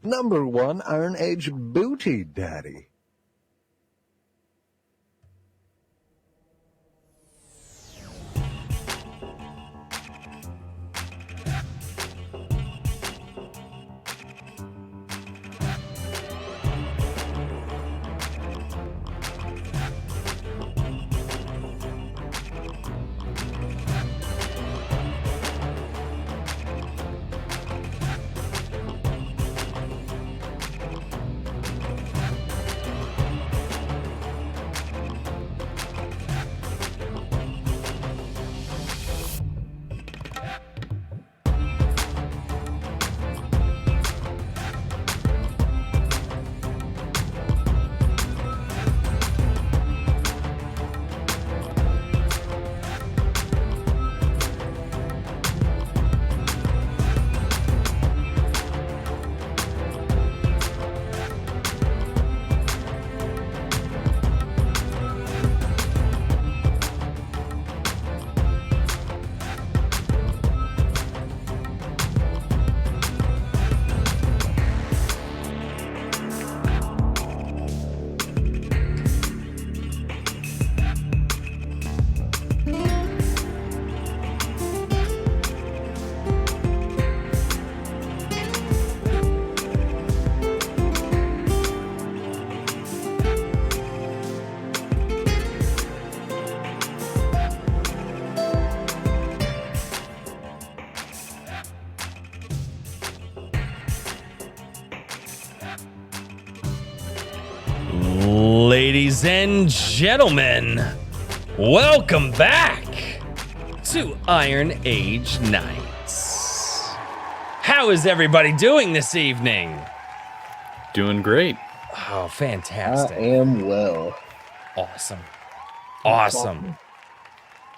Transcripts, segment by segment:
#1 Iron Age Booty Daddy. Ladies and gentlemen, welcome back to Iron Age Nights. How is everybody doing this evening? Doing great. Oh, fantastic. I am well. Awesome. Awesome.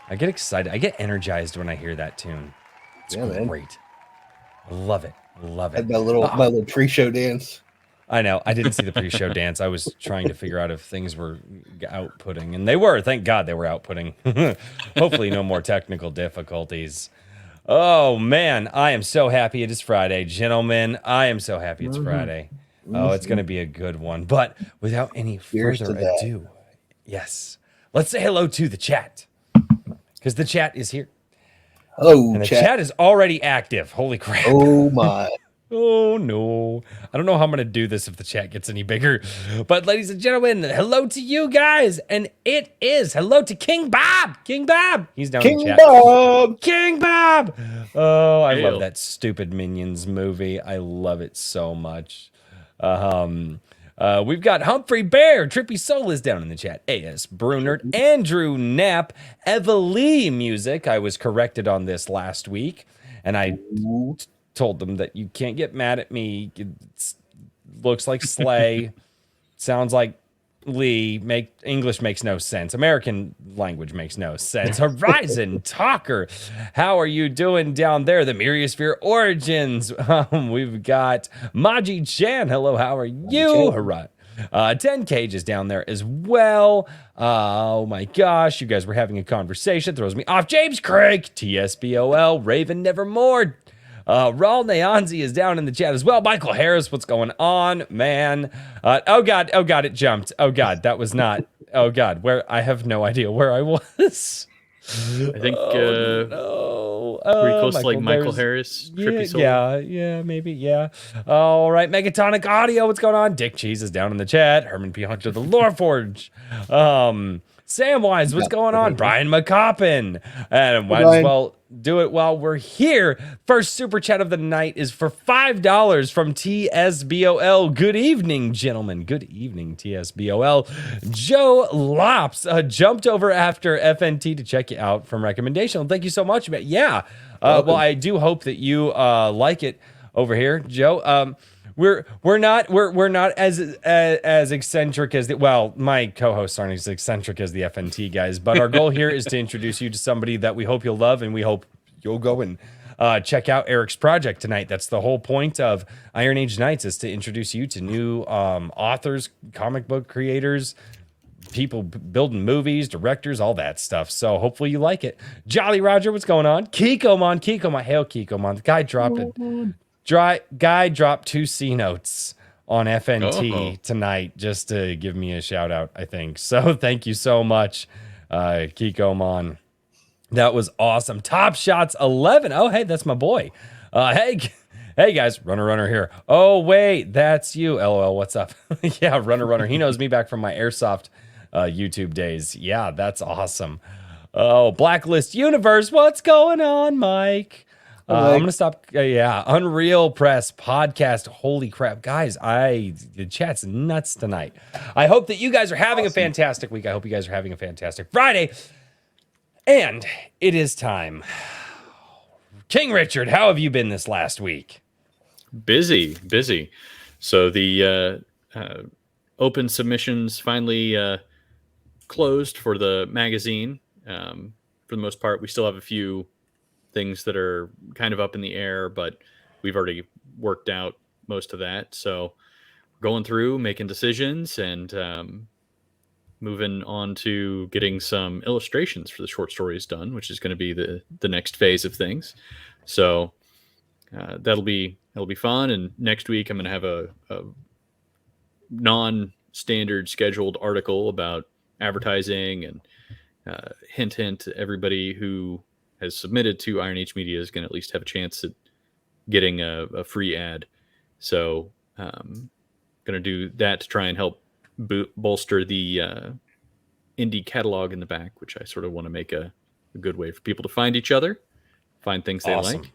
I get excited. I get energized when I hear that tune. It's great. I love it. Love it. Had my little pre-show dance. I know. I didn't see the pre-show dance. I was trying to figure out if things were outputting, and they were. Thank God they were outputting. Hopefully no more technical difficulties. Oh, man. I am so happy it is Friday. Gentlemen, I am so happy it's Friday. Oh, it's going to be a good one. But without any further ado, yes, let's say hello to the chat, because the chat is here. Hello, and the chat is already active. Holy crap. Oh, my. Oh, no. I don't know how I'm going to do this if the chat gets any bigger. But ladies and gentlemen, hello to you guys. And it is hello to King Bob. King Bob. He's down in the chat. Bob. King Bob. Oh, I love that stupid Minions movie. I love it so much. We've got Humphrey Bear. Trippy Soul is down in the chat. A.S. Brunert. Andrew Knapp. Eva Lee Music. I was corrected on this last week. And I told them that you can't get mad at me. It looks like Slay. Sounds like Lee. English makes no sense. American language makes no sense. Horizon Talker. How are you doing down there? The Myriosphere Origins. We've got Maji Chan. Hello, how are you? Hurrah. 10 Cage is down there as well. Oh my gosh, you guys were having a conversation. Throws me off. James Craig. TSBOL. Raven Nevermore. Raul Neonzi is down in the chat as well. Michael Harris, what's going on, man? Oh God, it jumped. Oh God, that was not. Oh God, where I have no idea where I was. I think pretty close to like Michael Harris, Trippy Soul. Yeah, maybe, yeah. All right, Megatonic Audio, what's going on? Dick Cheese is down in the chat. Herman P. Hunter, the Lore Forge. Samwise, what's going on? Brian McCoppin. And might as well do it while we're here. First super chat of the night is for $5 from TSBOL. Good evening, gentlemen. Good evening, TSBOL. Joe Lops jumped over after FNT to check you out from recommendation. Well, thank you so much, man. Yeah. Well, I do hope that you like it over here, Joe. We're not as eccentric as my co-hosts aren't as eccentric as the FNT guys, but our goal here is to introduce you to somebody that we hope you'll love, and we hope you'll go and check out Eric's project tonight. That's the whole point of Iron Age Nights, is to introduce you to new authors, comic book creators, people building movies, directors, all that stuff. So hopefully you like it. Jolly Roger, what's going on? Kikomon, hail Kikomon. The guy dropped it. Guy dropped 2 C notes on FNT tonight just to give me a shout out, I think. So thank you so much, Kiko Mon. That was awesome. Top Shots 11. Oh, hey, that's my boy. Hey guys, Runner here. Oh, wait, that's you. LOL, what's up? Yeah, Runner. He knows me back from my Airsoft YouTube days. Yeah, that's awesome. Oh, Blacklist Universe, what's going on, Mike? I'm gonna stop. Unreal Press podcast. Holy crap, guys! The chat's nuts tonight. I hope that you guys are having a fantastic week. I hope you guys are having a fantastic Friday. And it is time. King Richard, how have you been this last week? Busy. So the open submissions finally closed for the magazine. For the most part, we still have a few things that are kind of up in the air, but we've already worked out most of that. So going through, making decisions, and moving on to getting some illustrations for the short stories done, which is going to be the next phase of things. So that'll be fun. And next week I'm going to have a non-standard scheduled article about advertising, and hint, everybody who has submitted to Iron Age Media is going to at least have a chance at getting a free ad. So going to do that to try and help bolster the indie catalog in the back, which I sort of want to make a good way for people to find each other, find things they like.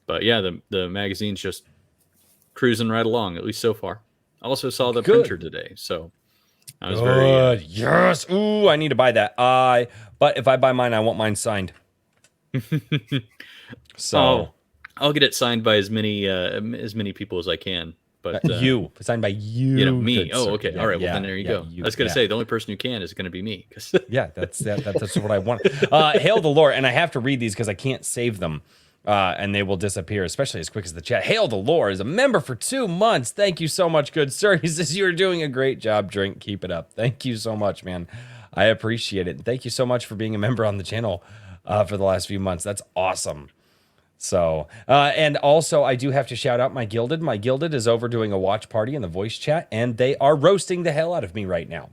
But yeah, the magazine's just cruising right along, at least so far. I also saw the printer today, so I was very yes. Ooh, I need to buy that. But if I buy mine, I want mine signed. So I'll get it signed by as many people as I can. But signed by you. Me. Oh, okay. Yeah, all right. Well, then there you go. I was going to say the only person who can is going to be me. Yeah, that's what I want. Hail the Lord, and I have to read these because I can't save them, and they will disappear, especially as quick as the chat. Hail the Lord is a member for 2 months. Thank you so much, good sir. He says you're doing a great job. Drink, keep it up. Thank you so much, man. I appreciate it. Thank you so much for being a member on the channel for the last few months. That's awesome. So, and also I do have to shout out my Gilded. My Gilded is over doing a watch party in the voice chat, and they are roasting the hell out of me right now.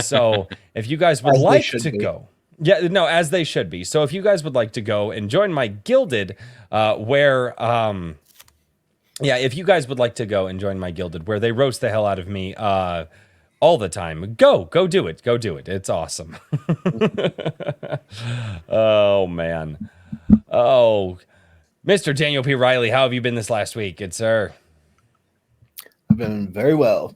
So if you guys would like to go, as they should be. So if you guys would like to go and join my Gilded, if you guys would like to go and join my Gilded, where they roast the hell out of me, all the time, go do it. It's awesome. Oh man. Oh, Mr. Daniel P. Riley, how have you been this last week, good sir? I've been very well.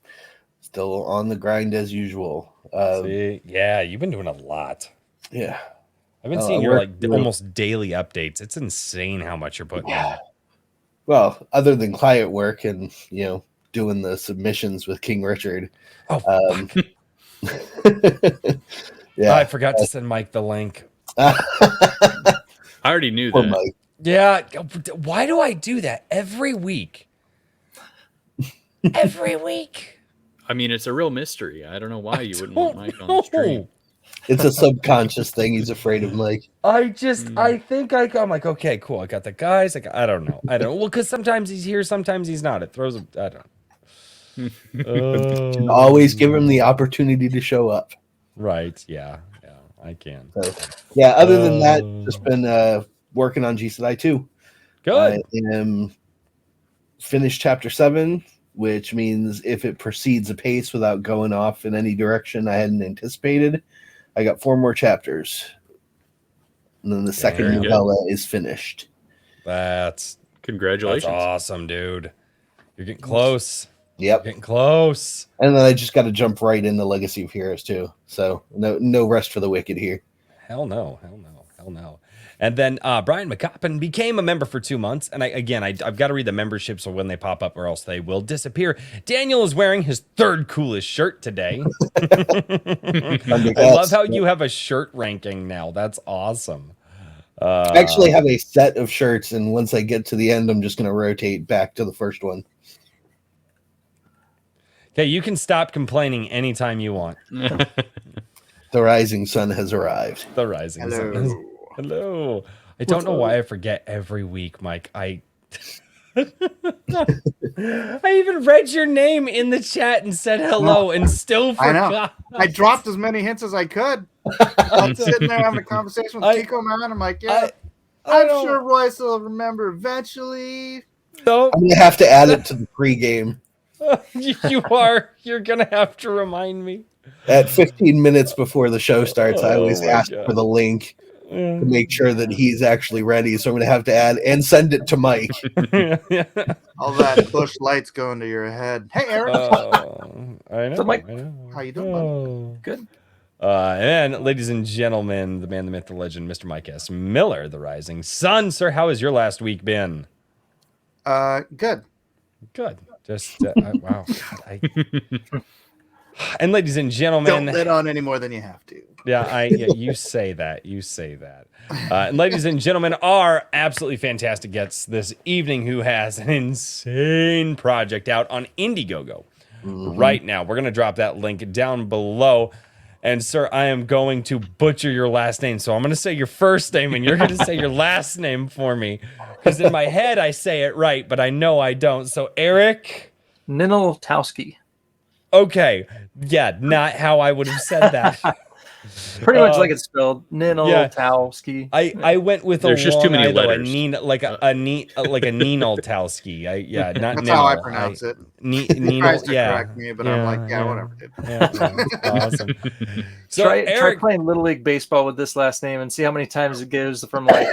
Still on the grind as usual. You've been doing a lot. Yeah. I've been seeing your almost daily updates. It's insane how much you're putting in. Well, other than client work and, doing the submissions with King Richard. Oh, yeah. I forgot to send Mike the link. I already knew that. Mike. Yeah, why do I do that every week? Every week. I mean, it's a real mystery. I don't know why you wouldn't want Mike on the stream. It's a subconscious thing. He's afraid of Mike. I think I'm like, okay, cool. I got the guys. I don't know. Well, because sometimes he's here, sometimes he's not. It throws him. I don't know. Always give him the opportunity to show up. Right. Yeah, I can. So, other than that, just been working on GCI 2. Good. I am finished chapter 7, which means if it proceeds apace without going off in any direction I hadn't anticipated, I got 4 more chapters. And then the second novella is finished. Congratulations. That's awesome, dude. You're getting close. Yep. Getting close. And then I just got to jump right into Legacy of Heroes too. So no rest for the wicked here. Hell no. And then Brian McCoppin became a member for 2 months. And I've got to read the memberships when they pop up or else they will disappear. Daniel is wearing his 3rd coolest shirt today. I love how you have a shirt ranking now. That's awesome. I actually have a set of shirts, and once I get to the end, I'm just going to rotate back to the first one. Okay, you can stop complaining anytime you want. The rising sun has arrived. The rising sun. Hello. I don't know why I forget every week, Mike. I even read your name in the chat and said hello and still I know. forgot. I dropped as many hints as I could. I was sitting there having a conversation with Kiko, man. I'm like, yeah, I'm sure Royce will remember eventually. No, I'm gonna have to add it to the pregame. you are. You're gonna have to remind me. At 15 minutes before the show starts, I always my ask God. for the link to make sure that he's actually ready. So I'm going to have to add and send it to Mike. All that bush lights going to your head. Hey, Eric. I know. Mike? I know. How you doing, bud? Good. And ladies and gentlemen, the man, the myth, the legend, Mr. Mike S. Miller, the rising sun. Sir, how has your last week been? Good. Good. Just wow. God, and ladies and gentlemen, Don't let on any more than you have to. yeah, you say that. You say that. And ladies and gentlemen, our absolutely fantastic guests this evening who has an insane project out on Indiegogo right now. We're going to drop that link down below. And sir, I am going to butcher your last name. So I'm going to say your first name and you're going to say your last name for me. Because in my head, I say it right, but I know I don't. So Eric Ninaltowski. Okay. Yeah, not how I would have said that. Pretty much like it's spelled. Ninaltowski. I went with There's just too many letters. Like a Ninaltowski. Not That's Ninal. how I pronounce it. He tries to Yeah. correct me, but I'm like, yeah, whatever, dude. Awesome. So try Eric, playing Little League Baseball with this last name and see how many times it goes from like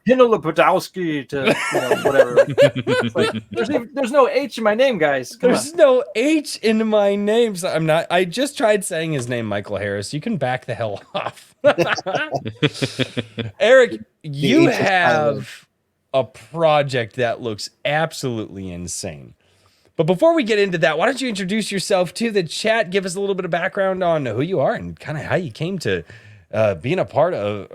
Ninaltowski to whatever. It's like, there's no H in my name, guys. there's no H in my name. So I just tried saying his name, Michael Harris. You can back the hell off. Eric, you H is have a project that looks absolutely insane. But before we get into that, why don't you introduce yourself to the chat? Give us a little bit of background on who you are and kind of how you came to being a part of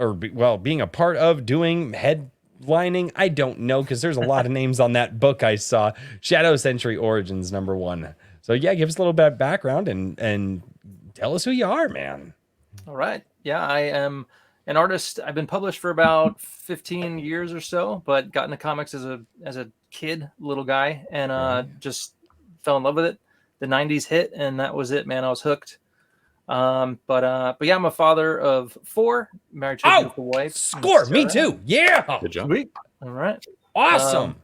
doing headlining. I don't know, because there's a lot of names on that book I saw. Shadow Sentry Origins #1. So yeah, give us a little bit of background and tell us who you are, man. All right. Yeah, I am an artist. I've been published for about 15 years or so, but got into comics as a kid, little guy, and just fell in love with it. The 90s hit, and that was it, man. I was hooked. But yeah, I'm a father of 4, married to a beautiful wife. Score, me too. Yeah. Good job. Sweet. All right. Awesome.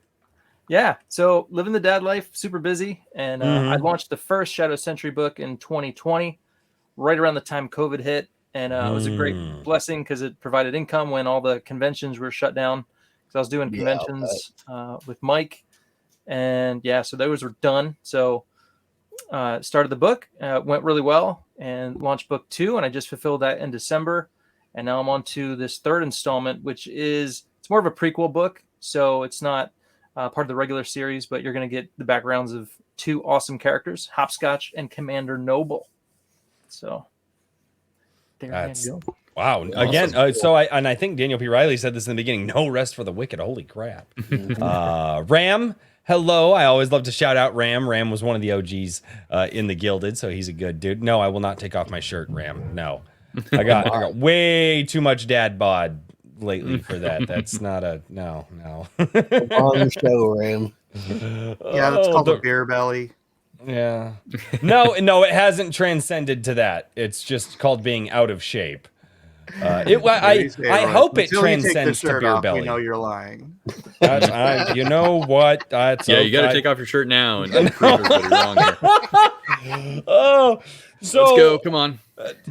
Yeah, so living the dad life, super busy, and I launched the first Shadow Sentry book in 2020, right around the time COVID hit, and it was a great blessing because it provided income when all the conventions were shut down. Because I was doing conventions with Mike, and yeah, so those were done. So started the book, went really well, and launched book 2, and I just fulfilled that in December, and now I'm on to this 3rd installment, which it's more of a prequel book, so it's not part of the regular series, but you're going to get the backgrounds of 2 awesome characters, Hopscotch and Commander Noble. So there you go. Wow. Awesome. Again, I think Daniel P. Riley said this in the beginning, no rest for the wicked. Holy crap. Ram, hello. I always love to shout out Ram. Ram was one of the OGs in the Gilded, so he's a good dude. No, I will not take off my shirt, Ram. No. I got way too much dad bod lately for that. That's not a no. On the show, Ram. Yeah, that's called a beer belly. Yeah. No, it hasn't transcended to that. It's just called being out of shape. I hope it transcends to beer belly. We know you're lying. You know what? That's yeah, you got to take off your shirt now and prove everybody wrong here. Oh, so let's go. Come on.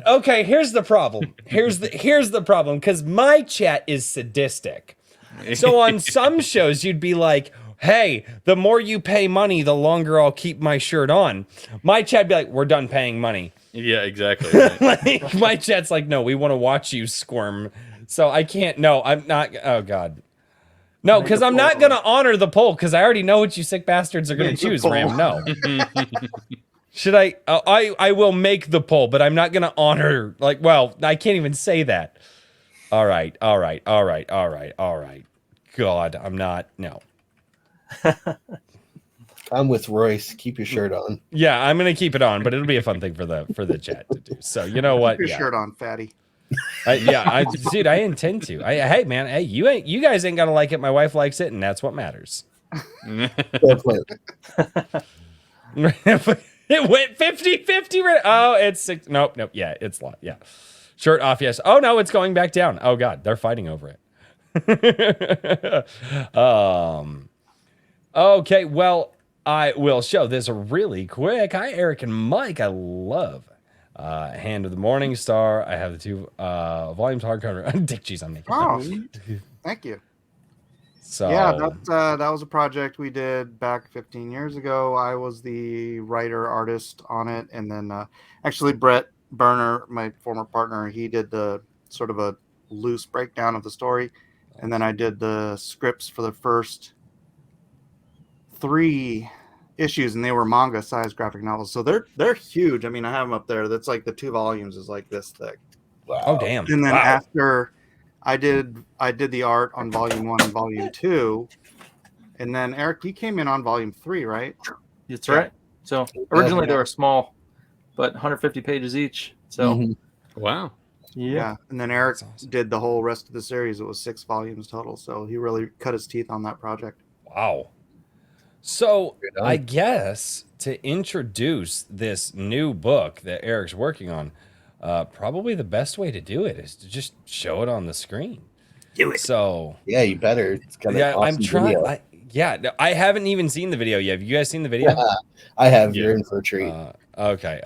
Okay, here's the problem. Here's the problem, because my chat is sadistic. So on some shows, you'd be like, hey, the more you pay money, the longer I'll keep my shirt on. My chat'd be like, we're done paying money. Yeah, exactly. Right. Like, my chat's like, no, we want to watch you squirm. So I can't. No, I'm not. Oh, God. No, because I'm not going to honor the poll, because I already know what you sick bastards are going to choose, Ram. No. Should I? I will make the poll, but I'm not going to honor. Like, well, I can't even say that. All right. God, I'm not. No. I'm with Royce. Keep your shirt on. Yeah, I'm gonna keep it on, but it'll be a fun thing for the chat to do. So you know what? Keep your shirt on, fatty. Dude, I intend to. Hey, man, hey, you guys ain't gonna like it. My wife likes it, and that's what matters. Fair play. It went 50-50. Oh, it's 6. Nope. Yeah, it's lot. Yeah. Shirt off, yes. Oh, no, it's going back down. Oh, God, they're fighting over it. Okay, well, I will show this really quick. Hi, Eric and Mike. I love Hand of the Morning Star. I have the 2 volumes hardcover. Dick cheese I'm making. Oh, thank you. So yeah, that was a project we did back 15 years ago. I was the writer artist on it, and then actually Brett Berner, my former partner, he did the sort of a loose breakdown of the story, and then I did the scripts for the first 3 issues, and they were manga-sized graphic novels, so they're huge. I mean, I have them up there. That's like the 2 volumes is like this thick. Wow. Oh, damn. And then Wow. after I did the art on volume 1 and volume 2, and then Eric, you came in on volume 3, right? That's right. So originally they were small, but 150 pages each. So Wow. Yeah. And then Eric did the whole rest of the series. It was 6 volumes total. So he really cut his teeth on that project. Wow. So I guess to introduce this new book that Eric's working on, probably the best way to do it is to just show it on the screen. Do it. So yeah, you better. It's got an awesome I'm trying. video. I haven't even seen the video yet. Have you guys seen the video? I have. You're in for a treat. Okay.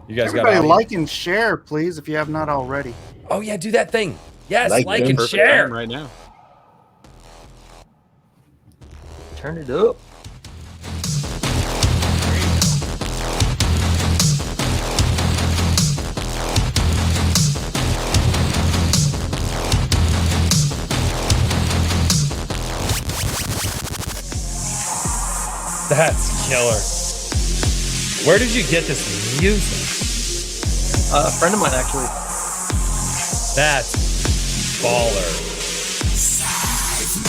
You guys Everybody like and share, please, if you have not already. Oh yeah, do that thing. Yes, like and Perfect share time right now. turn it up. That's killer. Where did you get this music? A friend of mine, actually. That's baller. That's awesome.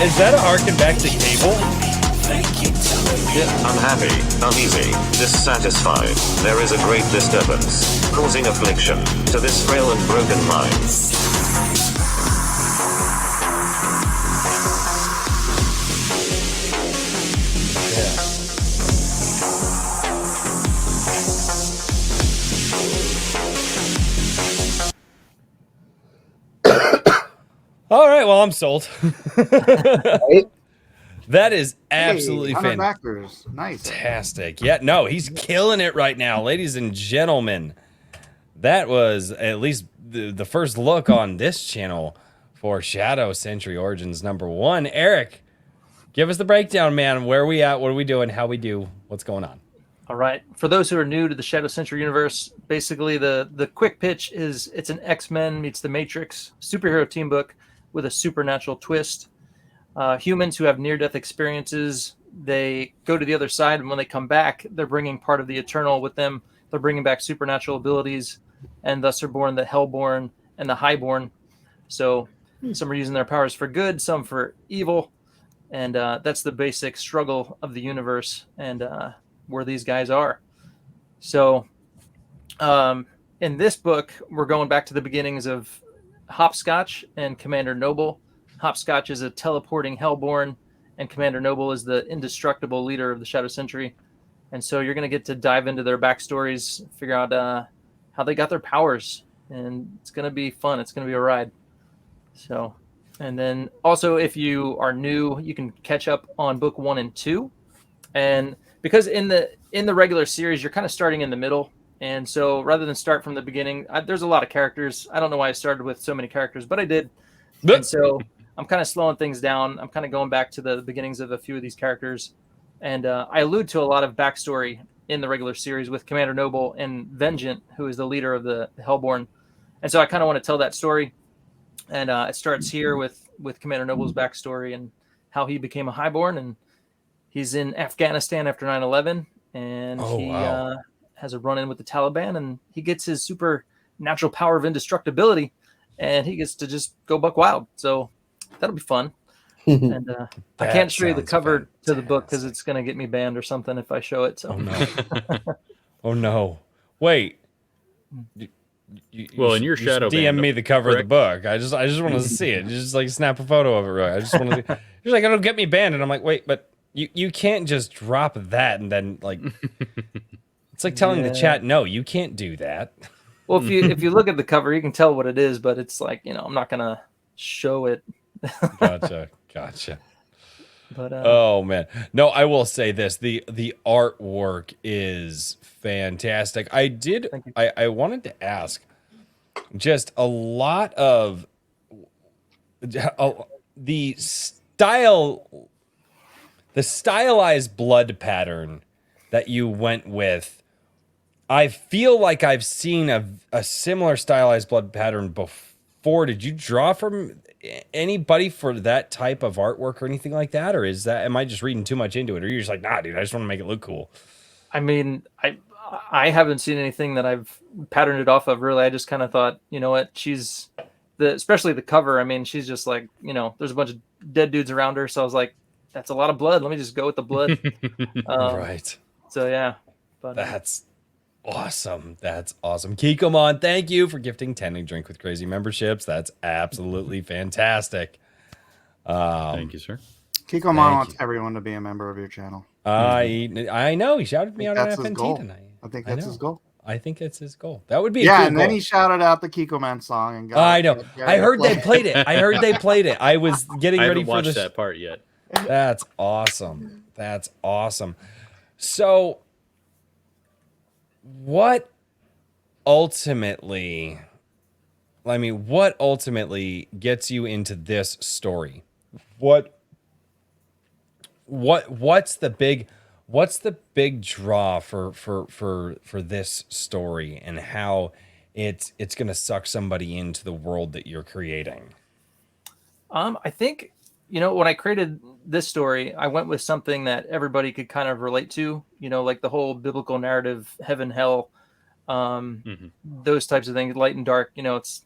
Is that a harken back to Cable? Unhappy, uneasy, dissatisfied. There is a great disturbance, causing affliction to this frail and broken mind. All right, well, I'm sold. Right? That is absolutely 100 backers. Nice. fantastic. Yeah, no, he's killing it right now, ladies and gentlemen. That was at least the first look on this channel for Shadow Sentry Origins #1. Eric, give us the breakdown, man. Where are we at? What are we doing? How we do? What's going on? All right. For those who are new to the Shadow Sentry universe, basically the quick pitch is it's an X-Men meets the Matrix superhero team book with a supernatural twist. Humans who have near-death experiences, they go to the other side, and when they come back, they're bringing part of the Eternal with them. They're bringing back supernatural abilities, and thus are born the Hellborn and the Highborn. So some are using their powers for good, some for evil, and that's the basic struggle of the universe and where these guys are. So in this book, we're going back to the beginnings of Hopscotch and Commander Noble. Hopscotch is a teleporting Hellborn, and Commander Noble is the indestructible leader of the Shadow Sentry. And so you're going to get to dive into their backstories, figure out how they got their powers, and it's going to be fun. It's going to be a ride. So, and then also if you are new, you can catch up on book 1 and 2. And because in the regular series, you're kind of starting in the middle. And so rather than start from the beginning, there's a lot of characters. I don't know why I started with so many characters, but I did. And so I'm kind of slowing things down. I'm kind of going back to the beginnings of a few of these characters. And I allude to a lot of backstory in the regular series with Commander Noble and Vengeant, who is the leader of the Hellborn. And so I kind of want to tell that story. And it starts here with Commander Noble's backstory and how he became a Highborn. And he's in Afghanistan after 9/11, and has a run-in with the Taliban, and he gets his supernatural power of indestructibility, and he gets to just go buck wild. So that'll be fun. And I can't show you the cover to the book because it's going to get me banned or something if I show it. So. Oh no! Oh no! Wait. Well, in your shadow DM band, me the cover correct? of the book. I just want to see it. Just like snap a photo of it. Right? I just want to. You're like, it'll get me banned, and I'm like, wait, but you can't just drop that and then like. It's like telling the chat, no, you can't do that. Well, if you look at the cover, you can tell what it is, but it's like, I'm not gonna show it. Gotcha. But oh man, no, I will say this: the artwork is fantastic. I wanted to ask, just a lot of the stylized blood pattern that you went with. I feel like I've seen a similar stylized blood pattern before. Did you draw from anybody for that type of artwork or anything like that? Or am I just reading too much into it? Or you're just like, nah, dude, I just want to make it look cool. I mean, I haven't seen anything that I've patterned it off of, really. I just kind of thought, you know what, especially the cover. I mean, she's just like, there's a bunch of dead dudes around her. So I was like, that's a lot of blood. Let me just go with the blood. Right. So yeah. But that's awesome. That's awesome. Kikomon, thank you for gifting 10 and Drink with Crazy memberships. That's absolutely fantastic. Thank you, sir. Kikomon wants everyone to be a member of your channel. I know. He shouted me out on FNT tonight. I think that's his goal. I think it's his goal. That would be and then he shouted out the Kikoman song and got I know. I heard they played it. I was getting ready for this. That part yet. That's awesome. So what ultimately gets you into this story? What's the big draw for this story, and how it's going to suck somebody into the world that you're creating? I think, when I created this story, I went with something that everybody could kind of relate to, like the whole biblical narrative, heaven, hell, those types of things, light and dark. It's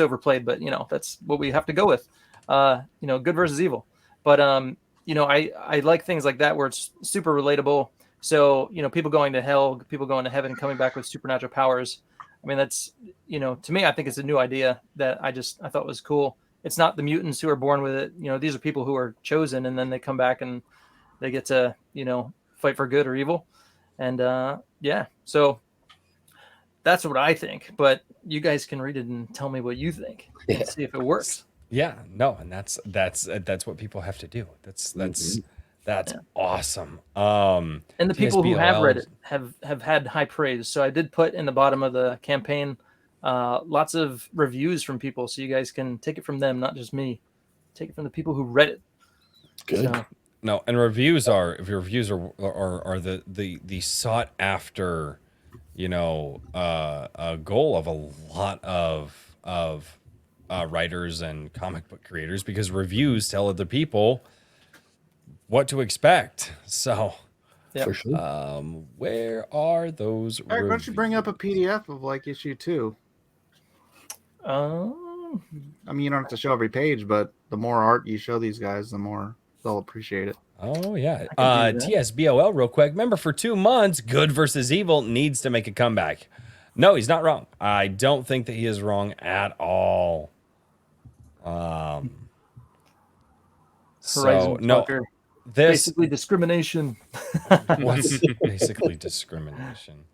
overplayed, but that's what we have to go with. Good versus evil. But I like things like that where it's super relatable. So people going to hell, people going to heaven, coming back with supernatural powers. I mean, that's to me, I think it's a new idea that I thought was cool. It's not the mutants who are born with it. These are people who are chosen, and then they come back and they get to fight for good or evil. And so that's what I think. But you guys can read it and tell me what you think and see if it works. Yeah, no, and that's what people have to do. That's awesome. And the people who have read it have had high praise. So I did put in the bottom of the campaign lots of reviews from people, so you guys can take it from them, not just me. Take it from the people who read it. Good. So, no, and reviews are the sought after, a goal of a lot of writers and comic book creators, because reviews tell other people what to expect. So, for sure. Where are those? Eric, why don't you bring up a PDF of like issue 2? I mean, you don't have to show every page, but the more art you show these guys, the more they'll appreciate it. Oh yeah. TSBOL real quick. Remember, for 2 months, Good versus Evil needs to make a comeback. No, he's not wrong. I don't think that he is wrong at all. So no, this basically discrimination. What's basically discrimination?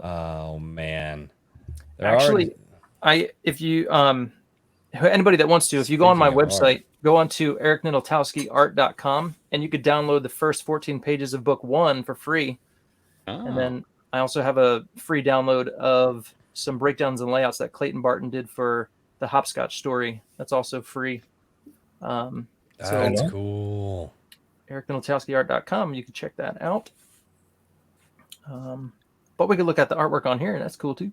Oh man. If you anybody that wants to, if you go on my website, go on to ericninaltowskiart.com, and you could download the first 14 pages of book 1 for free. And then I also have a free download of some breakdowns and layouts that Clayton Barton did for the Hopscotch story. That's also free. That's cool. ericninaltowskiart.com. You can check that out. But we could look at the artwork on here, and that's cool too.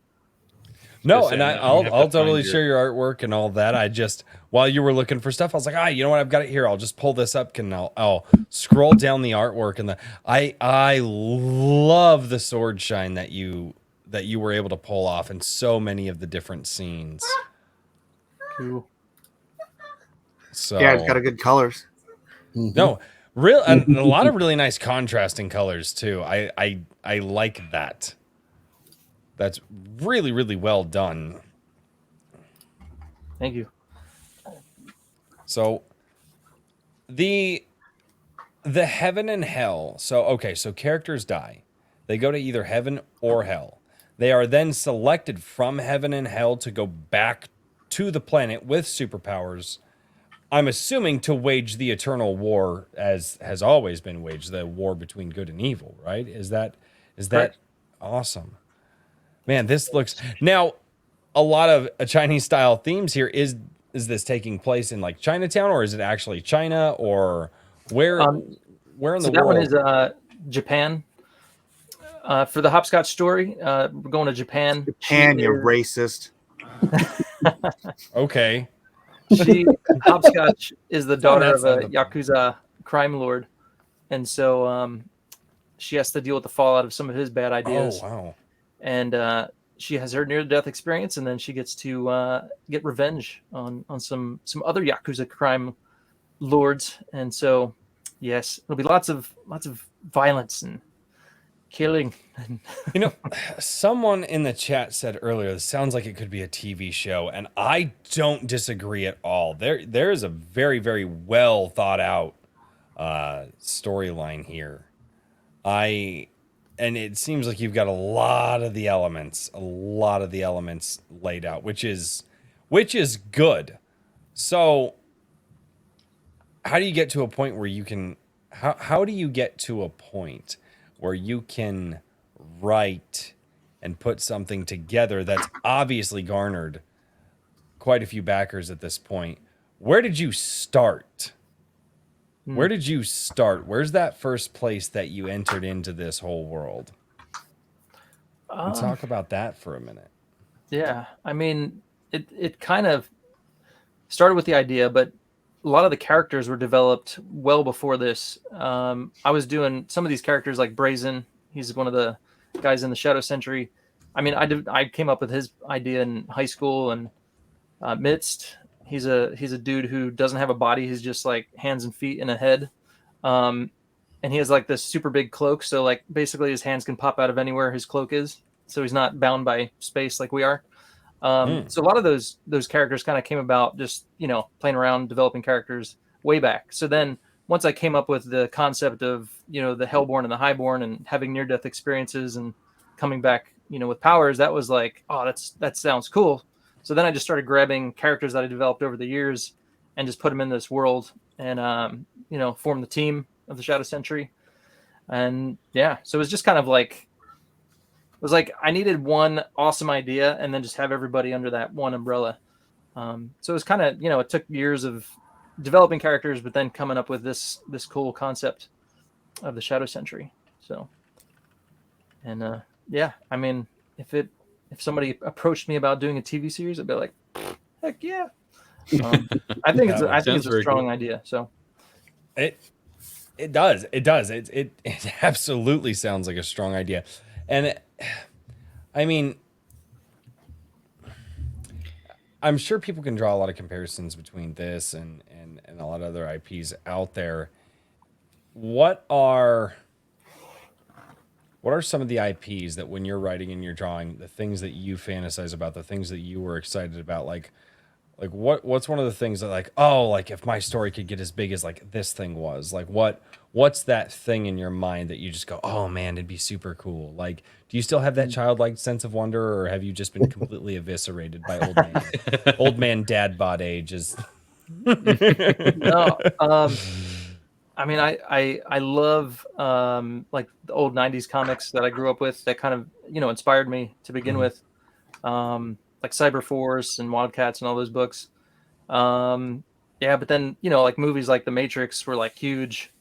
No, Yes, and and you I'll have I'll to totally find your- share your artwork and all that. I just while you were looking for stuff, I was like, you know what? I've got it here. I'll just pull this up and I'll scroll down the artwork and I love the sword shine that you were able to pull off in so many of the different scenes. Cool. So Yeah, it's got a good colors. no, real and a lot of really nice contrasting colors too. I like that. That's really, really well done. Thank you. So the heaven and hell. So characters die. They go to either heaven or hell. They are then selected from heaven and hell to go back to the planet with superpowers. I'm assuming to wage the eternal war as has always been waged, the war between good and evil, right? Is that Correct. awesome? Man, this looks now a lot of Chinese style themes here. Is this taking place in like Chinatown, or is it actually China, or where in So the that world? one is Japan. For the hopscotch story, we're going to Japan. Japan, you racist. Okay. Hopscotch is the daughter that of a sounded- Yakuza crime lord. And so she has to deal with the fallout of some of his bad ideas. Oh wow. And she has her near-death experience, and then she gets to get revenge on some other Yakuza crime lords. And so, yes, there'll be lots of violence and killing. You know, someone in the chat said earlier, this sounds like it could be a TV show, and I don't disagree at all. There is a very, very well thought out storyline here. And it seems like you've got a lot of the elements laid out, which is good. So how do you get to a point where you can how do you get to a point where you can write and put something together that's obviously garnered quite a few backers at this point? Where did you start? Where did you start? Where's that first place that you entered into this whole world? And talk about that for a minute. Yeah, I mean, it kind of started with the idea, but a lot of the characters were developed well before this. I was doing some of these characters like Brazen. He's one of the guys in the Shadow Sentry. I mean, I came up with his idea in high school, and Midst. He's a dude who doesn't have a body. He's just like hands and feet and a head. And he has like this super big cloak. So like basically his hands can pop out of anywhere his cloak is. So he's not bound by space like we are. So a lot of those characters kind of came about just, playing around, developing characters way back. So then once I came up with the concept of, the Hellborn and the Highborn and having near-death experiences and coming back, with powers, that was like, oh, that sounds cool. So then I just started grabbing characters that I developed over the years and just put them in this world and, form the team of the Shadow Sentry. And yeah, so it was just kind of like, I needed one awesome idea and then just have everybody under that one umbrella. So it was kind of, it took years of developing characters, but then coming up with this cool concept of the Shadow Sentry. So, and yeah, I mean, if somebody approached me about doing a TV series, I'd be like, heck yeah. I think it's a strong idea. So it does. It absolutely sounds like a strong idea. And I mean, I'm sure people can draw a lot of comparisons between this and a lot of other IPs out there. What are some of the IPs that when you're writing and you're drawing, the things that you fantasize about, the things that you were excited about, like what's one of the things that like, oh, like if my story could get as big as like this thing was, like what's that thing in your mind that you just go, oh man, it'd be super cool? Like, do you still have that childlike sense of wonder, or have you just been completely eviscerated by old man dad bod age? No, I mean, I love like the old '90s comics that I grew up with that kind of inspired me to begin with, like Cyberforce and Wildcats and all those books. Yeah, but then like movies like The Matrix were like huge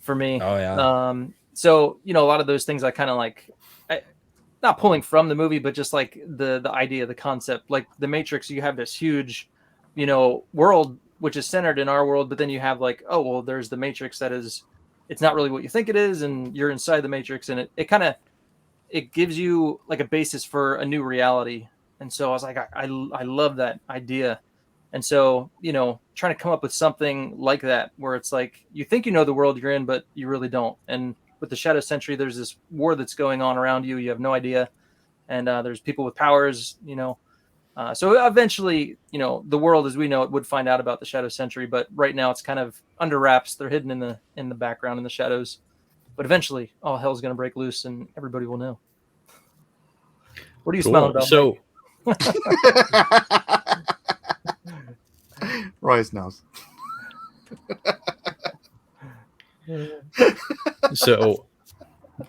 for me. Oh yeah. So, a lot of those things I kind of like, not pulling from the movie, but just like the idea, the concept. Like the Matrix, you have this huge, world which is centered in our world, but then you have like, oh well, there's the Matrix that is, it's not really what you think it is, and you're inside the Matrix, and it kind of, it gives you like a basis for a new reality. And so I was like, I love that idea. And so, trying to come up with something like that, where it's like, you think the world you're in, but you really don't. And with the Shadow Sentry, there's this war that's going on around you. You have no idea. And there's people with powers, so eventually, the world as we know it would find out about the Shadow Sentry. But right now it's kind of under wraps. They're hidden in the background, in the shadows. But eventually all hell's going to break loose and everybody will know. What are you smiling about? So Royce knows. So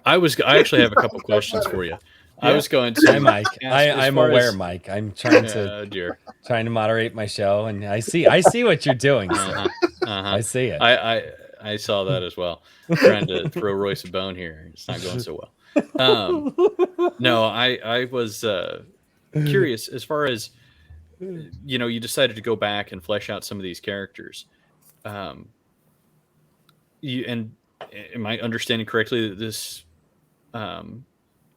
I actually have a couple questions for you. I was going to. Hi, Mike. I'm aware, Mike. I'm trying to dear. trying to moderate my show, and I see what you're doing. So. I see it. I saw that as well. Trying to throw Royce a bone here. It's not going so well. No, I was curious as far as you decided to go back and flesh out some of these characters. Am I understanding correctly that this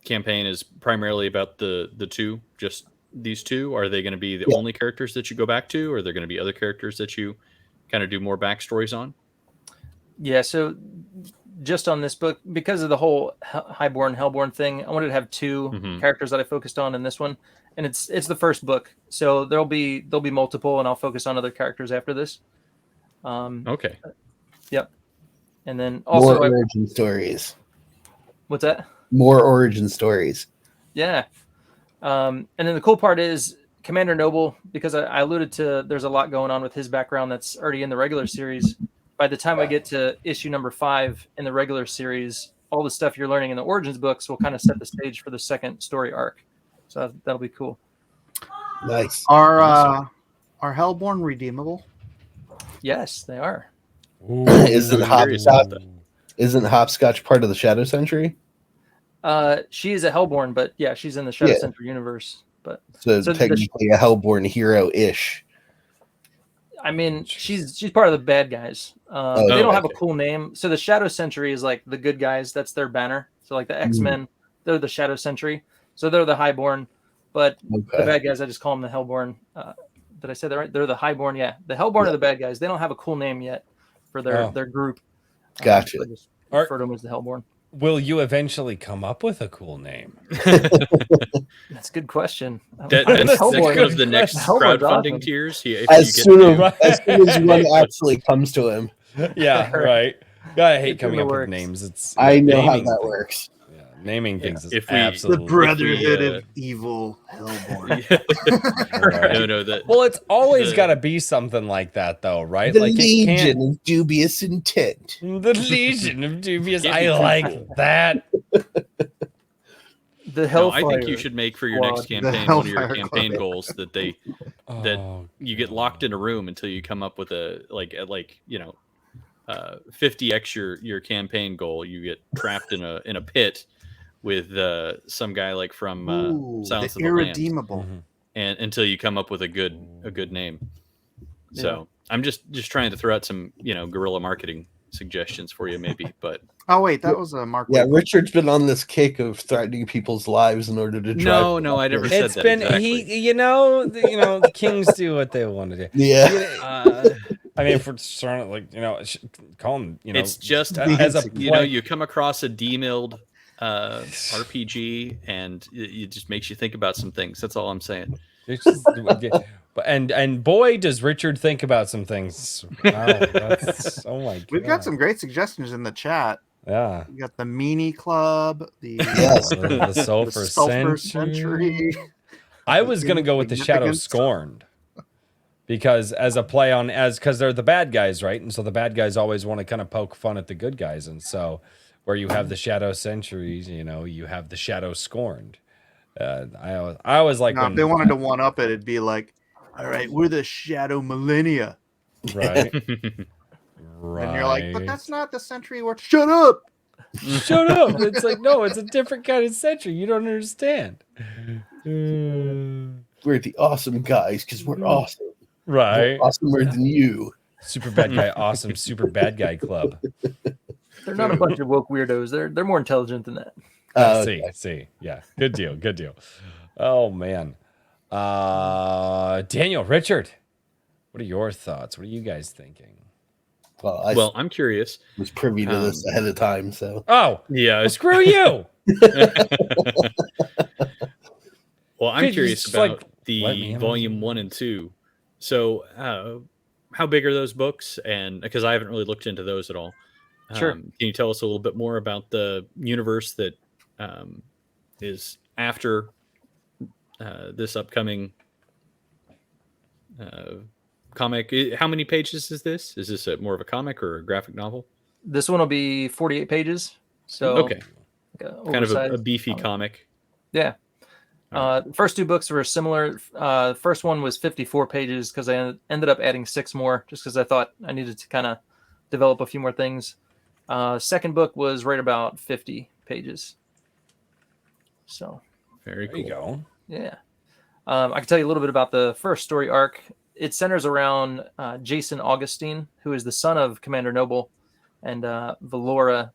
campaign is primarily about the just these two? Are they going to be the only characters that you go back to, or are there going to be other characters that you kind of do more backstories on? Yeah, so just on this book, because of the whole Highborn, Hellborn thing, I wanted to have two characters that I focused on in this one, and it's the first book, so there'll be multiple, and I'll focus on other characters after this. Okay. Yep. And then also more origin stories. What's that? More origin stories. Yeah. And then the cool part is Commander Noble, because I alluded to, there's a lot going on with his background that's already in the regular series. By the time I get to issue number 5 in the regular series, all the stuff you're learning in the Origins books will kind of set the stage for the second story arc. So that'll be cool. Nice. Are Hellborn redeemable? Yes, they are. Isn't Hopscotch part of the Shadow Sentry? She is a Hellborn, but yeah, she's in the Shadow Sentry universe. But so technically a Hellborn hero-ish. I mean, she's part of the bad guys. They don't have a cool name. So the Shadow Sentry is like the good guys. That's their banner. So like the X-Men, they're the Shadow Sentry. So they're the Highborn. But the bad guys, I just call them the Hellborn. Did I say that right? They're the Highborn. Yeah, the Hellborn are the bad guys. They don't have a cool name yet for their group. Gotcha. I just refer to them as the Hellborn. Will you eventually come up with a cool name? That's a good question. That's one of the next crowdfunding tiers. As soon as one actually comes to him. Yeah, right. I hate coming up with names. I know how that works. Yeah, naming things is The absolutely Brotherhood of Evil Hellborn. Well, it's always got to be something like that, though, right? The like Legion of Dubious Intent. The Legion of Dubious. I like that. The Hellfire. I think you should make for your next campaign one of your campaign goals that you get locked in a room until you come up with a 50x your campaign goal. You get trapped in a pit with some guy like from Silence of the Irredeemable. Lambs, and until you come up with a good name. So I'm just trying to throw out some guerrilla marketing suggestions for you, maybe. But oh wait, that was a Mark. Yeah, Richard's been on this kick of threatening people's lives in order to drive. No, I never said it's that. Been exactly. the kings do what they want to do. Yeah. I mean, if we're trying to call them, it's just as a you come across a demilled RPG and it just makes you think about some things. That's all I'm saying. And boy, does Richard think about some things. Wow, oh my God. We've got some great suggestions in the chat. Yeah, we got the Meanie Club, the Sulfur Sentry. I was gonna go with the Shadow Scorned. Because as a play on because they're the bad guys, right? And so the bad guys always want to kind of poke fun at the good guys. And so where you have the Shadow Sentries, you have the Shadow Scorned. I always like if they wanted to one up it, it'd be like, all right, we're the Shadow Millennia. Right. Right. And you're like, but that's not the Sentry. Shut up. Shut up. It's like, no, it's a different kind of Sentry. You don't understand. We're the awesome guys because we're awesome. Right. We're awesomer than you. Super bad guy, awesome, super bad guy club. They're not a bunch of woke weirdos. They're more intelligent than that. See. Yeah. Good deal. Oh man. Daniel, Richard, what are your thoughts? What are you guys thinking? Well, I'm curious. Was privy to this ahead of time, so. Oh, Yeah. well, screw you. Well, I'm Could you curious just, about like, let the me in? volume 1 and 2. So, how big are those books? And because I haven't really looked into those at all. Sure. Can you tell us a little bit more about the universe that is after this upcoming comic? How many pages is this? Is this more of a comic or a graphic novel? This one will be 48 pages. So Okay. like a Kind of a oversized beefy comic. Yeah. All The first two books were similar. The first one was 54 pages because I ended up adding 6 more just because I thought I needed to kind of develop a few more things. Second book was right about 50 pages. So Very There cool. you go. yeah. I can tell you a little bit about the first story arc. It centers around Jason Augustine, who is the son of Commander Noble and Valora.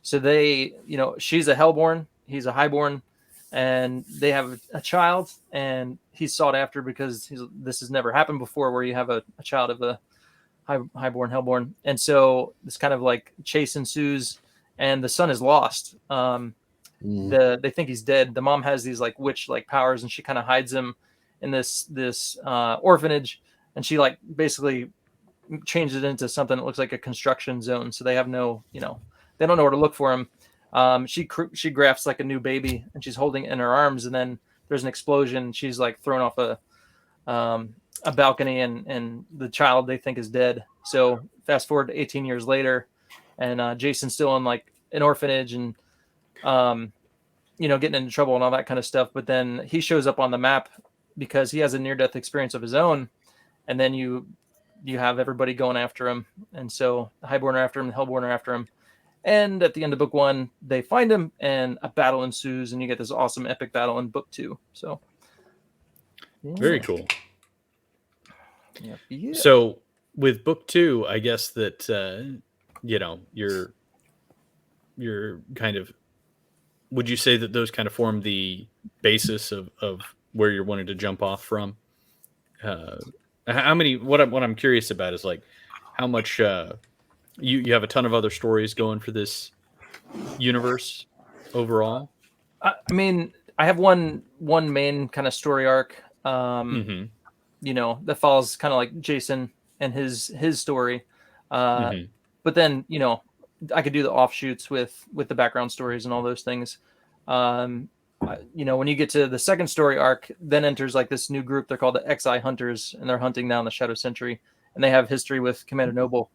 So they, she's a Hellborn, he's a Highborn, and they have a child, and he's sought after because this has never happened before where you have a child of a Highborn, Hellborn. And so this kind of like chase ensues, and the son is lost. They think he's dead. The mom has these like witch like powers, and she kind of hides him in this orphanage, and she like basically changed it into something that looks like a construction zone. So they have no, they don't know where to look for him. She grafts like a new baby, and she's holding it in her arms, and then there's an explosion. She's like thrown off a balcony, and the child they think is dead. So fast forward to 18 years later, and Jason's still in like an orphanage, and getting into trouble and all that kind of stuff. But then he shows up on the map because he has a near-death experience of his own, and then you have everybody going after him, and so the Highborn are after him, the Hellborn are after him, and at the end of book 1, they find him, and a battle ensues, and you get this awesome epic battle in book 2. So yeah. Very cool. Yeah. So with book 2, I guess that you're kind of, would you say that those kind of form the basis of where you're wanting to jump off from? How many? What I'm curious about is like how much you have a ton of other stories going for this universe overall. I mean, I have one main kind of story arc. That follows kind of like Jason and his story. But then, I could do the offshoots with the background stories and all those things. When you get to the second story arc, then enters like this new group. They're called the XI Hunters, and they're hunting down the Shadow Sentry, and they have history with Commander Noble.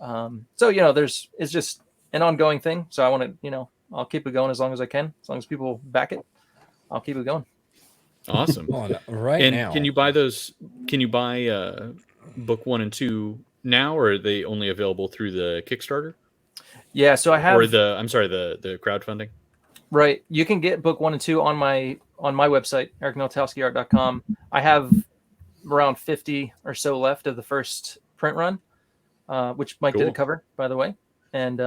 It's just an ongoing thing. So I want to, I'll keep it going as long as I can, as long as people back it. I'll keep it going. Awesome. Now. Can you buy those? Can you buy book 1 and 2 now, or are they only available through the Kickstarter? Yeah, so I have, or the crowdfunding. Right, you can get book 1 and 2 on my website, ericninaltowskiart.com. I have around 50 or so left of the first print run, which Mike didn't cover, by the way. And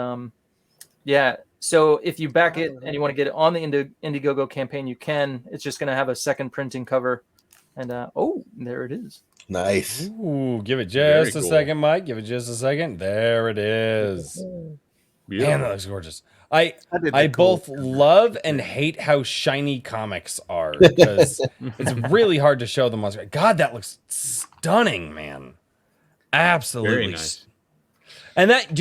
so if you back it and you want to get it on the Indiegogo campaign, you can. It's just going to have a second printing cover, and there it is. Nice. Ooh, give it just a second, Mike. Give it just a second. There it is. Yeah. Man, that looks gorgeous. I both love and hate how shiny comics are, because it's really hard to show them on screen. God, that looks stunning, man. Absolutely. Very nice. And that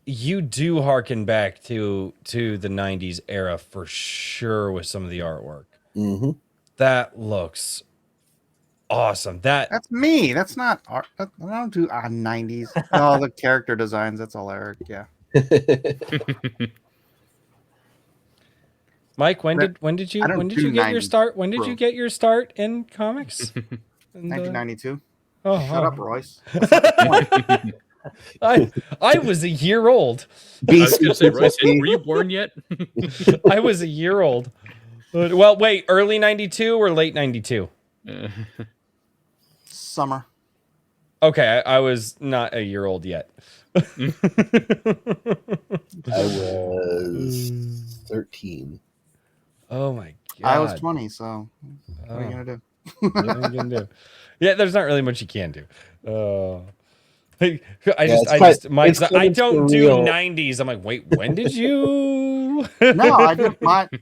you do harken back to the 90s era for sure with some of the artwork. Mm-hmm. That looks awesome. That's me. That's not art. I don't do 90s. Oh, the character designs. That's all Eric. Yeah. Mike, when did you get your start? When did bro. you get your start in comics? 1992. Oh, Shut up, Royce. I was a year old. I was going to say, Royce, were you born yet? I was a year old. Well, wait, early 92 or late 92? Summer. Okay, I was not a year old yet. I was 13. Oh my god. I was 20, so what are you gonna do? What are you gonna do? Yeah, there's not really much you can do. I don't do 90s. I'm like, wait, when did you? No,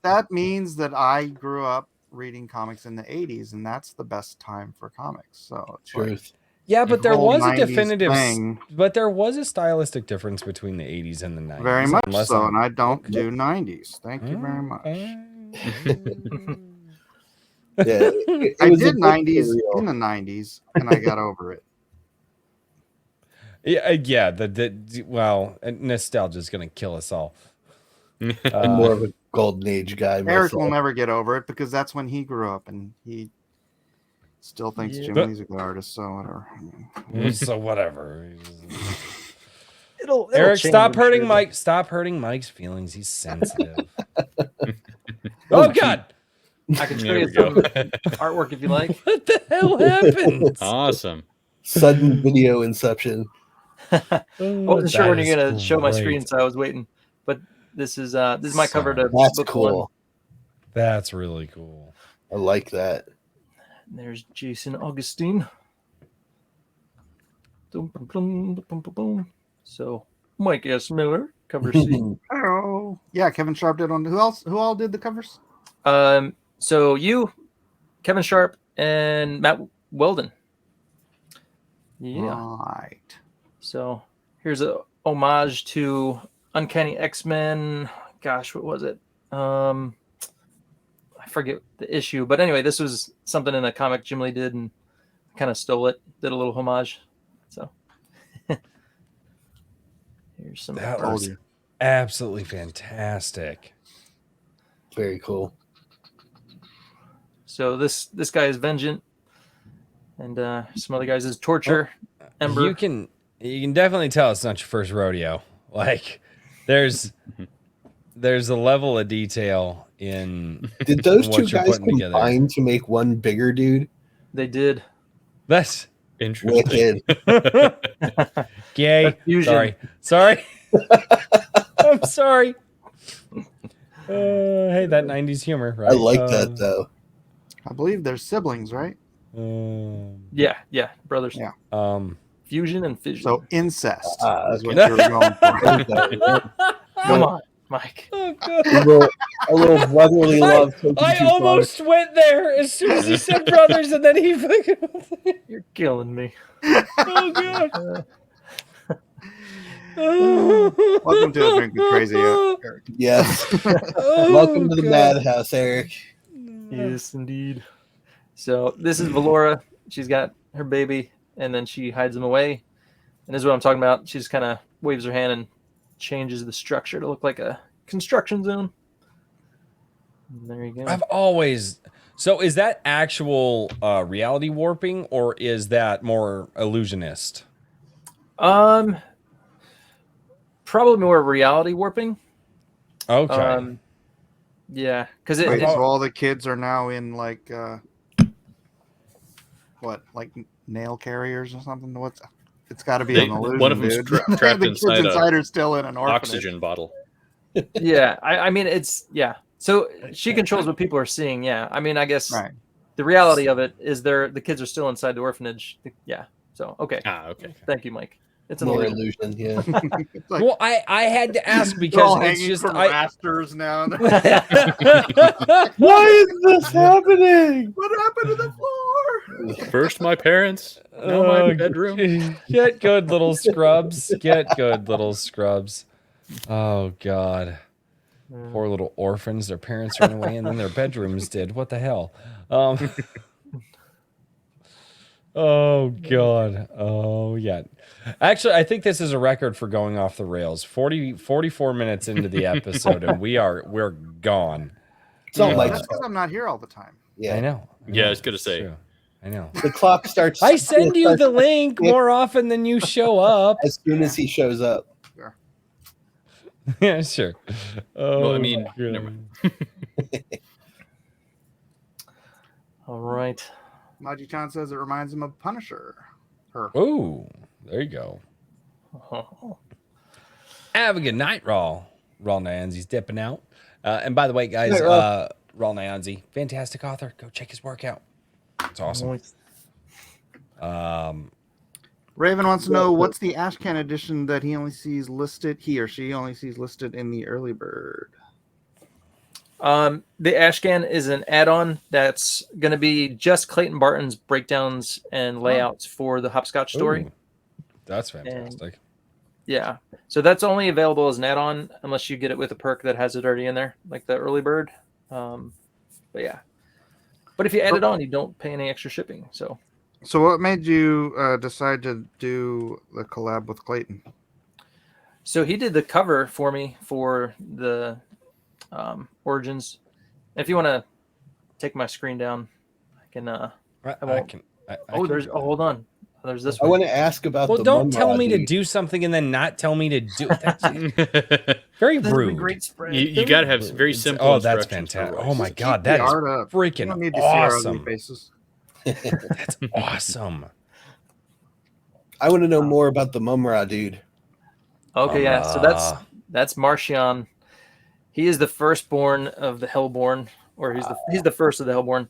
that means that I grew up reading comics in the 80s, and that's the best time for comics. So it's like, Truth. Yeah, but there whole was a 90s definitive, thing. but there was a stylistic difference between the 80s and the 90s. Very much unless so, I'm- and I don't do 90s. Thank you very much. Yeah, I was did a bit 90s surreal. in the 90s, and I got over it. Yeah. Well, nostalgia's gonna kill us all. I'm more of a golden age guy. Eric myself. will never get over it because that's when he grew up, and he still thinks Jim But- Lee's a good artist. So whatever. So whatever. It'll Eric, change, stop I'm hurting sure. Mike. Stop hurting Mike's feelings. He's sensitive. Oh God! I can show There you we go. some artwork if you like. What the hell happened? Awesome. Sudden video inception. I wasn't sure when you're gonna show my screen, so I was waiting. But this is my cover to That's book cool. one. That's really cool. I like that. And there's Jason Augustine. Dum, dum, dum, dum, dum, dum. So Mike S. Miller, cover C. Oh, yeah. Kevin Sharp did on. Who else? Who all did the covers? So you, Kevin Sharp, and Matt Weldon. Yeah. Right. So here's a homage to Uncanny X-Men. Gosh, what was it? I forget the issue, but anyway, this was something in a comic Jim Lee did, and kind of stole it. Did a little homage. So here's some. That art. was absolutely fantastic. Very cool. So this guy is Vengeant, and some other guys is Torture. Ember. You can definitely tell it's not your first rodeo. Like there's a level of detail in Did those what two you're guys putting together. combine to make one bigger dude? They did. That's Interesting. Wicked. gay. That's fusion. Sorry. I'm sorry. Hey, that 90s humor, right? I like that though. I believe they're siblings, right? Yeah, brothers. Yeah. Fusion and fission. So incest is what okay. you were going for. Come on, Mike. Oh, God. A little brotherly love. taken I too far. almost went there as soon as he said brothers, and then he fucking. You're killing me. Oh God! Welcome to a Drink With Crazy, Eric. Yes. Oh, Welcome to the God. madhouse, Eric. Yes, indeed. So this is Valora. She's got her baby, and then she hides him away. And this is what I'm talking about. She just kind of waves her hand and changes the structure to look like a construction zone. And there you go. I've always. So is that actual reality warping, or is that more illusionist? Probably more reality warping. Okay. Yeah, because Wait, it so all the kids are now in like what, like nail carriers or something? What's? It's got to be an illusion. One of them's dude. trapped the kids inside inside a are still in an orphanage. oxygen bottle. yeah. I mean, it's yeah. So she controls what people are seeing. Yeah. I mean, I guess Right. the reality of it is the kids are still inside the orphanage. Yeah. So okay. Okay. Thank you, Mike. It's an More illusion. illusion, yeah. It's like, Well, I had to ask they're all because it's hanging just from I. rafters now. Why is this happening? What happened to the floor? First my parents, now my Oh, bedroom. Get good, little scrubs. Get good, little scrubs. Oh God. Poor little orphans. Their parents ran away, and then their bedrooms did. What the hell? Oh God. Oh yeah. Actually, I think this is a record for going off the rails. 44 minutes into the episode, and we're gone. It's not Yeah. like That's because I'm not here all the time. yeah. I know. Yeah, I was gonna say. True. I know. The clock starts. I send you the link more often than you show up. as soon as he shows up. Yeah, sure. Oh, Well, I mean, never mind. All right. Maji-chan says it reminds him of Punisher. Her. Oh, there you go. Have a good night, Raw Nyanzi's dipping out. And by the way, guys, Raw Nyanzi, fantastic author. Go check his work out. It's awesome. Raven wants to know what's the Ashcan edition that he or she only sees listed in the early bird. The Ashcan is an add-on that's going to be just Clayton Barton's breakdowns and layouts for the Hopscotch story. Ooh, that's fantastic. Yeah. So that's only available as an add-on unless you get it with a perk that has it already in there, like the early bird. But yeah. But if you add it on, you don't pay any extra shipping. So what made you decide to do the collab with Clayton? So he did the cover for me for the Origins. If you want to take my screen down, I can. Hold on. There's this. I want to ask about. Well, don't tell me to do something and then not tell me to do it. That's very rude. Great spread. You got to have very simple. Oh, that's fantastic! Oh my god, that is freaking awesome. That's awesome. I want to know more about the Mumra dude. Okay, yeah. So that's Marcion. He is the firstborn of the Hellborn, or he's the first of the Hellborn.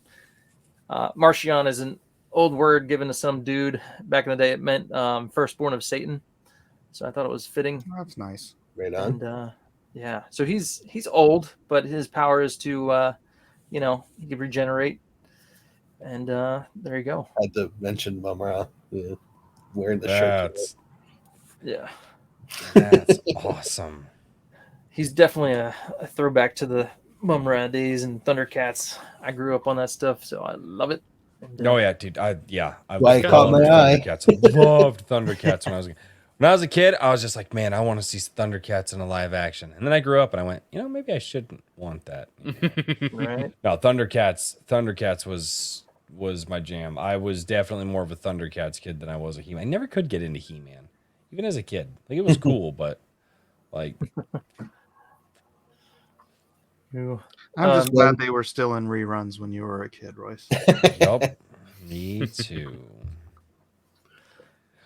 Marcion is an old word given to some dude back in the day. It meant firstborn of Satan. So I thought it was fitting. Oh, that's nice. Right on. And yeah, so he's old, but his power is to he can regenerate. And there you go. I had to mention Mumra wearing the shirt. Yeah. That's awesome. He's definitely a throwback to the Mumra days and Thundercats. I grew up on that stuff, so I love it. And, oh yeah, dude. I caught my eye. Thundercats. Loved Thundercats when I was a kid. I was just like, man, I want to see Thundercats in a live action. And then I grew up and I went, maybe I shouldn't want that. Right? No, Thundercats was my jam. I was definitely more of a Thundercats kid than I was a He-Man. I never could get into He-Man, even as a kid. Like it was cool, but like. I'm just glad they were still in reruns when you were a kid, Royce. Yup, me too.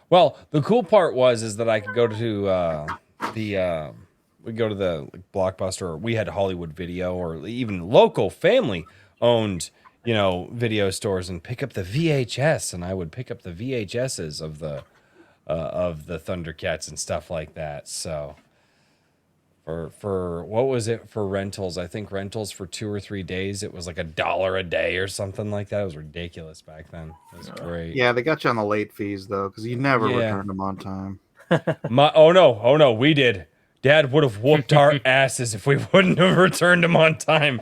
Well, the cool part is that I could go to we go to the Blockbuster, or we had Hollywood Video, or even local family owned, video stores, and pick up the VHS, and I would pick up the VHSs of the Thundercats and stuff like that. So. For what was it for rentals? I think rentals for 2 or 3 days, it was like $1 a day or something like that. It was ridiculous back then. It was great. Yeah, they got you on the late fees though, because you never returned them on time. Oh no, we did. Dad would have whooped our asses if we wouldn't have returned them on time.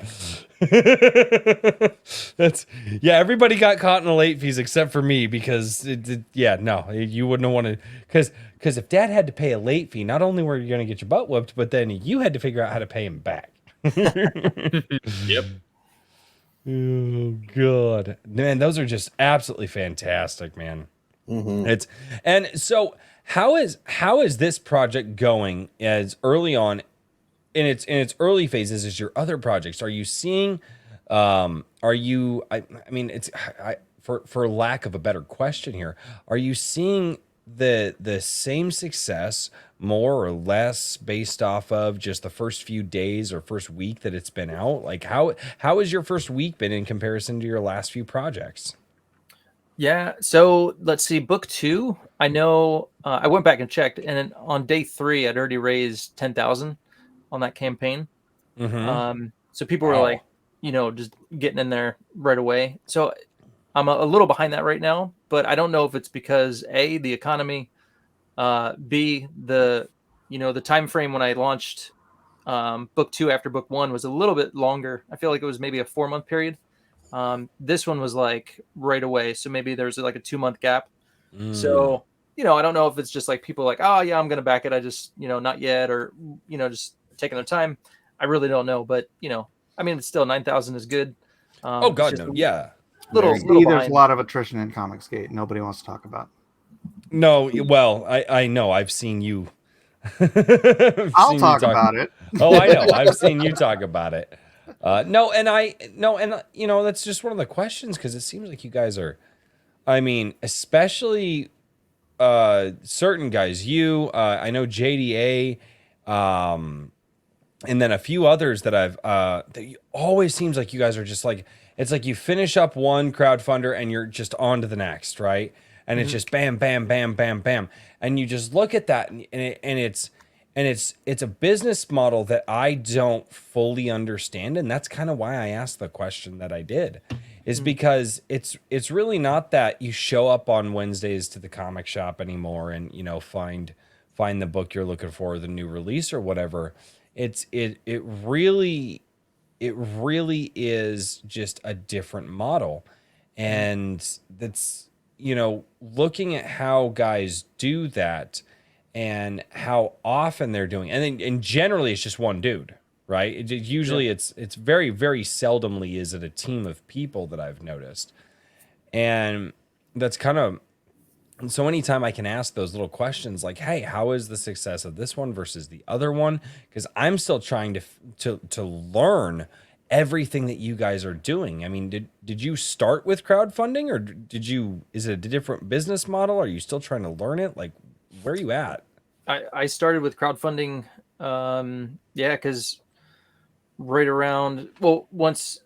Everybody got caught in the late fees except for me, because you wouldn't have wanted, because if Dad had to pay a late fee, not only were you going to get your butt whooped, but then you had to figure out how to pay him back. Yep. Oh god, man, those are just absolutely fantastic, man. Mm-hmm. And so how is this project going as early on in its early phases as your other projects? Are you seeing for lack of a better question here, are you seeing the same success more or less based off of just the first few days or first week that it's been out? Like how has your first week been in comparison to your last few projects? Yeah, so let's see. Book 2, I know I went back and checked, and on day 3, I'd already raised 10,000 on that campaign. Mm-hmm. So people were like, just getting in there right away. So I'm a little behind that right now, but I don't know if it's because A, the economy, B, the time frame when I launched book 2 after book 1 was a little bit longer. I feel like it was maybe a 4-month period. This one was like right away. So maybe there's like a 2-month gap. So, I don't know if it's just like people like, oh yeah, I'm going to back it. I just, not yet, or, just taking their time. I really don't know, but it's still 9,000 is good. Oh God, no. Yeah. little There's a behind. lot of attrition in Comicsgate. Nobody wants to talk about. No, well, I know. I've seen you. I'll talk about it. Oh, I know. I've seen you talk about it. No, and you know, that's just one of the questions because it seems like you guys are. I mean, especially certain guys. I know JDA, and then a few others that I've. Always seems like you guys are just like it's like you finish up one crowdfunder and you're just on to the next, right? And it's just bam, bam, bam, bam, bam, and you just look at that, and it's a business model that I don't fully understand, and that's kind of why I asked the question that I did, is because it's really not that you show up on Wednesdays to the comic shop anymore and you know find the book you're looking for, the new release or whatever. It really is just a different model, and that's. You know, looking at how guys do that and how often they're doing it. And generally it's just one dude, right? Usually it's very, very seldomly is it a team of people that I've noticed. And that's kind of, so anytime I can ask those little questions like, hey, how is the success of this one versus the other one? Because I'm still trying to learn everything that you guys are doing. I mean, did you start with crowdfunding or is it a different business model? Are you still trying to learn it? Like, where are you at? I started with crowdfunding. Because right around, well, once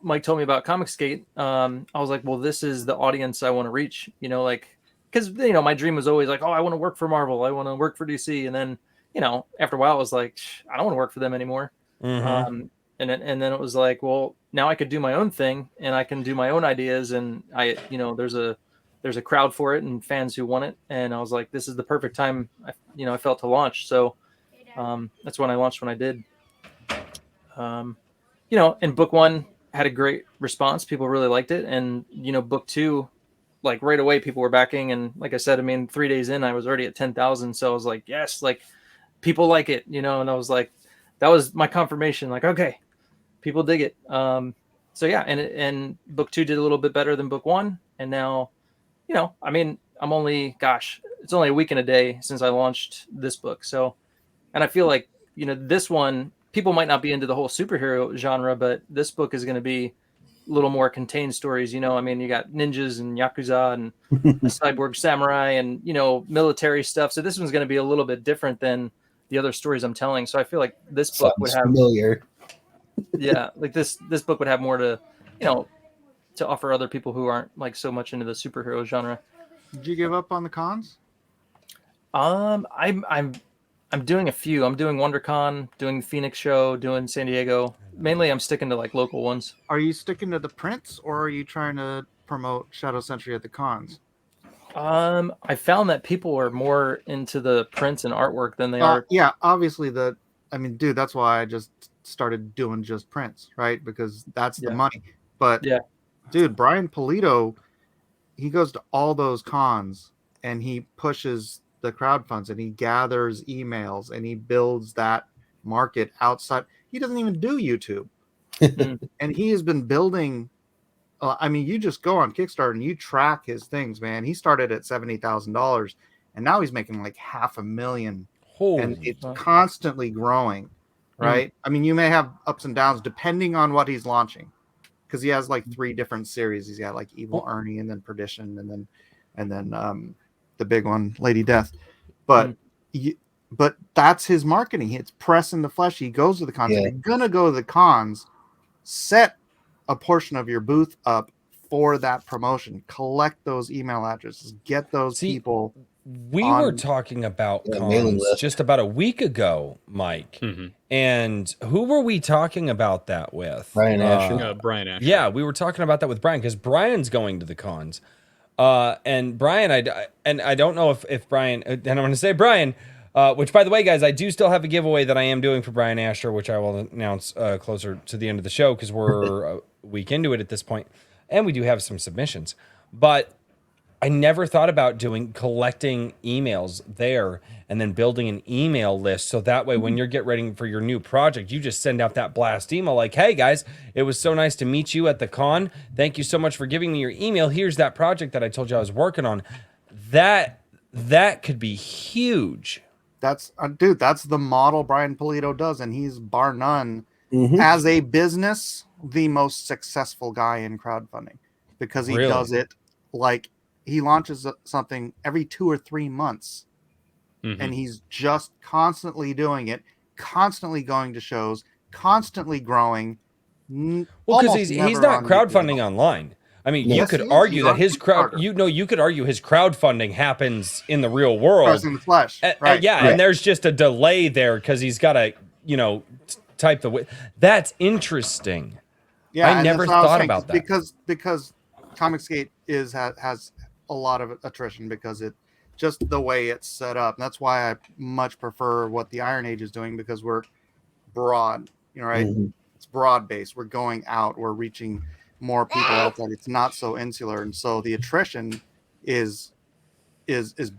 Mike told me about Comicsgate, I was like, well, this is the audience I want to reach, you know, like, because, you know, my dream was always like, oh, I want to work for Marvel. I want to work for DC. And then, you know, after a while, I was like, I don't want to work for them anymore. Mm-hmm. And then it was like, well, now I could do my own thing and I can do my own ideas. And there's a crowd for it and fans who want it. And I was like, this is the perfect time, I felt to launch. So that's when I launched when I did. And book one had a great response. People really liked it. And, book two, like right away, people were backing. And like I said, 3 days in, I was already at 10,000. So I was like, yes, like people like it, and I was like, that was my confirmation. Like, okay, people dig it. And book two did a little bit better than book one. And now, I'm only, it's only a week and a day since I launched this book. So, and I feel like, this one, people might not be into the whole superhero genre, but this book is going to be a little more contained stories. You got ninjas and Yakuza and a cyborg samurai and, military stuff. So this one's going to be a little bit different than the other stories I'm telling. So I feel like this book would have familiar. Yeah. Like this book would have more to, to offer other people who aren't like so much into the superhero genre. Did you give up on the cons? I'm doing a few. I'm doing WonderCon, doing the Phoenix show, doing San Diego. Mainly I'm sticking to like local ones. Are you sticking to the prints or are you trying to promote Shadow Sentry at the cons? I found that people are more into the prints and artwork than they are. Yeah, obviously dude, that's why I just started doing just prints, right? Because that's the money. But yeah, dude, Brian Polito, he goes to all those cons and he pushes the crowdfunds and he gathers emails and he builds that market outside. He doesn't even do YouTube. And he has been building. You just go on Kickstarter and you track his things, man. He started at $70,000 and now he's making like $500,000. And it's constantly growing, right? You may have ups and downs depending on what he's launching, because he has like 3 different series. He's got like Evil Ernie and then Perdition and then the big one, Lady Death. But but that's his marketing. It's press in the flesh. He goes to the cons. If you're gonna go to the cons, set a portion of your booth up for that promotion. Collect those email addresses. Get those people. We were talking about cons just about a week ago, Mike. And who were we talking about that with? Brian Asher. Brian Asher. Yeah, we were talking about that with Brian because Brian's going to the cons. And Brian, I don't know if Brian, and I'm going to say Brian, which by the way, guys, I do still have a giveaway that I am doing for Brian Asher, which I will announce closer to the end of the show because we're a week into it at this point, and we do have some submissions. But I never thought about collecting emails there and then building an email list. So that way, when you're getting ready for your new project, you just send out that blast email like, hey guys, it was so nice to meet you at the con. Thank you so much for giving me your email. Here's that project that I told you I was working on. That could be huge. That's that's the model Brian Polito does, and he's bar none Mhm. as a business the most successful guy in crowdfunding, because he Really? does it like he launches something every 2 or 3 months, and he's just constantly doing it, constantly going to shows, constantly growing. Well, because he's not crowdfunding online. I mean, you Yes, could he is. argue He's that on his Kickstarter. you could argue his crowdfunding happens in the real world. Person in the flesh, right? Yeah, and there's just a delay there because he's got to, type the. That's interesting. Yeah, I and never that's what I was thought saying, about that. because Comicsgate has a lot of attrition because it just the way it's set up. And that's why I much prefer what the Iron Age is doing, because we're broad, right? It's broad based. We're going out. We're reaching more people outside. It's not so insular, and so the attrition is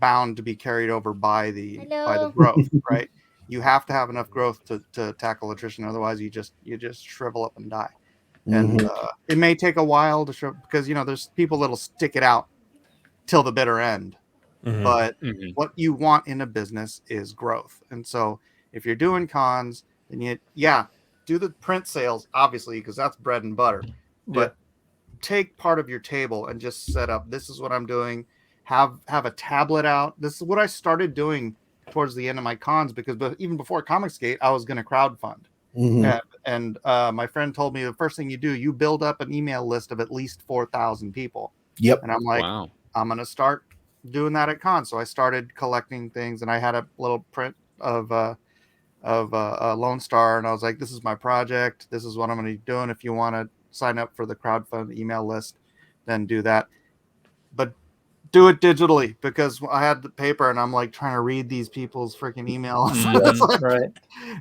bound to be carried over by the growth, right? You have to have enough growth to tackle attrition, otherwise you just shrivel up and die. And it may take a while to show, because there's people that'll stick it out till the bitter end. But what you want in a business is growth. And so if you're doing cons, then you do the print sales, obviously, because that's bread and butter. But take part of your table and just set up, this is what I'm doing. Have a tablet out. This is what I started doing towards the end of my cons, because even before Comicsgate, I was going to crowdfund. And my friend told me the first thing you do, you build up an email list of at least 4,000 people. Yep. And I'm like, wow. I'm going to start doing that at cons. So I started collecting things, and I had a little print of Lone Star, and I was like, this is my project. This is what I'm going to be doing. If you want to sign up for the crowdfund email list, then do that. But do it digitally, because I had the paper and I'm like trying to read these people's freaking emails. Like, right.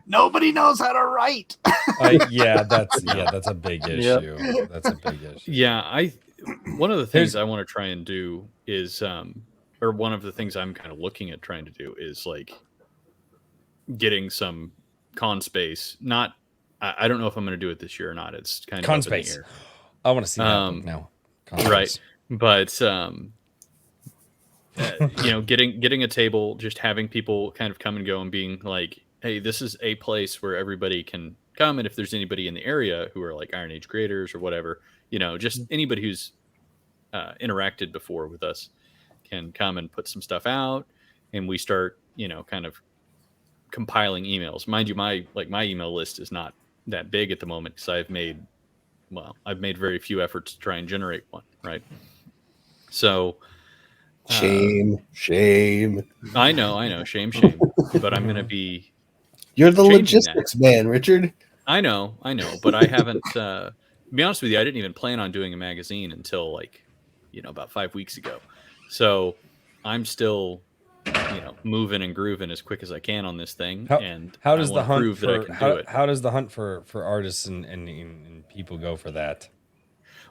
Nobody knows how to write. That's a big issue. That's a big issue. Yeah, one of the things I want to try and do is or one of the things I'm kind of looking at trying to do is like getting some con space. Not I don't know if I'm going to do it this year or not. It's kind of con up in the space. air. I want to see that book now. Right. But getting a table, just having people kind of come and go and being like, hey, this is a place where everybody can come, and if there's anybody in the area who are like Iron Age creators or whatever, just anybody who's interacted before with us can come and put some stuff out, and we start kind of compiling emails. Mind you, my email list is not that big at the moment, because I've made very few efforts to try and generate one, right? So shame. I know, shame. But I'm gonna be. You're the logistics man, Richard. I know, but I haven't. To be honest with you, I didn't even plan on doing a magazine until about 5 weeks ago. So I'm still, moving and grooving as quick as I can on this thing. How does the hunt for artists and people go for that?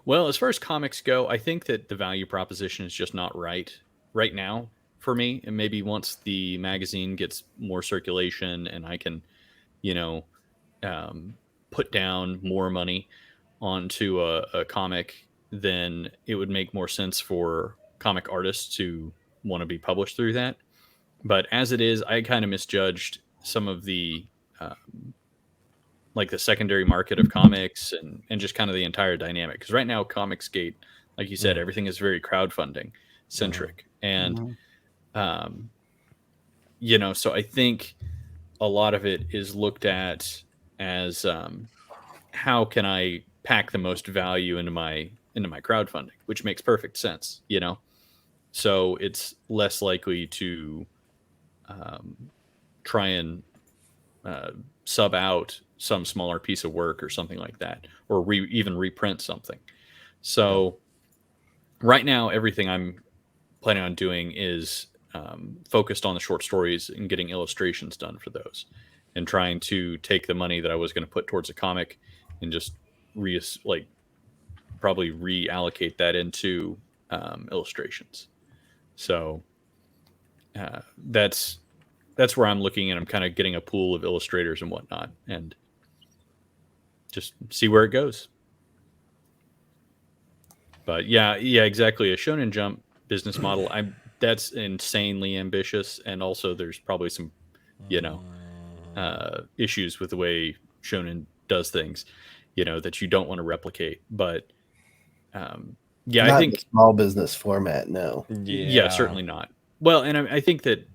Well, as far as comics go, I think that the value proposition is just not right now for me. And maybe once the magazine gets more circulation and I can, put down more money onto a comic, then it would make more sense for comic artists to want to be published through that. But as it is, I kind of misjudged some of the the secondary market of comics and just kind of the entire dynamic. Because right now, Comicsgate, like you said, everything is very crowdfunding centric. And, so I think a lot of it is looked at as how can I pack the most value into my crowdfunding, which makes perfect sense, So it's less likely to try and sub out some smaller piece of work or something like that, or even reprint something. So right now, everything I'm planning on doing is focused on the short stories and getting illustrations done for those, and trying to take the money that I was going to put towards a comic and just probably reallocate that into illustrations. So that's where I'm looking, and I'm kind of getting a pool of illustrators and whatnot, and just see where it goes. But yeah, exactly. A Shonen Jump business model, that's insanely ambitious, and also there's probably some, issues with the way Shonen does things, that you don't want to replicate. But Not I think the small business format. No. yeah, certainly not. Well, and I think that,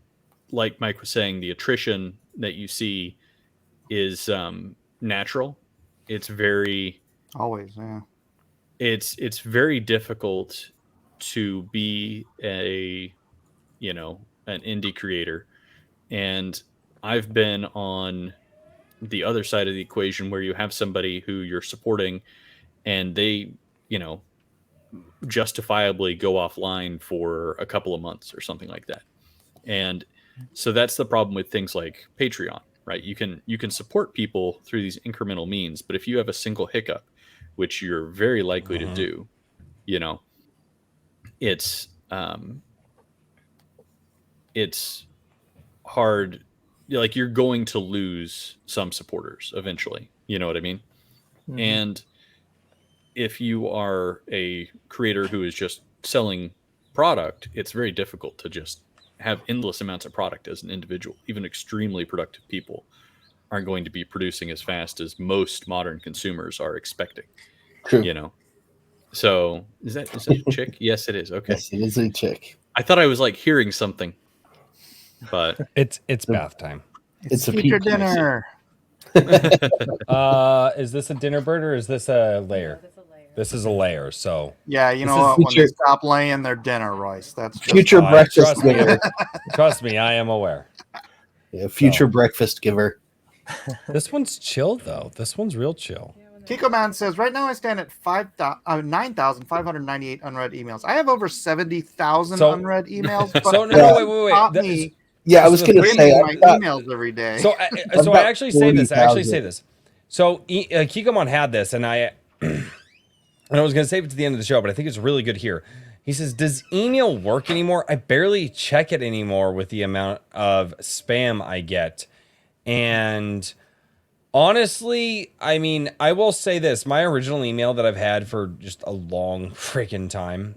like Mike was saying, the attrition that you see is natural. It's very Always, yeah. it's very difficult to be an indie creator, and I've been on the other side of the equation where you have somebody who you're supporting, and they justifiably go offline for a couple of months or something like that. And so that's the problem with things like Patreon, right? You can support people through these incremental means, but if you have a single hiccup, which you're very likely to do, it's hard. Like, you're going to lose some supporters eventually. You know what I mean? Mhm. And if you are a creator who is just selling product, it's very difficult to just have endless amounts of product as an individual. Even extremely productive people aren't going to be producing as fast as most modern consumers are expecting. True. So is that a chick? Yes, it is. Okay. Yes, it is a chick. I thought I was like hearing something, but It's bath time. It's a future peep. dinner. Is this a dinner bird or is this a layer? This is a layer. So Yeah, you This know is what? When they future- stop laying their dinner, Royce, that's just Future fine. breakfast Trust me. giver. Trust me, I am aware. Yeah, future breakfast giver. This one's chill though. This one's real chill. Kiko Man says, right now I stand at 9,598 unread emails. I have over 70,000 So- unread emails. But So no, Yeah. wait. taught That me is- Yeah, I was going to reading say. my I've got- emails every day. So I got actually say this. 40,000. So Kikomon had this, and I was going to save it to the end of the show, but I think it's really good here. He says, "Does email work anymore? I barely check it anymore with the amount of spam I get." And honestly, I mean, I will say this: my original email that I've had for just a long freaking time.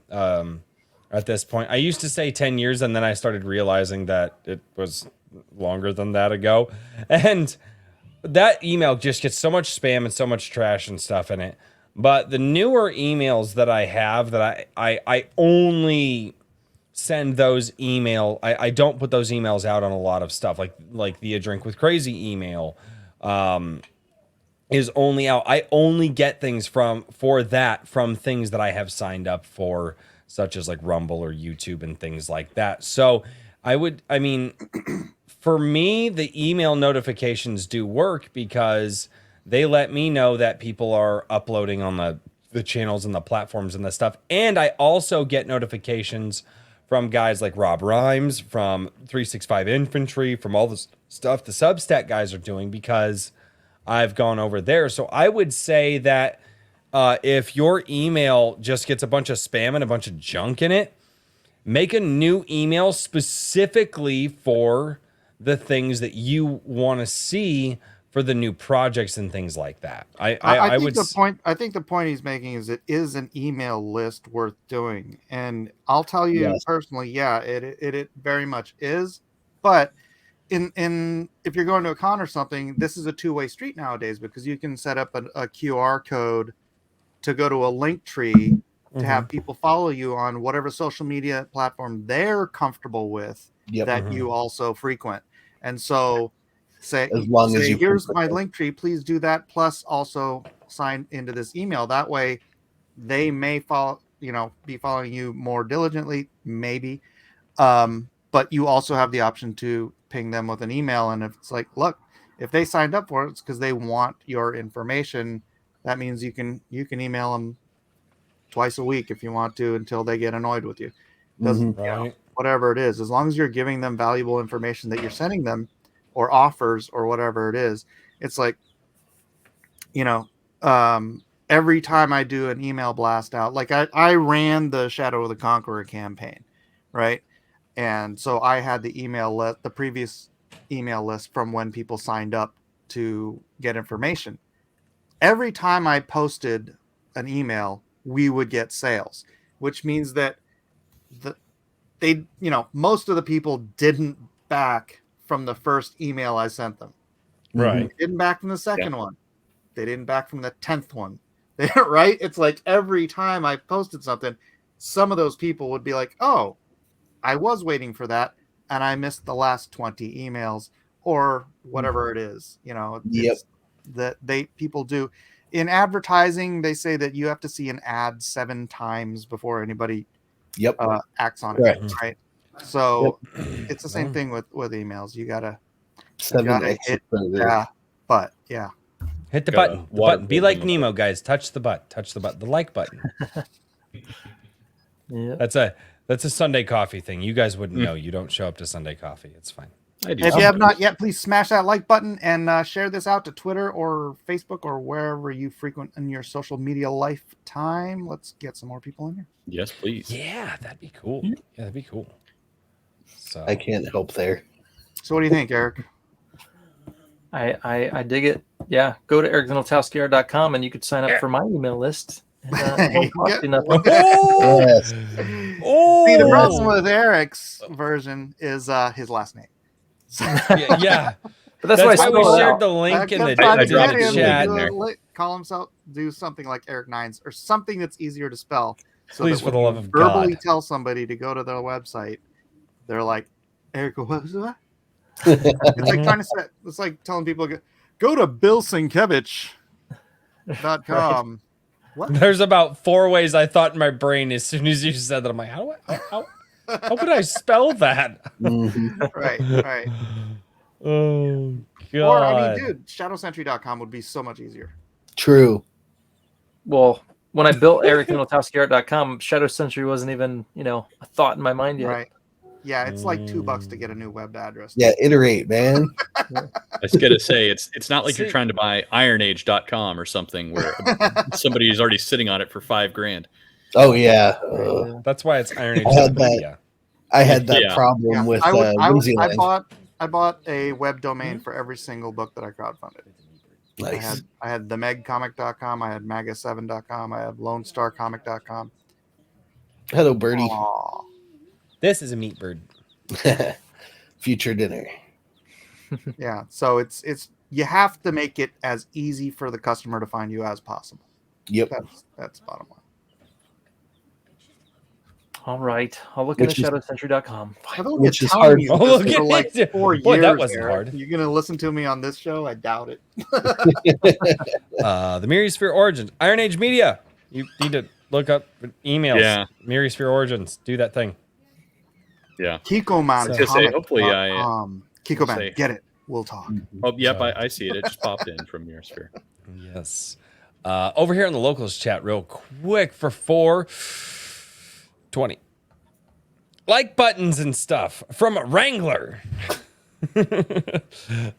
At this point, I used to say 10 years, and then I started realizing that it was longer than that ago. And that email just gets so much spam and so much trash and stuff in it. But the newer emails that I have, that I only send those I don't put those emails out on a lot of stuff, like the A Drink with Crazy email is only out. I only get things from things that I have signed up for, such as like Rumble or YouTube and things like that. So for me, the email notifications do work because they let me know that people are uploading on the channels and the platforms and the stuff. And I also get notifications from guys like Rob Rhymes, from 365 Infantry, from all the stuff the Substack guys are doing, because I've gone over there. So I would say that if your email just gets a bunch of spam and a bunch of junk in it, make a new email specifically for the things that you want to see for the new projects and things like that. I think the point he's making is, it is an email list worth doing, and I'll tell you Yes. personally, yeah, it very much is. But in if you're going to a con or something, this is a two-way street nowadays, because you can set up a QR code to go to a link tree to have people follow you on whatever social media platform they're comfortable with, Yep. that you also frequent. And so say, As long as you here's frequent my it. link tree, please do that, plus also sign into this email. That way they may be following you more diligently, maybe. But you also have the option to ping them with an email. And if it's like, look, if they signed up for it, it's because they want your information. That means you can email them twice a week if you want to, until they get annoyed with you. Doesn't, Right. whatever it is, as long as you're giving them valuable information that you're sending them, or offers, or whatever it is. It's like, every time I do an email blast out, like I ran the Shadow of the Conqueror campaign, right? And so I had the email list, the previous email list from when people signed up to get information. Every time I posted an email, we would get sales, which means that most of the people didn't back from the first email I sent them. Right. They didn't back from the second one. They didn't back from the 10th one. Right? It's like every time I posted something, some of those people would be like, oh, I was waiting for that, and I missed the last 20 emails or whatever it is. It's that people do. In advertising, they say that you have to see an ad 7 times before anybody acts on it. Right? So it's the same thing with emails. You gotta hit, but yeah. Hit the button. The button. Be like Nemo, guys. Touch the button. Touch the button. The like button. Yeah. That's a Sunday coffee thing. You guys wouldn't know. You don't show up to Sunday coffee. It's fine. If you have not yet, please smash that like button and share this out to Twitter or Facebook or wherever you frequent in your social media lifetime. Let's get some more people in here. Yes, please. Yeah, that'd be cool. Yeah, that'd be cool. So I can't help there. So what do you think, Eric? I dig it. Yeah, go to ericninaltowski.com and you could sign up for my email list. And, it won't cost you nothing. Yes. See, the problem with Eric's version is his last name. yeah. But that's why we I shared the link in the chat. Call himself, do something like Eric Nines or something that's easier to spell. So please, that for the love of verbally God, tell somebody to go to their website. They're like, Eric, what was that? It's like trying to set. It's like telling people go to BillSienkiewicz.com. What? There's about 4 ways I thought in my brain as soon as you said that. I'm like, how would I spell that? Right. Oh God. Or I mean, dude, ShadowSentry.com would be so much easier. True. Well, when I built ericninaltowski.com, Shadow Sentry wasn't even, a thought in my mind yet. Right. Yeah, it's like $2 to get a new web address. Yeah, iterate, man. I was gonna say it's not like you're trying to buy ironage.com or something where somebody is already sitting on it for $5,000. Oh yeah. That's why it's Iron Age. I had that problem with I bought a web domain for every single book that I crowdfunded. Nice. I had themegcomic.com, I had maga7.com, I had lonestarcomic.com. Hello, Birdie. Aww. This is a meat bird. Future dinner. Yeah, so it's you have to make it as easy for the customer to find you as possible. Yep. That's bottom line. All right. I'll look into shadowsentry.com. Which is hard. For like 4 years. Boy, that wasn't Eric. hard. You're gonna listen to me on this show? I doubt it. The Myriasphere Origins. Iron Age Media. You need to look up emails. Yeah. Myriasphere Origins. Do that thing. Yeah. Kikoman. Hopefully Kikoman, get it. We'll talk. Oh, yep, I see it. It just popped in from Myriasphere. Yes. Over here in the locals chat, real quick for 420. Like buttons and stuff from Wrangler.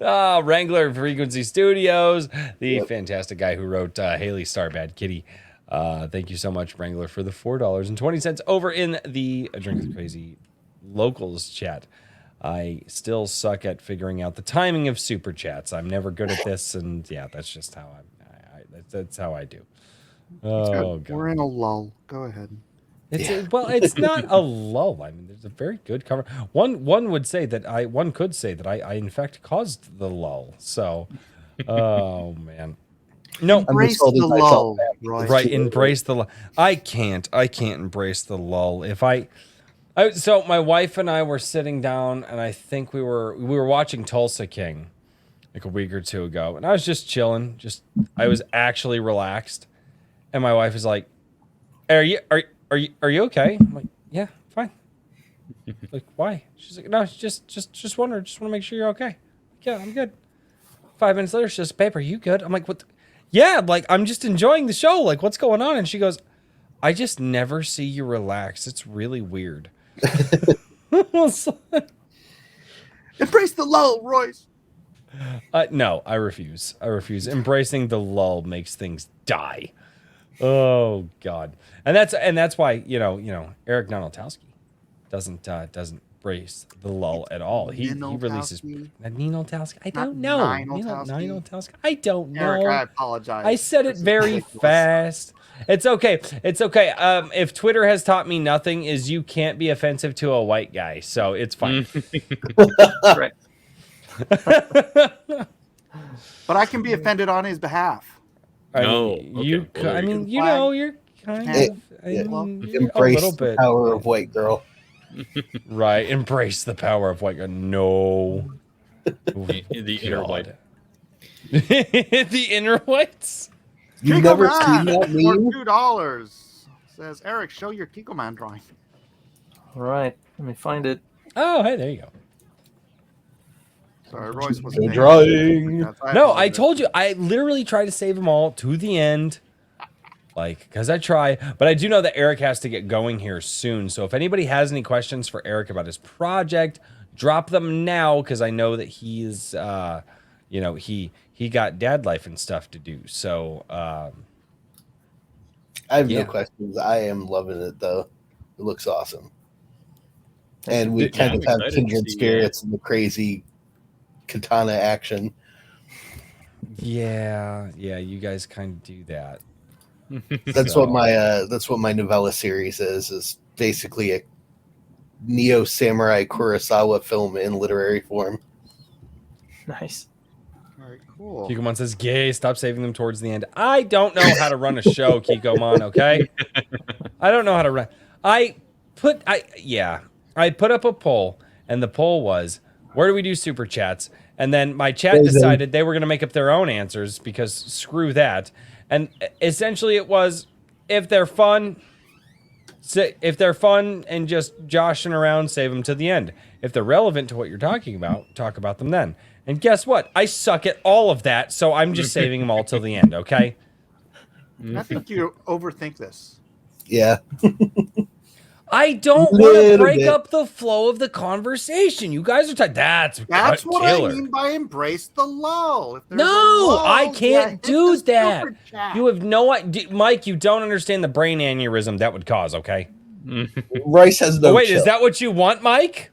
Wrangler Frequency Studios, the fantastic guy who wrote Haley Starbad Kitty. Thank you so much, Wrangler, for the $4.20 over in the Drink the Crazy locals chat. I still suck at figuring out the timing of super chats. I'm never good at this, and yeah, that's just how that's how I do. Oh God. We're in a lull. Go ahead. It's not a lull. I mean, there's a very good cover. One could say that I in fact caused the lull. So, oh man. No, embrace the lull, right? Embrace the lull. I can't embrace the lull. So my wife and I were sitting down, and I think we were watching Tulsa King like a week or two ago, and I was just chilling. I was actually relaxed, and my wife was like, "Are you okay?" I'm like, "Yeah, fine." Like, why? She's like, "No, just wondering. Just want to make sure you're okay." Yeah, I'm good. 5 minutes later, she says, "Babe, are you good?" I'm like, "What?" Yeah, like I'm just enjoying the show. Like, what's going on? And she goes, "I just never see you relax. It's really weird." Embrace the lull, Royce. No, I refuse. Embracing the lull makes things die. Oh God, and that's why Eric Ninaltowski doesn't embrace the lull at all. He releases Ninaltowski. I don't know. Ninaltowski. I don't know. Eric, I apologize. I said it very fast. It's okay. It's okay. If Twitter has taught me nothing, is you can't be offensive to a white guy, so it's fine. Right. But I can be offended on his behalf. No, you. okay. I mean, you know, you're kind of. I mean, you're a Embrace little the bit. power of white girl. Right. Embrace the power of white guy. No. The inner white. The inner whites. You've Kiko never Man seen that for meme? $2 says, Eric, show your Kiko Man drawing. All right. Let me find it. Oh, hey, there you go. Sorry, Royce was The drawing. No, I told you. I literally try to save them all to the end. Like, because I try. But I do know that Eric has to get going here soon. So if anybody has any questions for Eric about his project, drop them now. Because I know that he's, you know, he got dad life and stuff to do. So, I have yeah. no questions. I am loving it, though. It looks awesome. And we kind I'm of have excited to kindred see, spirits in the crazy katana action. yeah, you guys kind of do that. That's what my novella series is basically a neo samurai Kurosawa film in literary form. Nice. All right, cool. Kikomon says, gay, stop saving them towards the end. I don't know how to run a show, Kikomon, okay? I don't know how to run. I put up a poll, and the poll was, where do we do super chats? And then my chat decided they were going to make up their own answers because screw that. And essentially it was, if they're fun and just joshing around, save them to the end. If they're relevant to what you're talking about, talk about them then. And guess what? I suck at all of that, so I'm just saving them all till the end, okay? I think you overthink this. Yeah. I don't want to Little break bit. up the flow of the conversation. You guys are That's what killer. I mean by embrace the lull. If there's a No, lull, I can't hit do the that. super chat. You have no idea, Mike. You don't understand the brain aneurysm that would cause. Okay. Royce has no Oh wait, chill. is that what you want, Mike?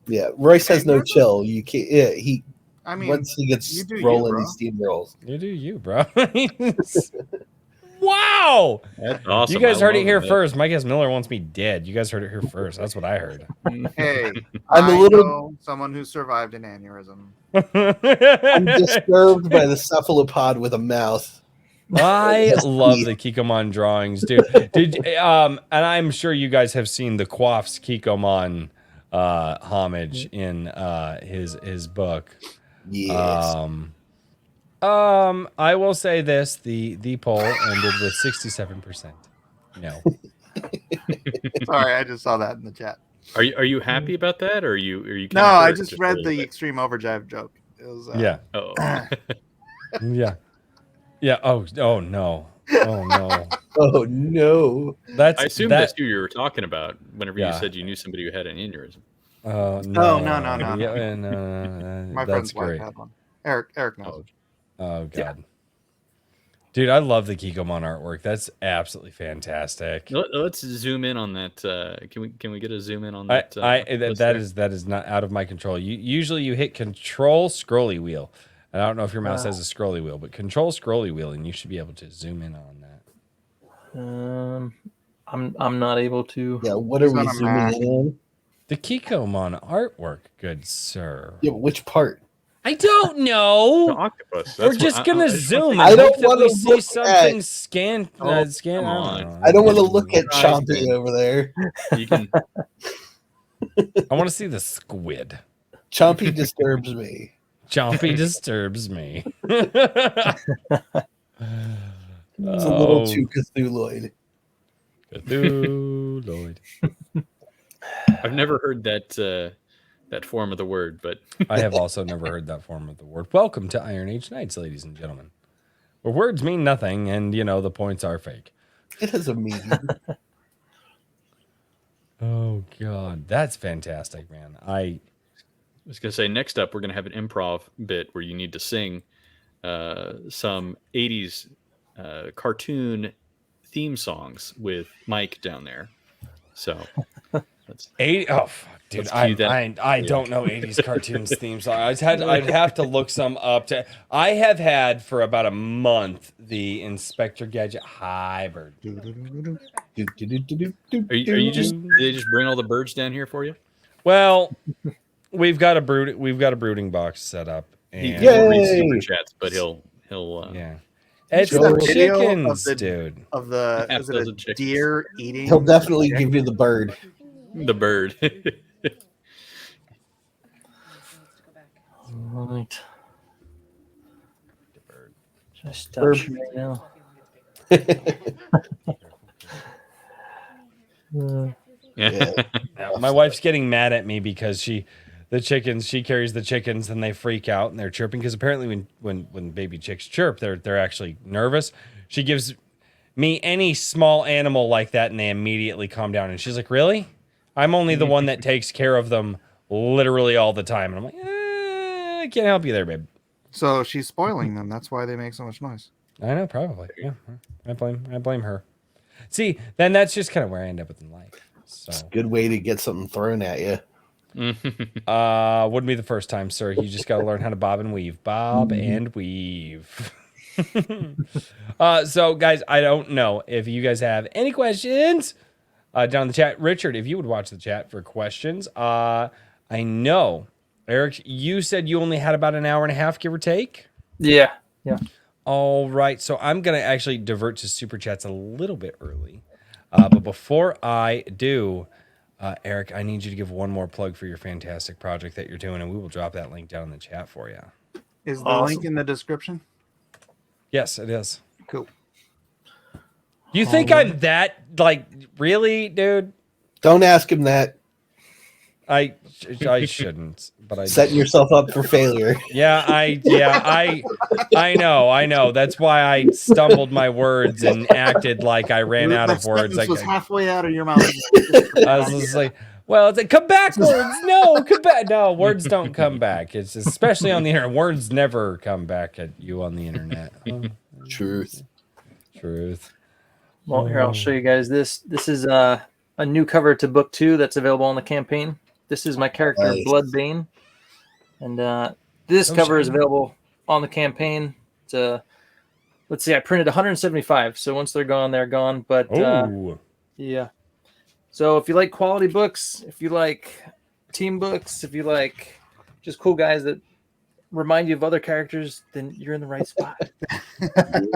Yeah, Royce has no chill. You can't. Yeah, he. I mean, Once he gets you do rolling, you, he steamrolls. You do you, bro. Wow. That's awesome. You guys I heard it love here that. first. Mike S. Miller wants me dead. You guys heard it here first. That's what I heard. Hey, I'm a I little- know someone who survived an aneurysm. I'm disturbed by the cephalopod with a mouth. I love the Kikomon drawings, dude. And I'm sure you guys have seen the Quaff's Kikomon homage in his book. Yes. I will say this: the poll ended with 67%. No. Sorry, I just saw that in the chat. Are you happy about that, or are you? No, kinda I hurt just a read little the bit? extreme overdrive joke. It was Yeah. Oh. Yeah. Yeah. Oh no. Oh no. Oh no. That's I assumed that's who you were talking about whenever you Yeah. said you knew somebody who had an aneurysm. No. no. Yeah, no. My That's friend's wife great. had one. Eric knows. Oh god. Dude, I love the Kikomon artwork. That's absolutely fantastic. Let's zoom in on that. Can we get a zoom in on that? That is not out of my control. Usually you hit Control Scrolly Wheel. And I don't know if your mouse has a scrolly wheel, but Control Scrolly Wheel, and you should be able to zoom in on that. I'm not able to. Yeah, what are He's we on a zooming Mac. in on? The Kikomon artwork, good sir. Yeah, but which part? I don't The know. octopus. We're just gonna zoom. I and don't hope that wanna we see look something at- scan. Oh, Scan. come on. I don't want to look at Right, Chompy man. over there. You can. I want to see the squid. Chompy disturbs me. Chompy disturbs me. It's a little too Cthulhuid. Cthulhuid. I've never heard that form of the word, but I have also never heard that form of the word. Welcome to Iron Age Nights, ladies and gentlemen. Where words mean nothing, and the points are fake. It has a meaning. Oh God, that's fantastic, man. I was gonna say next up we're gonna have an improv bit where you need to sing some 80s cartoon theme songs with Mike down there. So Let's 80. Oh, fuck, dude, Let's cue that. I don't know 80s cartoons themes. I'd have to look some up. I have had for about a month the Inspector Gadget Hybrid. Are you just? Did they just bring all the birds down here for you? Well, we've got a brooding box set up. He And won't read super chats, but he'll yeah. It's Show a the video of chickens, the- dude. Of the Half is it dozen a chickens. deer eating? He'll definitely give you the bird. the bird. All right. Should I stop Burp. sharing now? Yeah. My wife's getting mad at me because she carries the chickens and they freak out and they're chirping because apparently when baby chicks chirp, they're actually nervous. She gives me any small animal like that and they immediately calm down. And she's like, "Really? I'm only the one that takes care of them literally all the time." And I'm like, I can't help you there, babe. So she's spoiling them. That's why they make so much noise. I know, probably. Yeah, I blame her. See, then that's just kind of where I end up with in life. So, Good way to get something thrown at you. wouldn't be the first time, sir. You just got to learn how to bob and weave. Bob and weave. So, guys, I don't know if you guys have any questions down in the chat. Richard, if you would watch the chat for questions. I know, Eric, you said you only had about an hour and a half, give or take. Yeah. All right, so I'm going to actually divert to super chats a little bit early. But before I do, Eric, I need you to give one more plug for your fantastic project that you're doing, and we will drop that link down in the chat for you. Is the Awesome. link in the description? Yes, it is. Cool. You think I'm that, like, really, dude? Don't ask him that. I shouldn't, but I Setting yourself up for failure. I know. That's why I stumbled my words and acted like I ran out of words. That Like was halfway out of your mouth. I was just like, well, it's like, come back, words. No, come back. No, words don't come back. It's especially on the internet. Words never come back at you on the internet. Truth. Well, here I'll show you guys this. This is a new cover to book 2 that's available on the campaign. This is my character Nice. Bloodbane, and this cover is available on the campaign. Let's see, I printed 175, so once they're gone, they're gone. But yeah, so if you like quality books, if you like team books, if you like just cool guys that remind you of other characters, then you're in the right spot.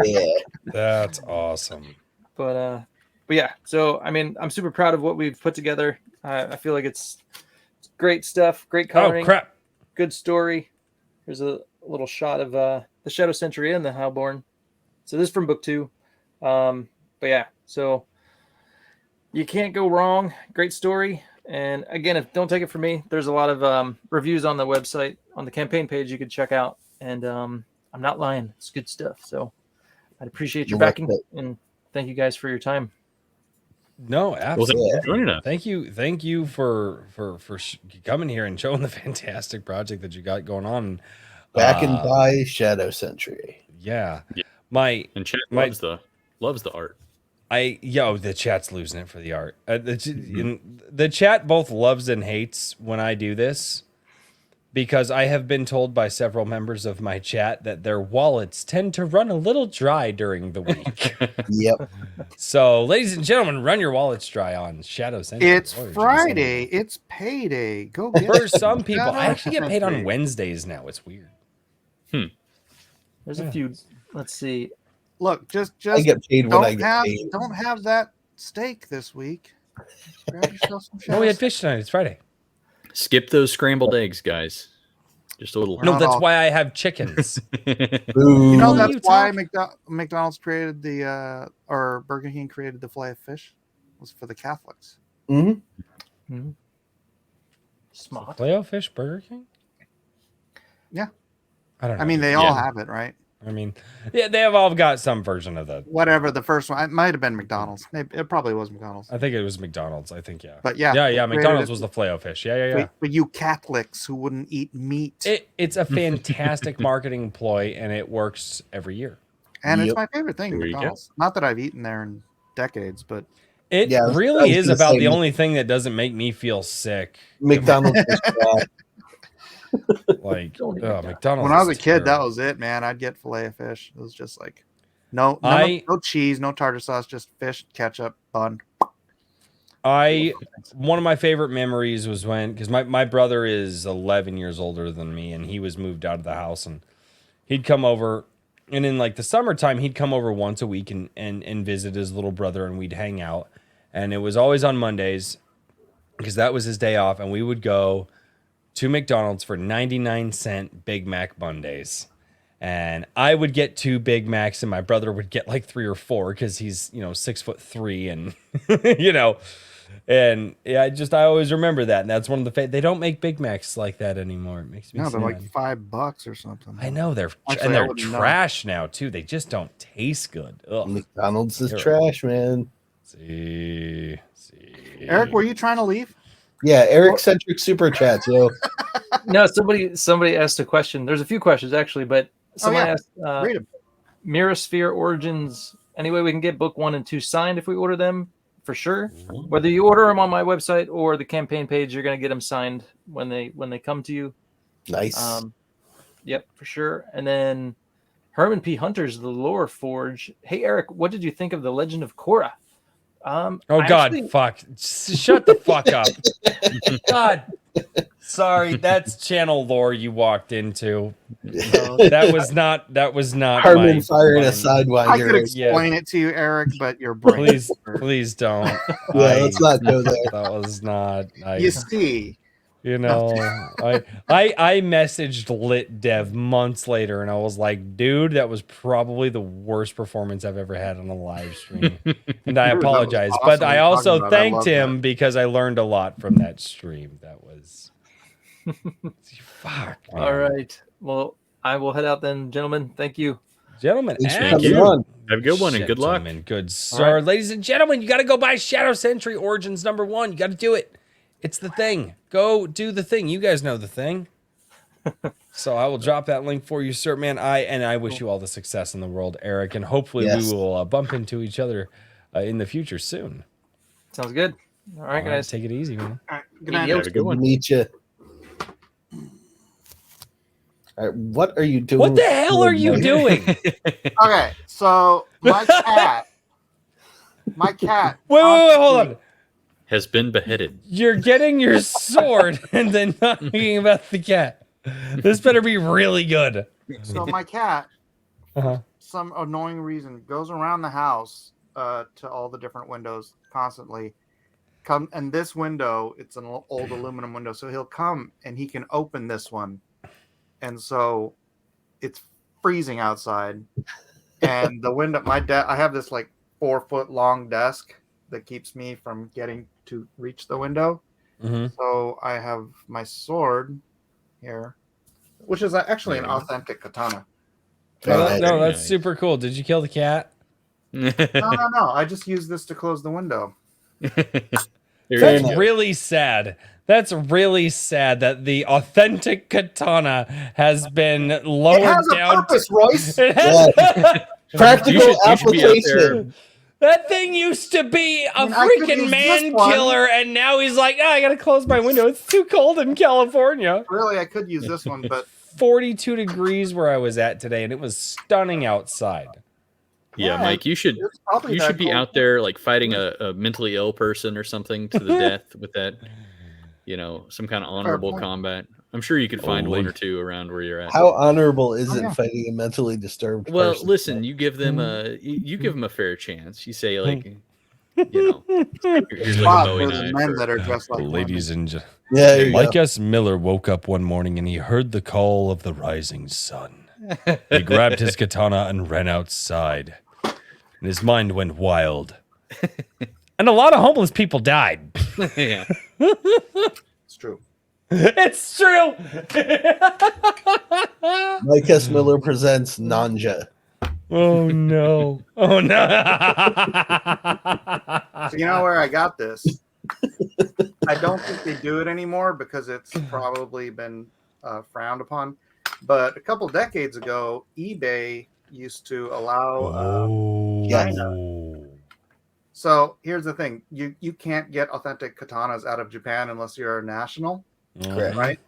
Yeah. That's awesome. But yeah, so I mean, I'm super proud of what we've put together. I feel like it's great stuff, great coloring, Oh, crap. good story. Here's a little shot of the Shadow Sentry and the Hellborn. So this is from book 2. But yeah, so you can't go wrong. Great story. And again, don't take it from me. There's a lot of reviews on the website, on the campaign page you could check out. And I'm not lying. It's good stuff. So I'd appreciate your backing. And thank you guys for your time. No, absolutely. Well, thank you for joining us. Thank you for coming here and showing the fantastic project that you got going on. Back and by Shadow Sentry. Yeah. And chat loves the art. The chat's losing it for the art. The chat both loves and hates when I do this, because I have been told by several members of my chat that their wallets tend to run a little dry during the week. Yep. So, ladies and gentlemen, run your wallets dry on Shadow Sentry. It's Friday. It's payday. Go get For it. some people, I actually get paid on Sentry. Wednesdays now. It's weird. There's a few. Let's see. Look, just I get paid when I get paid. don't have that steak this week. Grab yourself some No, we had Shadow fish tonight. It's Friday. Skip those scrambled eggs, guys. Just a little. No, Not that's all. why I have chickens. Ooh. You know What are that's you why talking- McDonald's created the or Burger King created the fillet of fish, was for the Catholics. Mm-hmm. Smart. Play-O fish Burger King? Yeah. I don't know. I mean, they all have it, right? I mean, yeah, they have all got some version of that. Whatever the first one, it might have been McDonald's. Maybe it probably was McDonald's. I think it was McDonald's. I think, yeah. But yeah, Yeah. they created McDonald's it. was the Play-O fish. Yeah. But you Catholics who wouldn't eat meat, It's a fantastic marketing ploy, and it works every year. and it's Yep. my favorite thing. There you go. McDonald's. Not that I've eaten there in decades, but It Yeah, I was really is gonna about say the only thing that doesn't make me feel sick. McDonald's is crap. Like, Don't eat oh, McDonald's. McDonald's. When I was a is kid, that terrible. was it, man. I'd get filet of fish. It was just like no cheese, no tartar sauce, just fish, ketchup, bun. One of my favorite memories was when, because my brother is 11 years older than me, and he was moved out of the house, and he'd come over, and in like the summertime, he'd come over once a week and visit his little brother, and we'd hang out, and it was always on Mondays because that was his day off, and we would go to McDonald's for 99-cent Big Mac Mondays. And I would get 2 Big Macs, and my brother would get like 3 or 4 because he's 6'3" and and yeah, I always remember that. And that's one of the they don't make Big Macs like that anymore. It makes me No, sad. they're like $5 or something. I know they're Actually, I wouldn't know. trash now too. They just don't taste good. Ugh. McDonald's is Terrible. trash, man. See. Eric, were you trying to leave? Yeah, Eric Centric super chats, yo. No, somebody asked a question. There's a few questions actually, but someone asked Read 'em. Mirrorsphere Origins. Any way we can get book 1 and 2 signed if we order them? For sure. Whether you order them on my website or the campaign page, you're going to get them signed when they come to you. Nice. Yep, for sure. And then Herman P. Hunter's The Lore Forge. Hey, Eric, what did you think of The Legend of Korra? Fuck. Shut the fuck up. God. Sorry, that's channel lore you walked into. That was not Harmon firing a I sidewinder. could explain it to you, Eric, but your brain. Please don't. Yeah, let's not go there. That was not. You see, I messaged Lit Dev months later, and I was like, dude, that was probably the worst performance I've ever had on a live stream, and I Dude, that was apologize. awesome But I talking also about it. I thanked love him that. because I learned a lot from that stream. That was fuck. Man. All right. Well, I will head out then, gentlemen. Thank you. Gentlemen, Thanks for and coming you. on. Have a good one and good luck. Gentlemen, good sir. Ladies and gentlemen, you got to go buy Shadow Sentry Origins #1. You got to do it. It's the thing. Go do the thing. You guys know the thing. So I will drop that link for you, sir. Man, I wish you all the success in the world, Eric, and hopefully we will bump into each other in the future soon. Sounds good. All right, guys. Take it easy, man. all right, good night. Have a good one. Meet you. All right, what are you doing? What the hell are you doing? Okay, so my cat. Wait, hold on. Has been beheaded. You're getting your sword and then talking about the cat. This better be really good. So my cat, Uh-huh. some annoying reason, goes around the house to all the different windows constantly. And this window, it's an old aluminum window, so he'll come and he can open this one, and so it's freezing outside. And the window, I have this like 4-foot long desk that keeps me from getting to reach the window. Mm-hmm. So I have my sword here, which is actually an authentic katana. No, that's super cool. Did you kill the cat? No. I just use this to close the window. That's really sad. That's really sad that the authentic katana has been lowered It has a down. purpose, Royce. It has. Practical You should be out application. That thing used to be a I could freaking use man this one. killer, and now he's like, I gotta close my window. It's too cold in California. Really, I could use this one, but 42 degrees where I was at today, and it was stunning outside. Yeah, Mike, you should it's probably that be cold. out there like fighting a mentally ill person or something to the death with that, some kind of honorable point. combat. I'm sure you could find Holy. one or two around where you're at. How honorable is it yeah. fighting a mentally disturbed Well, person? listen, you give them a fair chance. You say like, here's like Bob, a Bowie there's knife. men or- that are dressed like Ladies and gentlemen, Yeah, there you Mike go. S. Miller woke up one morning and he heard the call of the rising sun. He grabbed his katana and ran outside, and his mind went wild. And a lot of homeless people died. yeah. It's true. It's true. Mike S. Miller presents Nanja. Oh no. Oh no. So you know where I got this? I don't think they do it anymore because it's probably been frowned upon. But a couple decades ago, eBay used to allow Oh. Yeah. So here's the thing: you can't get authentic katanas out of Japan unless you're a national, Correct. right?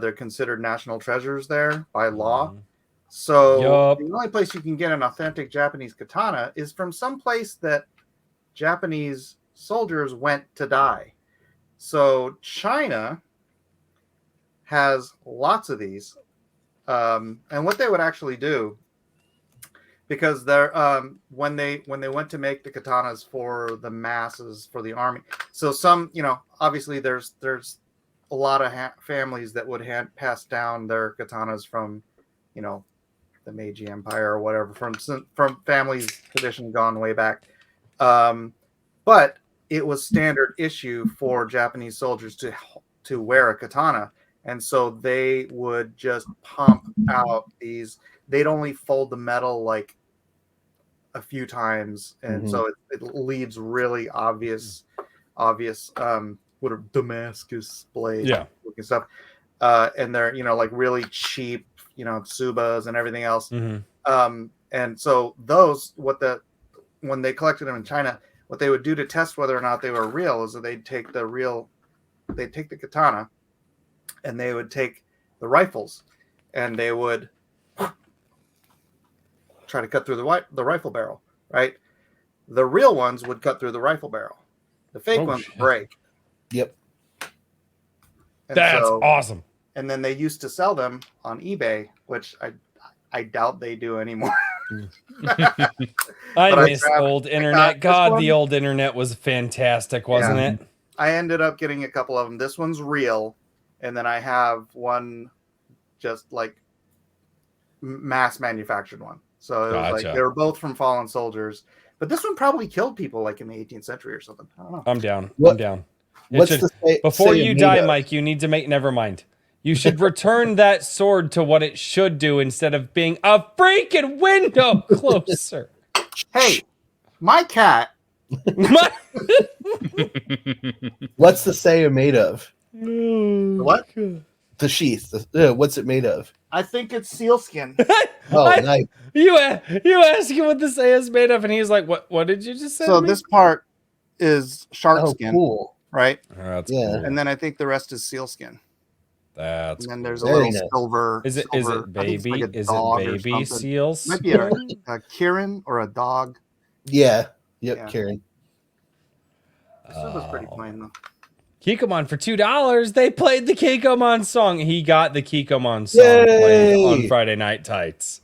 They're considered national treasures there by law. Mhm. So Yup. the only place you can get an authentic Japanese katana is from some place that Japanese soldiers went to die. So China has lots of these, and what they would actually do, because they're when they went to make the katanas for the masses for the army. So some, obviously there's a lot of families that would pass down their katanas from, the Meiji Empire or whatever, from families tradition gone way back. But it was standard issue for Japanese soldiers to wear a katana, and so they would just pump out these. They'd only fold the metal like a few times, and so it leaves really obvious what are Damascus blade looking stuff, and they're like really cheap, Tsubas and everything else. And so those when they collected them in China, what they would do to test whether or not they were real is that they'd take the katana, and they would take the rifles, and they would try to cut through the rifle barrel, right? The real ones would cut through the rifle barrel. The fake ones would break. Yep. And That's awesome. And then they used to sell them on eBay, which I doubt they do anymore. I miss old internet. God, the old internet was fantastic, wasn't it? I ended up getting a couple of them. This one's real, and then I have one just like mass manufactured one. So it was like they were both from fallen soldiers, but this one probably killed people like in the 18th century or something. I don't know. I'm down. I'm down. Before you die, Mike, you need to make. Never mind. You should return that sword to what it should do instead of being a freaking window closer. Hey, my cat. What's the say made of? What? The sheath. What's it made of? I think it's sealskin. Nice. You ask him what this is made of, and he's like, "What did you just say?" So this part is shark skin, cool. right? That's Yeah. cool. And then I think the rest is sealskin. That's and then there's a Very little nice. silver. Is it baby? Like is dog it or baby something. seals? Might be a Kirin or a dog. Yeah. Yep, Yeah. Karen. This was pretty plain though. Kikomon for $2. They played the Kikomon song. He got the Kikomon song played on Friday Night Tights.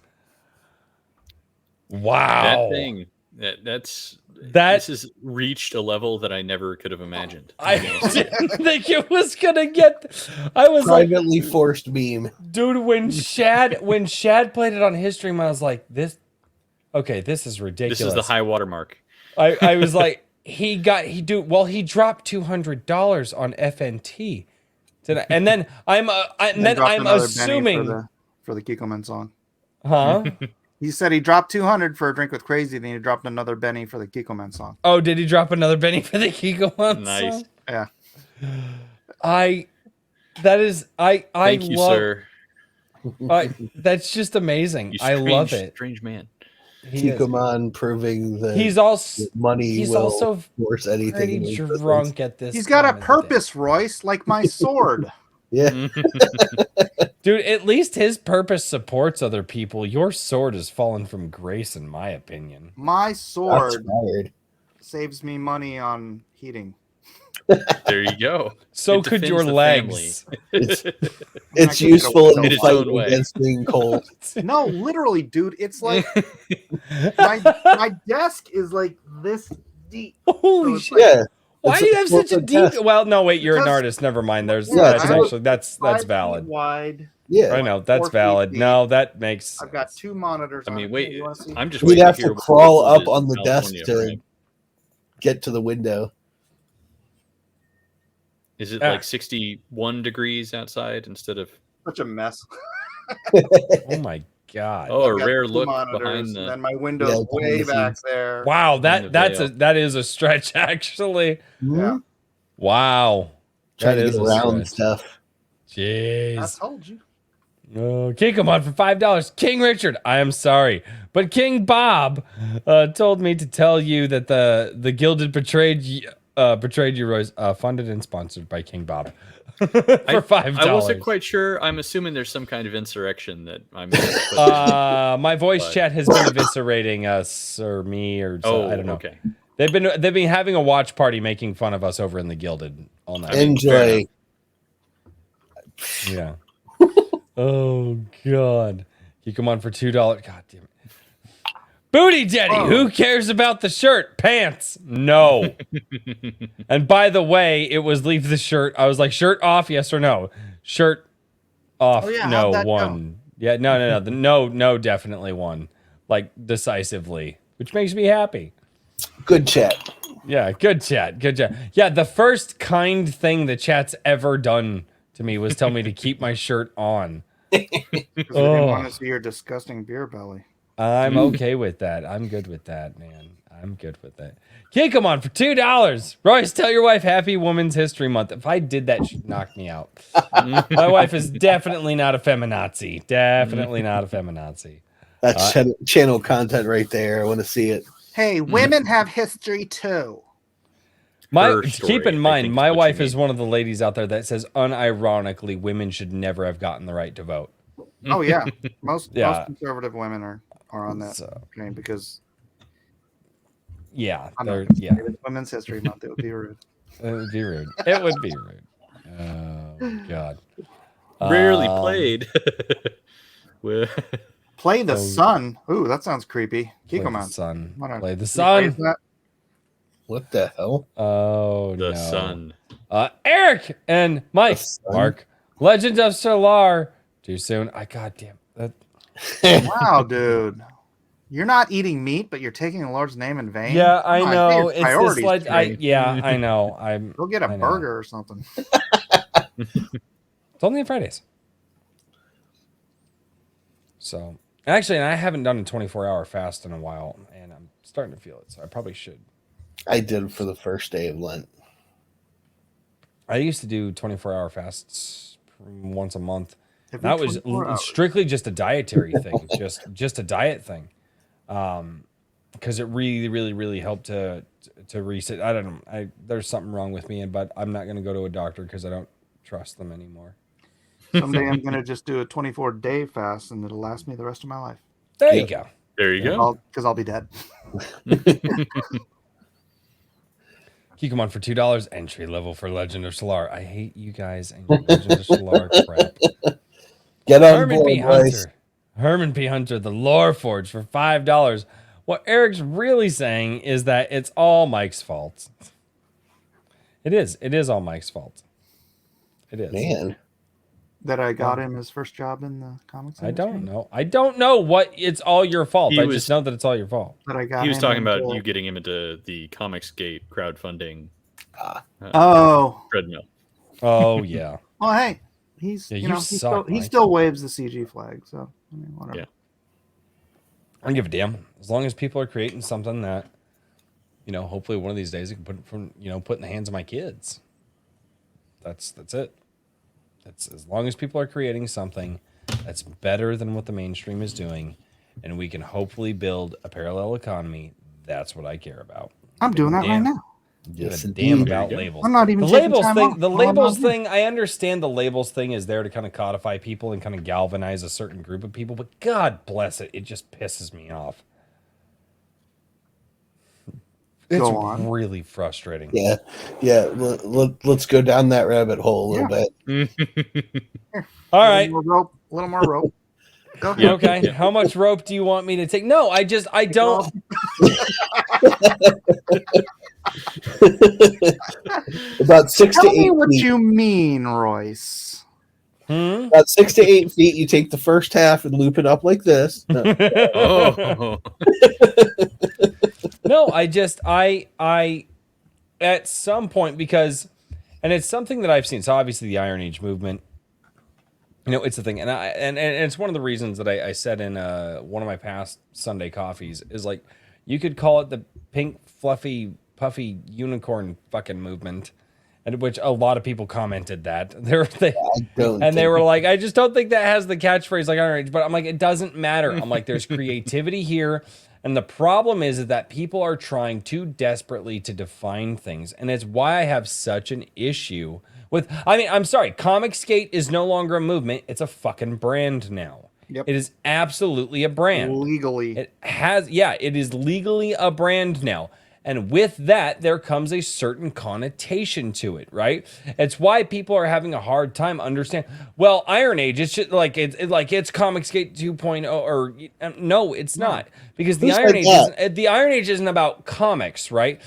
Wow. That thing. This has reached a level that I never could have imagined. I didn't think it was gonna get. I was privately forced beam, dude. When Shad played it on his stream, I was like, "This is ridiculous." This is the high watermark. I was like, he dropped $200 on FNT tonight, and then I'm assuming for the Kikoman song, huh? He said he dropped 200 for a drink with Crazy, then he dropped another Benny for the Kikoman song. Oh, did he drop another Benny for the Kikoman Nice. song? Yeah. Thank you, sir. That's just amazing. I love it. Strange man. Kikoman proving that he's also money. He's will also force anything. pretty drunk at this. He's got a purpose, Royce, like my sword. Yeah. Dude, at least his purpose supports other people. Your sword has fallen from grace, in my opinion. My sword saves me money on heating. There you go. So could your legs. It's useful in the fight against being cold. No, literally, dude. It's like my desk is like this deep. Holy shit. Yeah. Why do you have such a deep? Well, no, wait. You're an artist. Never mind. That's valid. Wide. Yeah, I know that's valid. No, that makes. I've got two monitors. I mean, wait. I'm just. We'd have to crawl up on the desk to get to the window. Is it like 61 degrees outside instead of? Such a mess. Oh my god! Oh, a rare look behind the. And then my window's way back there. Wow, that is a stretch actually. Yeah. Wow. Trying to get around stuff. Jeez. I told you. King, come on for $5. King Richard, I am sorry, but King Bob told me to tell you that the Gilded betrayed you, Royce. Funded and sponsored by King Bob for $5. I wasn't quite sure. I'm assuming there's some kind of insurrection that I'm. My voice chat has been eviscerating us or me or I don't know. Okay. They've been having a watch party making fun of us over in the Gilded all night. Enjoy. Yeah. Oh God. You come on for $2. God damn it. Booty Daddy, who cares about the shirt? Pants. No. And by the way, it was leave the shirt. I was like, shirt off, yes or no? Shirt off. Oh, yeah, how'd no, that one. go? Yeah, no, definitely one. Like decisively, which makes me happy. Good chat. Yeah, good chat. Good chat. Yeah, the first kind thing the chat's ever done to me was tell me to keep my shirt on. Because we didn't want to see your disgusting beer belly. I'm okay with that. I'm good with that, man. I'm good with that. Kid, come on for $2. Royce, tell your wife Happy Women's History Month. If I did that, she'd knock me out. My wife is definitely not a feminazi. Definitely not a feminazi. That's channel content right there. I want to see it. Hey, women have history too. Keep in mind, my wife is one of the ladies out there that says unironically women should never have gotten the right to vote. Oh yeah, most conservative women are on that train because it's Women's History Month. It would be rude. It would be rude. It would be rude. Oh God. Rarely played. Play the sun. Ooh, that sounds creepy. Keep them on. Sun. Play the Can sun. you phrase that? What the hell? Oh The no. sun. Eric and Mike. Mark. Legend of Solar. Too soon. Goddamn. Wow, dude. You're not eating meat, but you're taking the Lord's name in vain. Yeah, I Come on, know. get your It's this priorities like straight. I know. Go get a burger or something. It's only on Fridays. So actually, I haven't done a 24-hour fast in a while, and I'm starting to feel it. So I probably should. I did for the first day of Lent. I used to do 24-hour fasts once a month. Every That was 24 hours. strictly just a dietary thing, just a diet thing, because it really helped to reset. I don't know. There's something wrong with me, but I'm not going to go to a doctor because I don't trust them anymore. Someday I'm gonna just do a 24-day fast, and it'll last me the rest of my life. There you go. There you go. Because I'll be dead. You come on for $2 entry level for Legend of Solar. I hate you guys and your Legend of Solar crap. Get on Herman board, P. boys. Hunter. Herman P. Hunter, the Lore Forge for $5. What Eric's really saying is that it's all Mike's fault. It is. It is all Mike's fault. It is. Man. That I got him his first job in the comics industry. I don't know what it's all your fault. He I was- just know that it's all your fault. That I got He was him talking about into- you getting him into the Comicsgate crowdfunding Oh. treadmill. Oh yeah. Well, hey, he's Yeah, you you know suck, he Mike. still waves the CG flag. So I mean, whatever. Yeah. I don't give a damn. As long as people are creating something that, hopefully one of these days I can put in the hands of my kids. That's it. That's as long as people are creating something that's better than what the mainstream is doing, and we can hopefully build a parallel economy. That's what I care about. I'm doing that right Damn. now. Yes, Give a damn indeed. about There you go. labels. I'm not even the taking labels time thing. off. The All I'm labels not doing. thing. I understand the labels thing is there to kind of codify people and kind of galvanize a certain group of people. But God bless it, it just pisses me off. It's Go on. really frustrating. Yeah. Let's go down that rabbit hole a little bit. All right. A little more rope. Go ahead. Okay. How much rope do you want me to take? No, I don't. About 6 to Tell 8 me what feet. you mean, Royce. About 6 to 8 feet. You take the first half and loop it up like this. No. Oh, No, I at some point, because, and it's something that I've seen. So obviously the Iron Age movement, it's a thing, and it's one of the reasons that I said in one of my past Sunday coffees is like, you could call it the pink fluffy puffy unicorn fucking movement, and which a lot of people commented that they They were like, I just don't think that has the catchphrase like Iron Age. But I'm like, it doesn't matter. I'm like, there's creativity here. And the problem is that people are trying too desperately to define things. And it's why I have such an issue with, I mean, I'm sorry, Comicsgate is no longer a movement. It's a fucking brand now. Yep. It is absolutely a brand. Legally. It is legally a brand now. And with that, there comes a certain connotation to it, right? It's why people are having a hard time understanding. Well, Iron Age, it's just like it's Comicsgate 2.0, or no, it's not, because the Iron Age isn't about comics, right?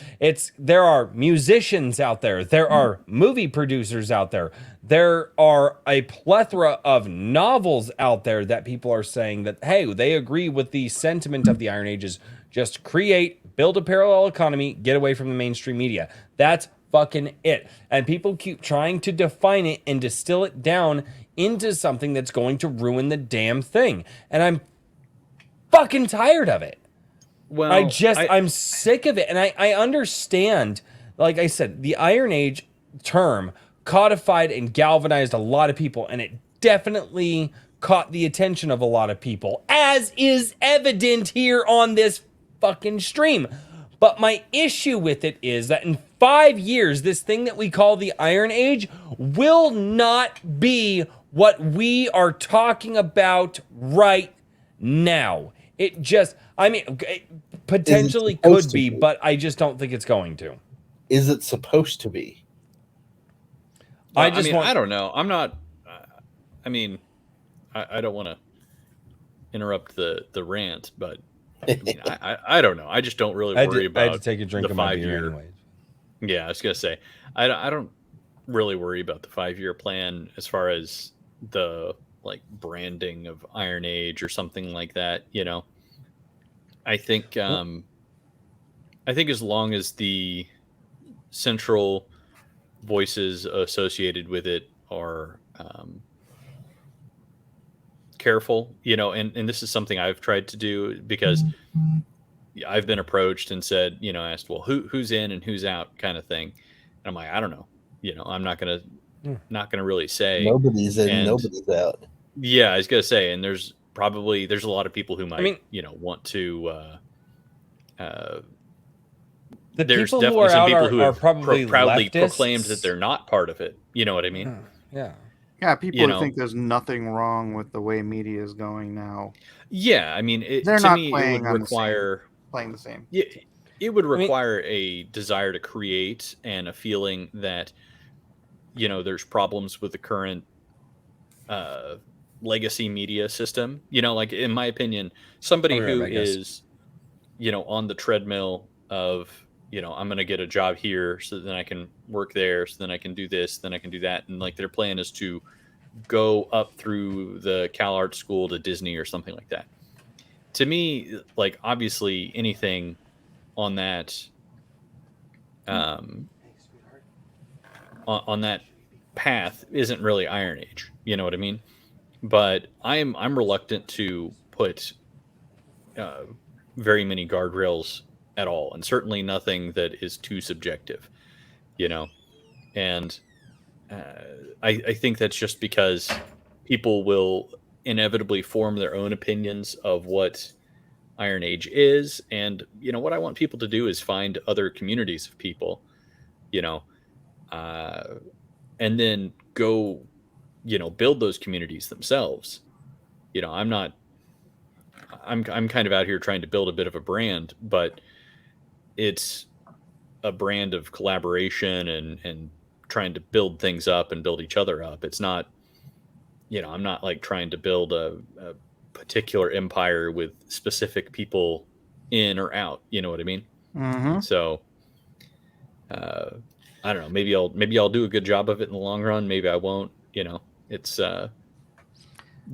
There are musicians out there, there are movie producers out there, there are a plethora of novels out there that people are saying that, hey, they agree with the sentiment of the Iron Ages. Just create, build a parallel economy, get away from the mainstream media. That's fucking it. And people keep trying to define it and distill it down into something that's going to ruin the damn thing. And I'm fucking tired of it. Well, I'm sick of it. And I understand, like I said, the Iron Age term codified and galvanized a lot of people, and it definitely caught the attention of a lot of people, as is evident here on this fucking stream. But my issue with it is that in 5 years, this thing that we call the Iron Age will not be what we are talking about right now. It just, I mean, it potentially could be, but I just don't think it's going to. Is it supposed to be? Well, I don't know. I'm not, I mean, I don't want to interrupt the rant, but I mean, I don't know. I just don't really worry about. I had to take a drink of my beer anyways. Yeah, I was gonna say I don't really worry about the 5-year plan as far as the like branding of Iron Age or something like that. You know, I think as long as the central voices associated with it are careful, you know, and this is something I've tried to do, because I've been approached and said, you know, asked, well, who's in and who's out kind of thing. And I'm like, I don't know, you know, I'm not gonna really say. Nobody's in, nobody's out. Yeah, I was gonna say, and there's a lot of people who might, you know, want to there's people definitely some people who have probably proudly leftists. proclaimed that they're not part of it. You know what I mean? Yeah. Yeah, people who think there's nothing wrong with the way media is going now. Yeah, I mean, they're to not me, playing it would require playing the same. Yeah, it would require a desire to create and a feeling that, you know, there's problems with the current legacy media system. You know, like in my opinion, somebody who is, you know, on the treadmill of, you know, I'm going to get a job here so then I can work there, so then I can do this, then I can do that. And like their plan is to go up through the Cal Art School to Disney or something like that. To me, like obviously anything on that on that path isn't really Iron Age. You know what I mean? But I'm reluctant to put very many guardrails at all, and certainly nothing that is too subjective, you know. And I think that's just because people will inevitably form their own opinions of what Iron Age is. And you know what I want people to do is find other communities of people, you know, and then go, you know, build those communities themselves. You know, I'm kind of out here trying to build a bit of a brand, but it's a brand of collaboration and trying to build things up and build each other up. It's not, you know, I'm not like trying to build a particular empire with specific people in or out. You know what I mean? Mm-hmm. So, I don't know. Maybe I'll do a good job of it in the long run. Maybe I won't. You know, it's the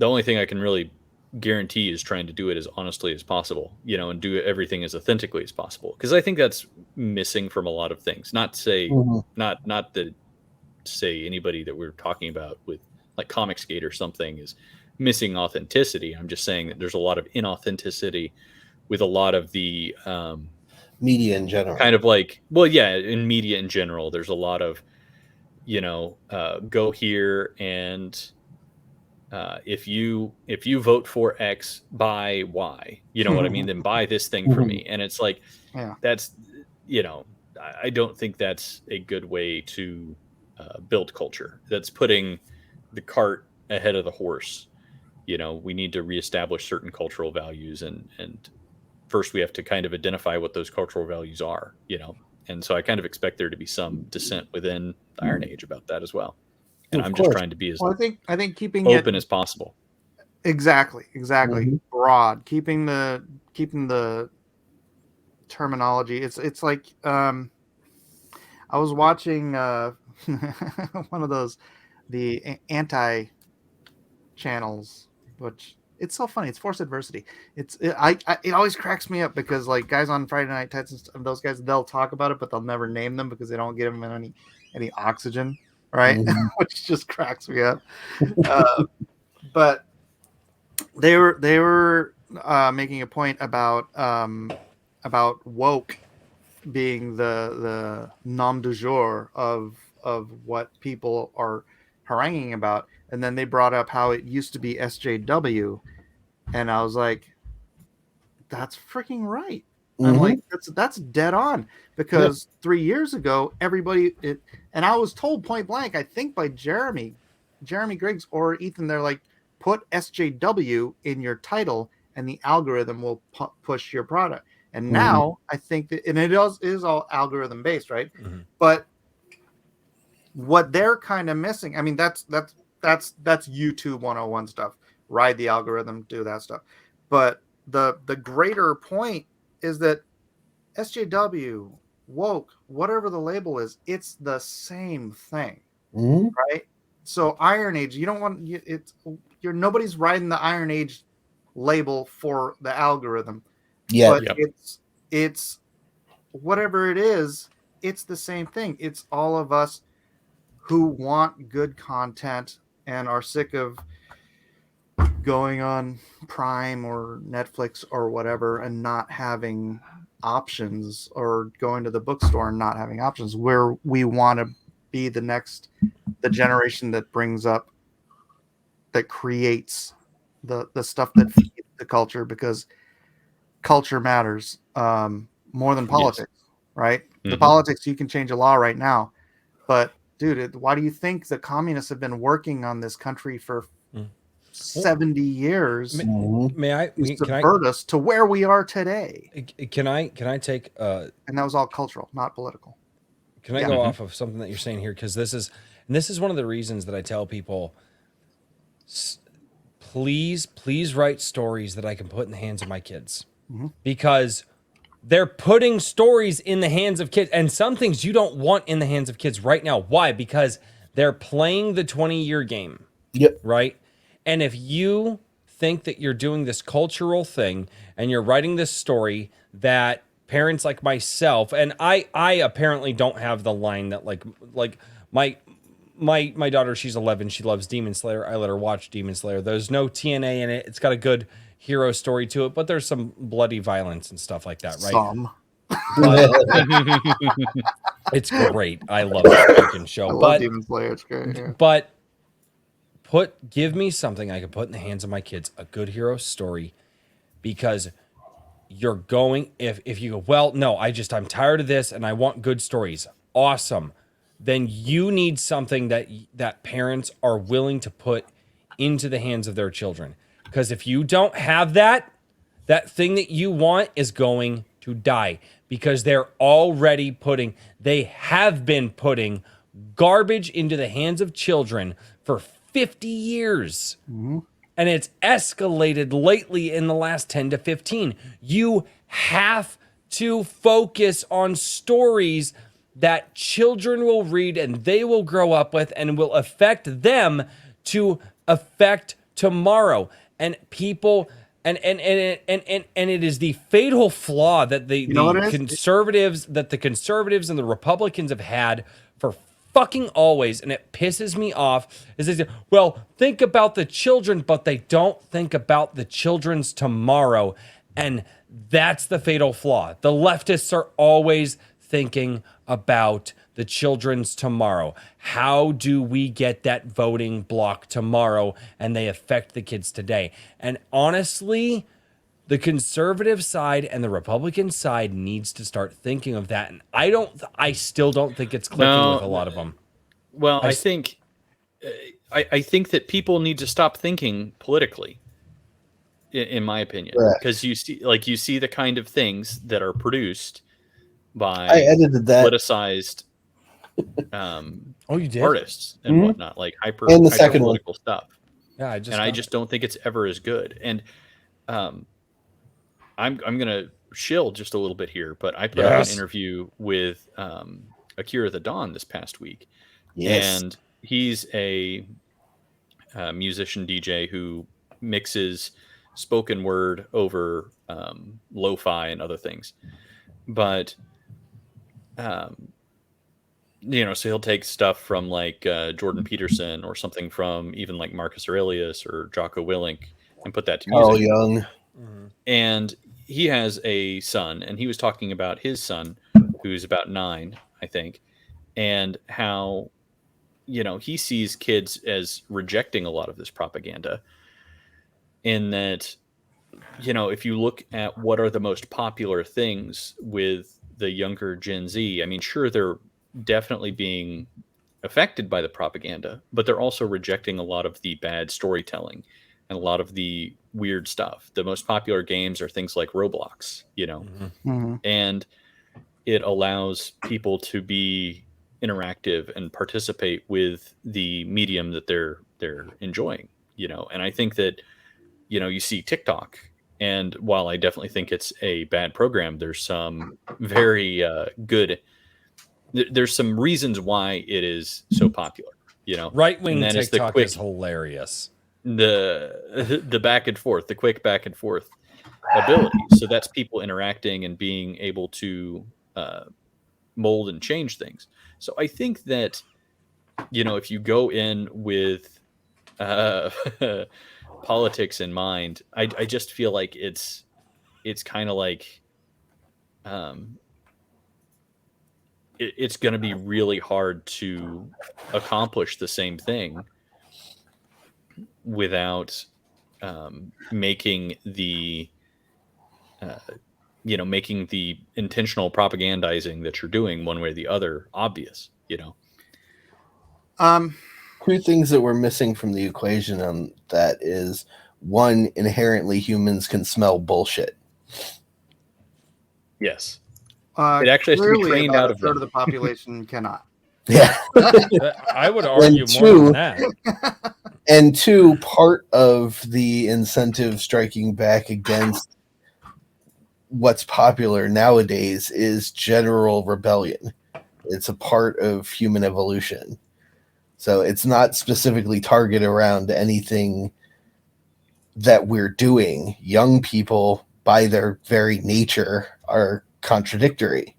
only thing I can really guarantee is trying to do it as honestly as possible, you know, and do everything as authentically as possible. Because I think that's missing from a lot of things. Not to say, not to say anybody that we're talking about with like Comicsgate or something is missing authenticity. I'm just saying that there's a lot of inauthenticity with a lot of the media in general. Kind of like, well, yeah, in media in general, there's a lot of go here and if you vote for X, buy Y. You know what I mean? Then buy this thing for me. And it's like, that's, I don't think that's a good way to build culture. That's putting the cart ahead of the horse. We need to reestablish certain cultural values, and first we have to kind of identify what those cultural values are. And so I kind of expect there to be some dissent within the Iron Age about that as well. And I'm just trying to be as I think keeping open as possible. Exactly. Broad, keeping the terminology. It's like I was watching one of those the anti channels, which it's so funny. It's Forced Adversity. It always cracks me up because like guys on Friday Night Titans and those guys, they'll talk about it, but they'll never name them because they don't give them any oxygen, right? Which just cracks me up. But they were making a point about woke being the nom du jour of what people are haranguing about, and then they brought up how it used to be SJW, and I was like, that's freaking right. I'm like, that's dead on, because 3 years ago and I was told point blank, I think by Jeremy Griggs or Ethan, they're like, put SJW in your title and the algorithm will push your product. And now I think that, and it is all algorithm based, right? But what they're kind of missing, I mean, that's YouTube 101 stuff. Ride the algorithm, do that stuff. But the greater point is that SJW, woke, whatever the label is, it's the same thing, right? So Iron Age, you don't want nobody's riding the Iron Age label for the algorithm. But it's whatever it is, it's the same thing. It's all of us who want good content and are sick of going on Prime or Netflix or whatever and not having options, or going to the bookstore and not having options, where we want to be the generation that creates the stuff that feeds the culture, because culture matters more than politics, right? The politics, you can change a law right now, but dude, why do you think the communists have been working on this country for 70 years? To subvert us to where we are today. Can I take and that was all cultural, not political. Can I go off of something that you're saying here? Because this is one of the reasons that I tell people, please write stories that I can put in the hands of my kids, because they're putting stories in the hands of kids, and some things you don't want in the hands of kids right now. Why? Because they're playing the 20-year game. Right? And if you think that you're doing this cultural thing and you're writing this story that parents like myself, and I apparently don't have the line that like my daughter, she's 11, she loves Demon Slayer. I let her watch Demon Slayer. There's no TNA in it. It's got a good hero story to it, but there's some bloody violence and stuff like that, right? Some. It's great. I love that freaking show. I love Demon Slayer. It's great. Yeah. But give me something I can put in the hands of my kids, a good hero story, because you're going, if you go, well, no, I'm tired of this and I want good stories. Awesome. Then you need something that parents are willing to put into the hands of their children. Because if you don't have that thing that you want is going to die, because they have been putting garbage into the hands of children for 50 years. And it's escalated lately in the last 10 to 15. You have to focus on stories that children will read and they will grow up with and will affect them to affect tomorrow. And people, and it is the fatal flaw that the conservatives and the Republicans have had for fucking always, and it pisses me off, is they say, well, think about the children, but they don't think about the children's tomorrow. And that's the fatal flaw. The leftists are always thinking about the children's tomorrow? How do we get that voting block tomorrow and they affect the kids today? And honestly, the conservative side and the Republican side needs to start thinking of that. And I still don't think it's clicking with a lot of them. Well, I think that people need to stop thinking politically, in my opinion, because you see the kind of things that are produced by I edited that. politicized you did? artists and whatnot, like hyper political stuff. Yeah, I just don't think it's ever as good. And I'm gonna shill just a little bit here, but I put out an interview with Akira the Dawn this past week. Yes. And he's a musician DJ who mixes spoken word over lo-fi and other things. But so he'll take stuff from like Jordan Peterson or something from even like Marcus Aurelius or Jocko Willink and put that to music. Carl Jung. And he has a son, and he was talking about his son, who's about 9, I think, and how, he sees kids as rejecting a lot of this propaganda. In that, if you look at what are the most popular things with the younger Gen Z, I mean, sure, they're definitely being affected by the propaganda, but they're also rejecting a lot of the bad storytelling and a lot of the weird stuff. The most popular games are things like Roblox, and it allows people to be interactive and participate with the medium that they're enjoying, and I think that, you see TikTok, and while I definitely think it's a bad program, there's some very good, there's some reasons why it is so popular, Right-wing and TikTok is hilarious. The back and forth, the quick back and forth ability. So that's people interacting and being able to mold and change things. So I think that, if you go in with politics in mind, I just feel like it's kind of like it's going to be really hard to accomplish the same thing without making the making the intentional propagandizing that you're doing one way or the other obvious. Two things that we're missing from the equation on that is, one, inherently humans can smell bullshit. Yes. It actually has to be trained out of a third of the population cannot. Yeah. I would argue more than that. And two, part of the incentive striking back against what's popular nowadays is general rebellion. It's a part of human evolution. So it's not specifically targeted around anything that we're doing. Young people, by their very nature, are contradictory.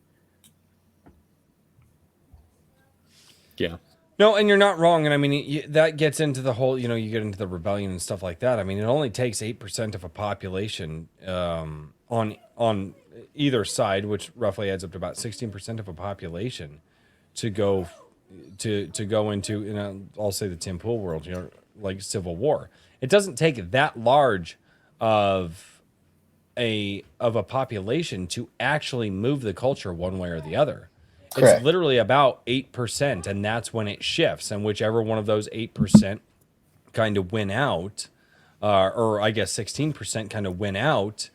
Yeah. No, and you're not wrong. And I mean, that gets into the whole, you get into the rebellion and stuff like that. I mean, it only takes 8% of a population on either side, which roughly adds up to about 16% of a population to go into, I'll say the Tim Pool world, like civil war. It doesn't take that large of a population to actually move the culture one way or the other. Correct. It's literally about 8%, and that's when it shifts. And whichever one of those 8% kind of win out, or I guess 16% kind of win out,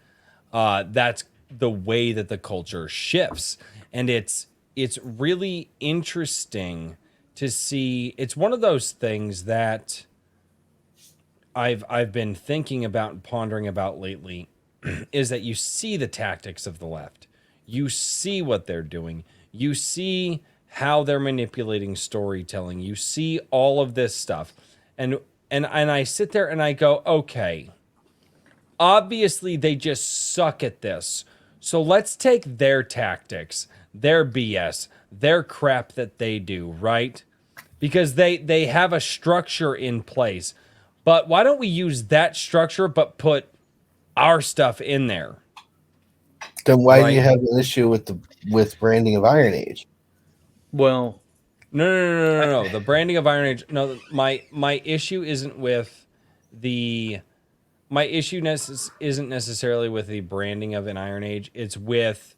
that's the way that the culture shifts. And it's really interesting to see. It's one of those things that I've been thinking about and pondering about lately, is that you see the tactics of the left. You see what they're doing. You see how they're manipulating storytelling. You see all of this stuff. And I sit there and I go, okay, obviously they just suck at this. So let's take their tactics, their BS, their crap that they do, right? Because they have a structure in place. But why don't we use that structure but put our stuff in there? Then why do you have an issue with branding of Iron Age? Well, No. The branding of Iron Age. No, my issue isn't with the. My issue isn't necessarily with the branding of an Iron Age. It's with,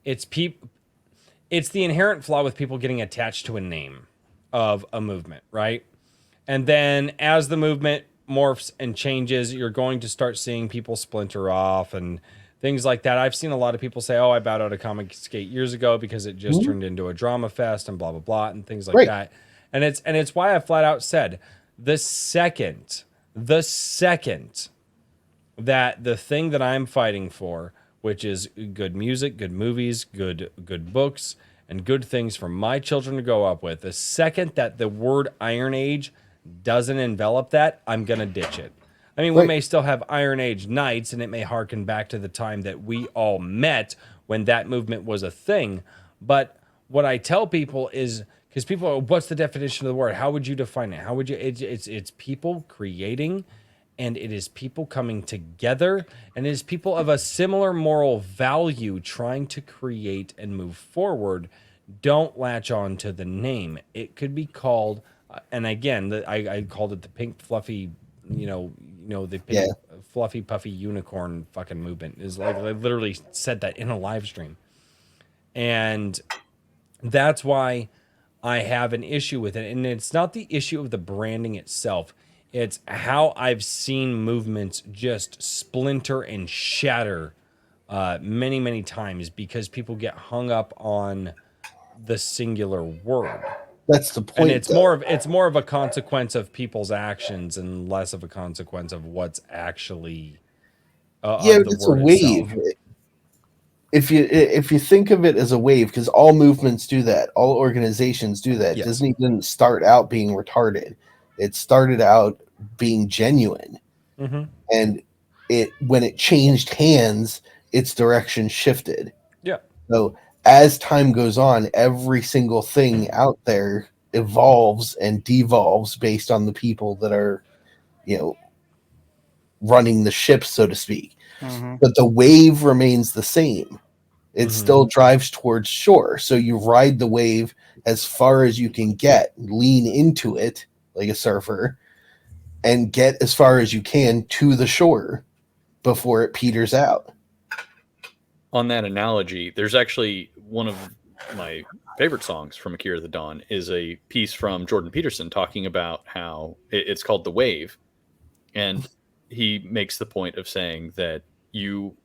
it's the inherent flaw with people getting attached to a name of a movement, right? And then as the movement morphs and changes, you're going to start seeing people splinter off and things like that. I've seen a lot of people say, "Oh, I bowed out of Comic Skate years ago because it just turned into a drama fest and blah blah blah and things like that." And it's why I flat out said the second that the thing that I'm fighting for, which is good music, good movies, good books, and good things for my children to grow up with, the second that the word Iron Age doesn't envelop that, I'm going to ditch it. I mean, we may still have Iron Age Knights, and it may harken back to the time that we all met when that movement was a thing. But what I tell people is, because people are, what's the definition of the word? How would you define it? How would you, it's people creating, and it is people coming together, and it is people of a similar moral value trying to create and move forward. Don't latch on to the name. It could be called, and again, I called it the pink fluffy, the pink fluffy puffy unicorn fucking movement. Is like, I literally said that in a live stream, and that's why I have an issue with it. And it's not the issue of the branding itself. It's how I've seen movements just splinter and shatter many, many times because people get hung up on the singular word. That's the point. And it's more of a consequence of people's actions and less of a consequence of what's actually it's a wave. Itself. If you think of it as a wave, because all movements do that, all organizations do that. Yes. Disney didn't start out being retarded. It started out being genuine. Mm-hmm. And when it changed hands, its direction shifted. Yeah. So as time goes on, every single thing out there evolves and devolves based on the people that are, running the ship, so to speak. Mm-hmm. But the wave remains the same. It still drives towards shore. So you ride the wave as far as you can get, lean into it like a surfer, and get as far as you can to the shore before it peters out. On that analogy, there's actually one of my favorite songs from Akira the Dawn is a piece from Jordan Peterson talking about how it's called The Wave. And he makes the point of saying that you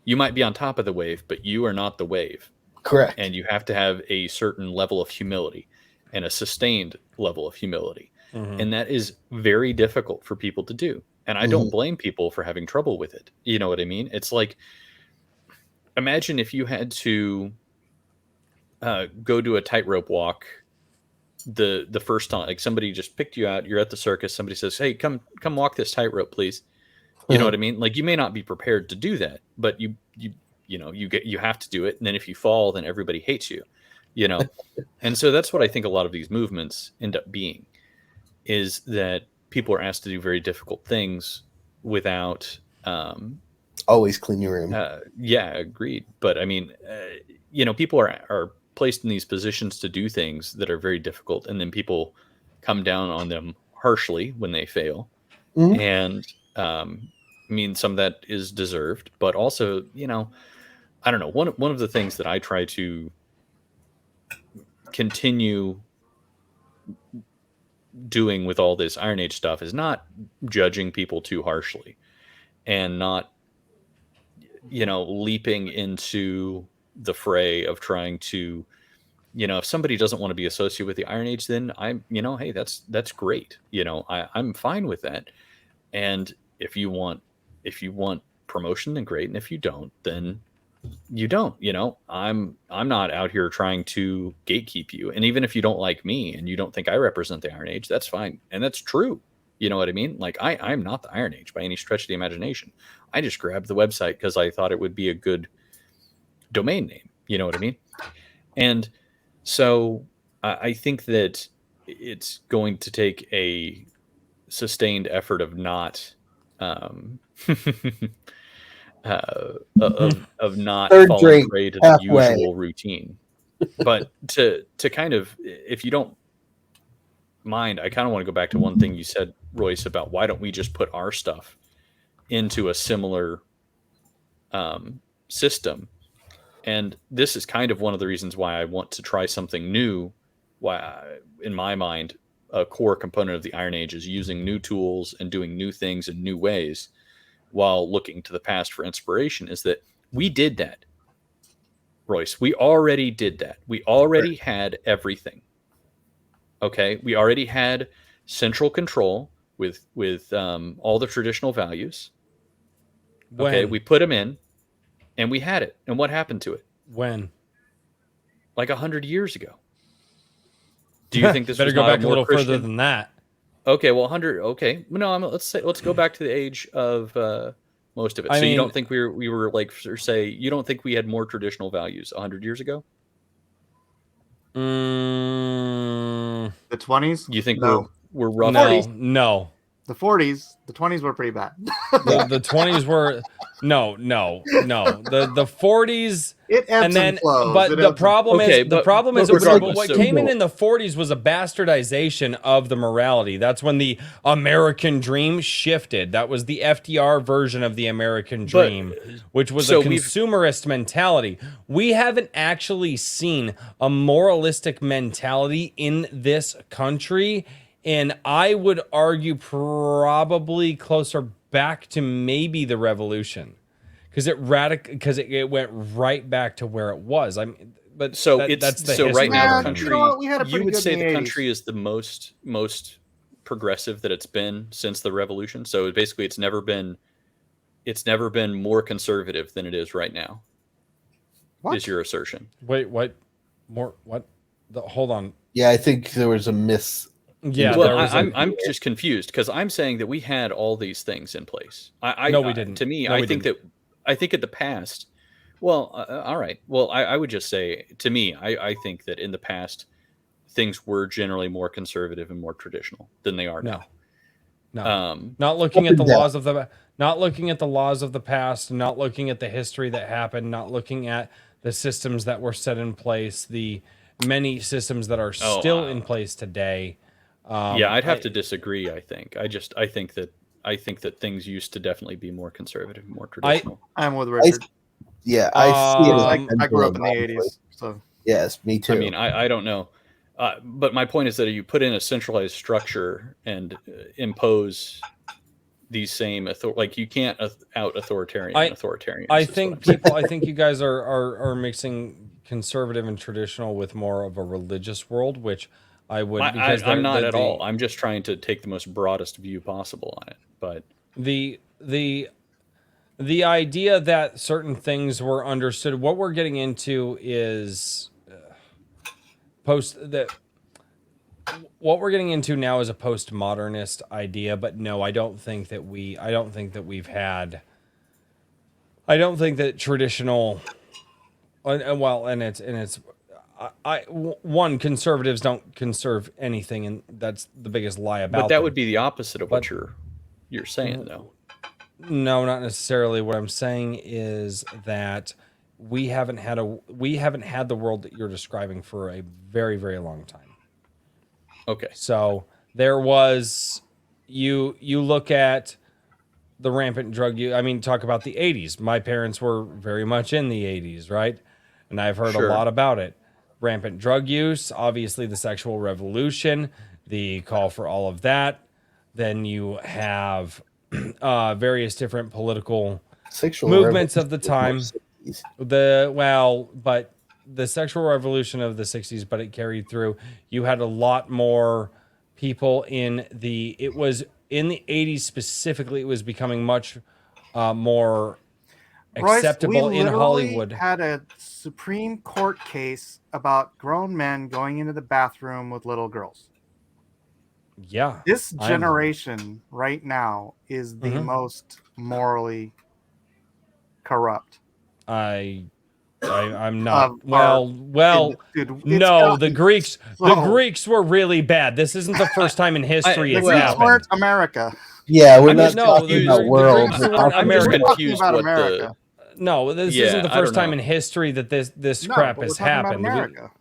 might be on top of the wave, but you are not the wave. Correct. And you have to have a certain level of humility and a sustained level of humility. Mm-hmm. And that is very difficult for people to do. And I don't blame people for having trouble with it. You know what I mean? It's like, imagine if you had to go do a tightrope walk the first time, like somebody just picked you out, you're at the circus, somebody says, "Hey, come walk this tightrope, please." You know what I mean? Like, you may not be prepared to do that, but you have to do it. And then if you fall, then everybody hates you, And so that's what I think a lot of these movements end up being, is that people are asked to do very difficult things without always clean your room. Yeah, agreed. But I mean, people are placed in these positions to do things that are very difficult, and then people come down on them harshly when they fail. Mm-hmm. And I mean, some of that is deserved, but also, I don't know. One of the things that I try to continue doing with all this Iron Age stuff is not judging people too harshly, and not, leaping into the fray of trying to, if somebody doesn't want to be associated with the Iron Age, then I'm, hey, that's great. I'm fine with that. And if you want promotion, then great. And if you don't, then you don't. I'm not out here trying to gatekeep you. And even if you don't like me and you don't think I represent the Iron Age, that's fine. And that's true. You know what I mean? Like, I'm not the Iron Age by any stretch of the imagination. I just grabbed the website because I thought it would be a good domain name. You know what I mean? And so I think that it's going to take a sustained effort of not of not falling prey to the usual routine. But to kind of, if you don't mind, I kind of want to go back to one thing you said, Royce, about why don't we just put our stuff into a similar system. And this is kind of one of the reasons why I want to try something new. Why, in my mind, a core component of the Iron Age is using new tools and doing new things in new ways while looking to the past for inspiration, is that we did that, Royce. We already did that. We already had everything. Okay, we already had central control with all the traditional values. Okay, we put them in, and we had it. And what happened to it? When? Like 100 years ago. Do you think this better was go not back a little Christian? further than that? Okay, well, 100. Okay, no, let's go back to the age of most of it. You don't think we were like, say, you don't think we had more traditional values 100 years ago? The 20s? You think No. we're rough? No. The 40s, the 20s were pretty bad. The 20s were no. The 40s, It ebbs and then flows. but the problem is regardless, what came in the 40s was a bastardization of the morality. That's when the American dream shifted. That was the FDR version of the American dream, which was a consumerist mentality. We haven't actually seen a moralistic mentality in this country. And I would argue probably closer back to maybe the revolution, because it went right back to where it was. I mean, but that's the right now the country. You know what? We had a pretty you would good say in the 80s. country is the most progressive that it's been since the revolution. So basically, it's never been more conservative than it is right now. What is your assertion? Wait, what? More what? Hold on. Yeah, I think there was a miss. Yeah, well, I'm just confused because I'm saying that we had all these things in place. No, we didn't. To me, no, I think in the past. Well, all right. Well, I would just say, to me, I think that in the past, things were generally more conservative and more traditional than they are now. No, not looking at the laws of the past, not looking at the history that happened, not looking at the systems that were set in place, the many systems that are still in place today. I'd have to disagree. I think that things used to definitely be more conservative, more traditional. I'm with Richard. I see it. I grew up in the 80s, so yes, me too. I mean, I don't know, but my point is that you put in a centralized structure and impose these same like you can't out authoritarian. I think you guys are mixing conservative and traditional with more of a religious world, which I would. I'm not at all. I'm just trying to take the most broadest view possible on it. But the idea that certain things were understood. What we're getting into is what we're getting into now is a postmodernist idea. But no, I don't think that traditional. Conservatives don't conserve anything, and that's the biggest lie about. But that would be the opposite of what you're saying, though. No, not necessarily. What I'm saying is that we haven't had the world that you're describing for a very, very long time. Okay. So there was you look at the rampant drug use. I mean, talk about the 80s. My parents were very much in the 80s, right? And I've heard a lot about it. Rampant drug use, obviously the sexual revolution, the call for all of that. Then you have various different political movements of the time. But the sexual revolution of the 60s, but it carried through. You had a lot more people it was in the 80s specifically, it was becoming much more acceptable in Hollywood. We had a Supreme Court case about grown men going into the bathroom with little girls. Yeah. This generation right now is the most morally corrupt. I'm not. Dude, no, the Greeks were really bad. This isn't the first time in history it's happened. Weren't America. Yeah, we're not talking about world. I'm just confused No, this Yeah, isn't the I first don't time know. in history that this No, crap but we're has talking about happened. America.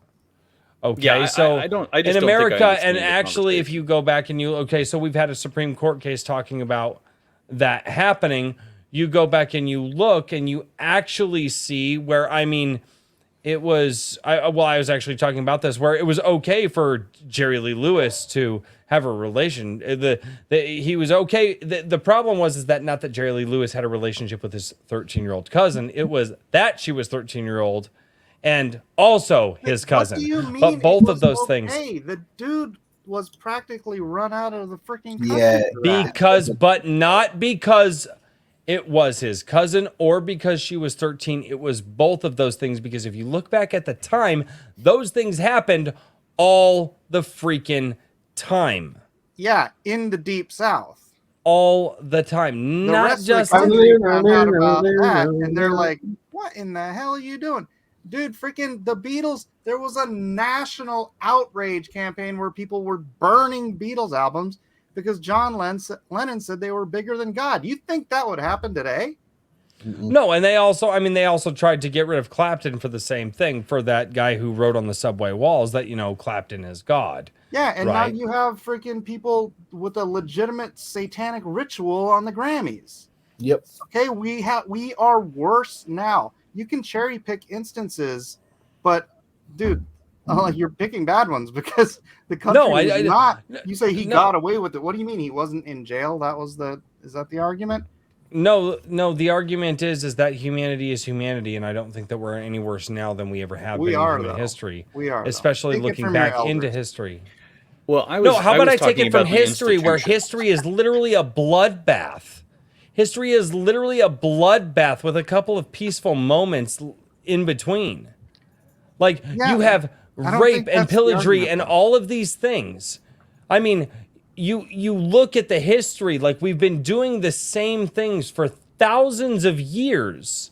Okay, Yeah, so I just in don't think I America, and understand the actually, if conversation. you go back and so we've had a Supreme Court case talking about that happening. You go back and you look, and you actually see where, I mean, it was, I was actually talking about this, where it was okay for Jerry Lee Lewis to have a relation. He was okay. The problem was that not that Jerry Lee Lewis had a relationship with his 13-year-old cousin. It was that she was 13-year-old and also his cousin. What do you mean? But both it of was those things. okay? The dude was practically run out of the freaking country. Yeah, for that. But not because it was his cousin or because she was 13. It was both of those things, because if you look back at the time, those things happened all the freaking time. Yeah, in the deep south. All the time. The Not rest just of the country found out about that, and they're like, "What in the hell are you doing, dude? Freaking the Beatles!" There was a national outrage campaign where people were burning Beatles albums because John Lennon said they were bigger than God. You think that would happen today? No, and they also tried to get rid of Clapton for the same thing, for that guy who wrote on the subway walls that, Clapton is God. Yeah, and Right. now you have freaking people with a legitimate satanic ritual on the Grammys. Yep. Okay, we are worse now. You can cherry pick instances, but dude, you're picking bad ones because the country was not. You say he got away with it. What do you mean he wasn't in jail? Is that the argument? No, the argument is that humanity is humanity, and I don't think that we're any worse now than we ever have been in human history. We are, especially looking back into history. Well, how about I take it from history, where history is literally a bloodbath. History is literally a bloodbath with a couple of peaceful moments in between. Like, you have rape and pillaging and all of these things. I mean, you look at the history, like, we've been doing the same things for thousands of years.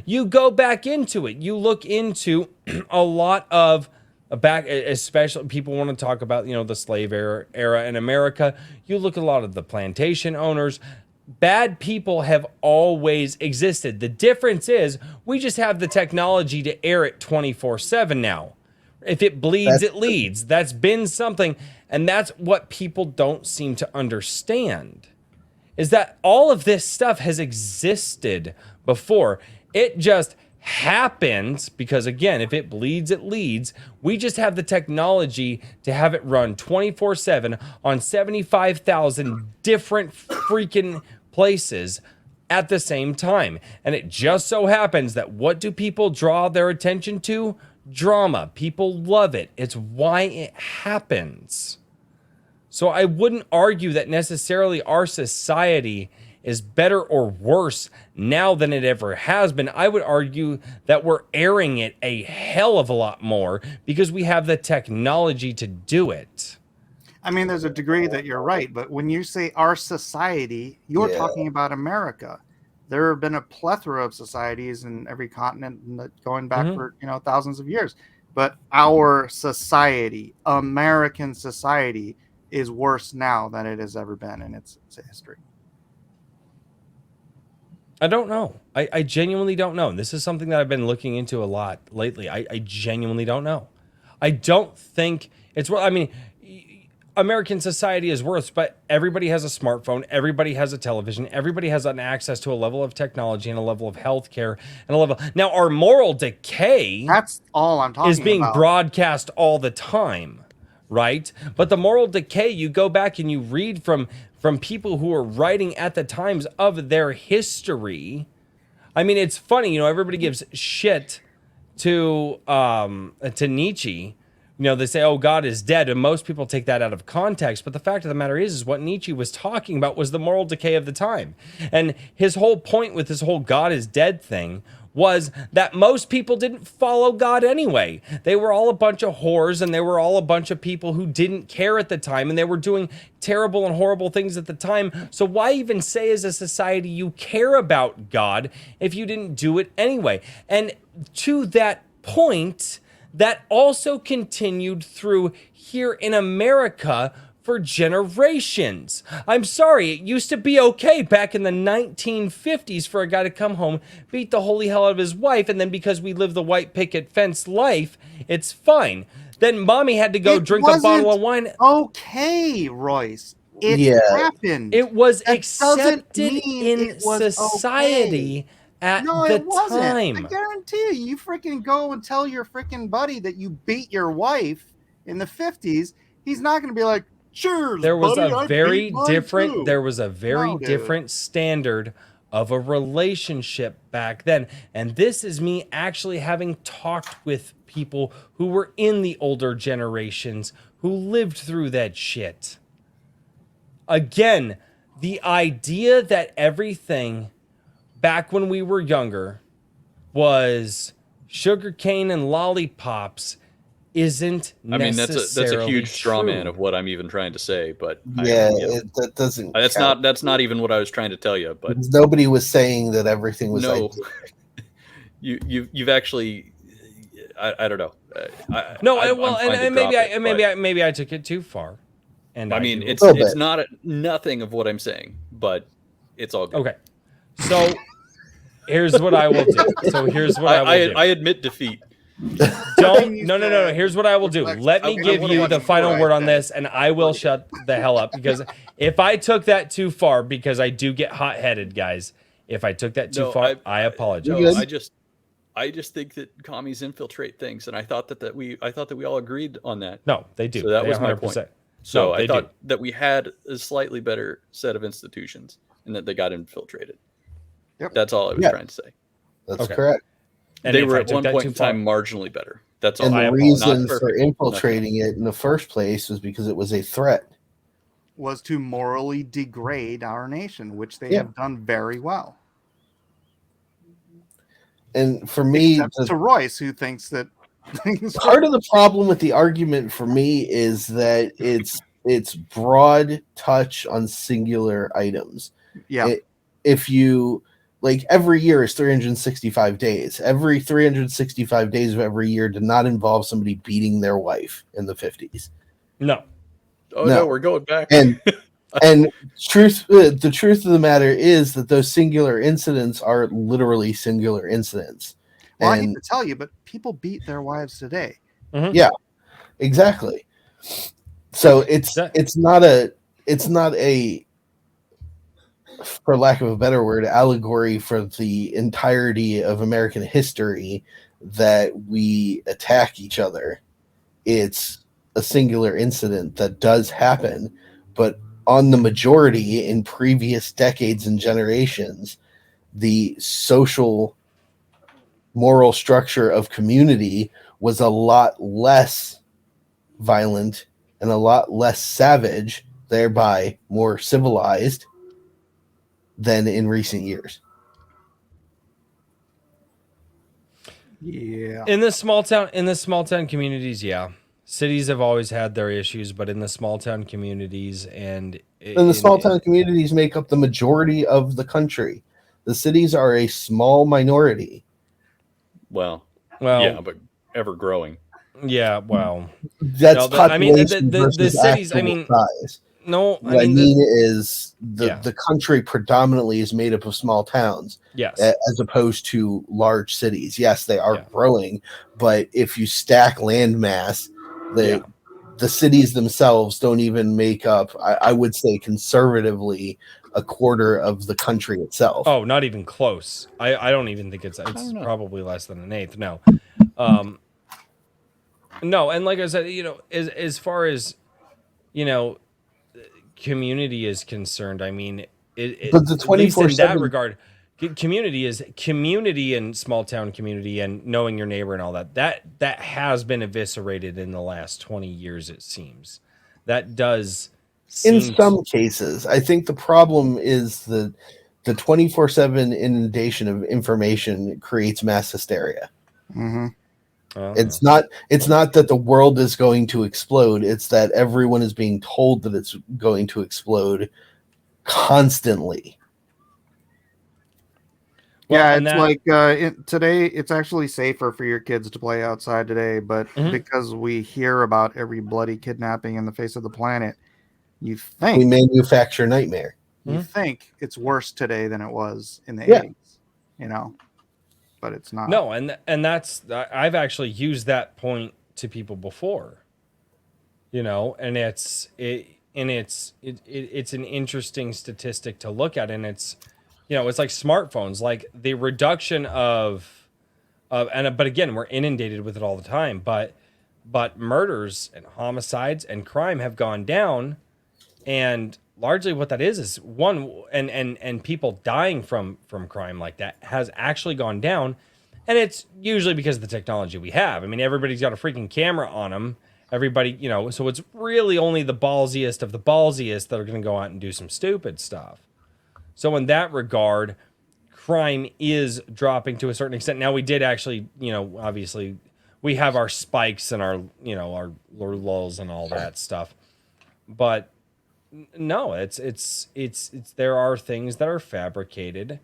You go back into it. You look into a lot of especially people want to talk about, the slave era in America. You look at a lot of the plantation owners. Bad people have always existed. The difference is we just have the technology to air it 24/7 now. If it bleeds, it leads. That's been something. And that's what people don't seem to understand, is that all of this stuff has existed before. It just happens because, again, if it bleeds, it leads. We just have the technology to have it run 24/7 on 75,000 different freaking places at the same time. And it just so happens that what do people draw their attention to? Drama. People love it. It's why it happens. So I wouldn't argue that necessarily our society is better or worse now than it ever has been. I would argue that we're airing it a hell of a lot more because we have the technology to do it. I mean, there's a degree that you're right, but when you say our society, you're talking about America. There have been a plethora of societies in every continent going back for thousands of years. But our society, American society, is worse now than it has ever been in its history. I don't know. I genuinely don't know. And this is something that I've been looking into a lot lately. I genuinely don't know. I don't think it's worth. I mean, American society is worse, but everybody has a smartphone. Everybody has a television. Everybody has an access to a level of technology and a level of healthcare and a level. Now, our moral decay. That's all I'm talking about. Is being broadcast all the time, right? But the moral decay, you go back and you read from people who are writing at the times of their history. I mean, it's funny, everybody gives shit to Nietzsche. They say, oh, God is dead. And most people take that out of context. But the fact of the matter is what Nietzsche was talking about was the moral decay of the time. And his whole point with this whole God is dead thing was that most people didn't follow God anyway. They were all a bunch of whores, and they were all a bunch of people who didn't care at the time, and they were doing terrible and horrible things at the time. So why even say as a society you care about God if you didn't do it anyway? And to that point, that also continued through here in America for generations. I'm sorry, it used to be okay back in the 1950s for a guy to come home, beat the holy hell out of his wife, and then because we live the white picket fence life, it's fine. Then mommy had to go It drink a bottle of wine. Okay, Royce. It Yeah. happened. It was That doesn't accepted mean in it was society at No, the it wasn't. time. I guarantee you, you freaking go and tell your freaking buddy that you beat your wife in the 50s. He's not going to be like, cheers, There was buddy, a I very beat mine different too." there was a very No, dude. different standard of a relationship back then. And this is me actually having talked with people who were in the older generations who lived through that shit. Again, the idea that everything back when we were younger was sugarcane and lollipops isn't I mean, necessarily that's a huge straw man true. of what I'm even trying to say, but Yeah, you know, that doesn't. that's count. not even what I was trying to tell you. But Because nobody was saying that everything was no, ideal. you've actually, I don't know. No, I'm well, fine to and drop it, maybe I took it too far. And I mean, do it's little bit. not nothing of what I'm saying, but it's all good. okay. So here's what I will do. So here's what I will do. I admit defeat. Don't You no. said- Here's what I will do. Let me I give wanna you watch the it final before I word on say this, and I will shut the hell up because if I took that too far, because I do get hot-headed, guys. If I took that too No, far, I apologize. No, I just think that commies infiltrate things, and I thought that we all agreed on that. No, they do. So that They was my 100%. point. So they I thought do. that we had a slightly better set of institutions, and that they got infiltrated. Yep. That's all I was Yeah. trying to say. That's Okay. correct. And They if were I at took one that point too in far- time marginally better. That's all. And I the apologize. reason Not for perfect. infiltrating it in the first place was because it was a threat. was to morally degrade our nation, which they Yeah. have done very well. And for me, Except to Royce, who thinks that part of the problem with the argument for me is that it's broad touch on singular items. yeah, If you like, every year is 365 days. Every 365 days of every year did not involve somebody beating their wife in the 50s. No. Oh No. no, we're going back. And the truth of the matter is that those singular incidents are literally singular incidents. well, I hate And to tell you, but people beat their wives today. yeah, exactly. So it's not a for lack of a better word, allegory for the entirety of American history that we attack each other. It's a singular incident that does happen, but on the majority in previous decades and generations, the social moral structure of community was a lot less violent and a lot less savage, thereby more civilized than in recent years. Yeah, In the small town communities, yeah. Cities have always had their issues, but in the small town communities and And the small town communities make up the majority of the country. The cities are a small minority. Well, well, yeah, but ever growing. yeah, well, That's no, I mean, population the versus cities. I actual mean, size. no, What I mean, mean is Yeah. the country predominantly is made up of small towns yes, as opposed to large cities. Yes, they are Yeah. growing, but if you stack land mass, Yeah. the cities themselves don't even make up, I would say conservatively, a quarter of the country itself. Oh, not even close. I don't even think it's don't know. probably less than an eighth. No. No, and like I said, as far as community is concerned, I mean, But the at least in that 24/7 regard, community is community and small town community and knowing your neighbor and all that has been eviscerated in the last 20 years, it seems. That does in seem some cases. I think the problem is the 24/7 inundation of information creates mass hysteria. mm-hmm. It's not that the world is going to explode, it's that everyone is being told that it's going to explode constantly. Well, Yeah, and it's that- like today it's actually safer for your kids to play outside today, but Mhm. because we hear about every bloody kidnapping in the face of the planet, You We think manufacture nightmare. you think it's worse today than it was in the Yeah. 80s, you know, but it's not. No, and that's I've actually used that point to people before. You know, and it's an interesting statistic to look at, and it's, you know, it's like smartphones, like the reduction of but again, we're inundated with it all the time, but murders and homicides and crime have gone down, and largely what that is one, and people dying from crime like that has actually gone down, and it's usually because of the technology we have. I mean, everybody's got a freaking camera on them. Everybody, you know, so it's really only the ballsiest of the ballsiest that are going to go out and do some stupid stuff. So in that regard, crime is dropping to a certain extent. Now we did actually, you know, obviously we have our spikes and our, you know, our lulls and all that stuff. But no, it's there are things that are fabricated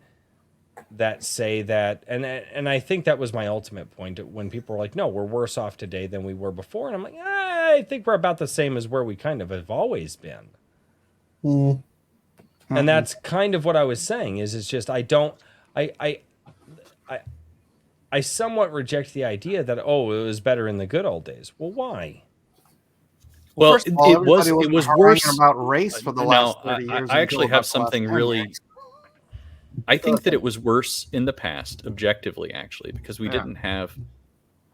that say that, and I think that was my ultimate point when people were like, no, we're worse off today than we were before, and I'm like, I think we're about the same as where we kind of have always been. And that's kind of what I was saying, is it's just I somewhat reject the idea that, oh, it was better in the good old days. Well, why? Well, First of all, it was haranguing worse about race for the last No, 30 years. I actually until have about the last something 10 really. years. I think that it was worse in the past, objectively, actually, because we Yeah. didn't have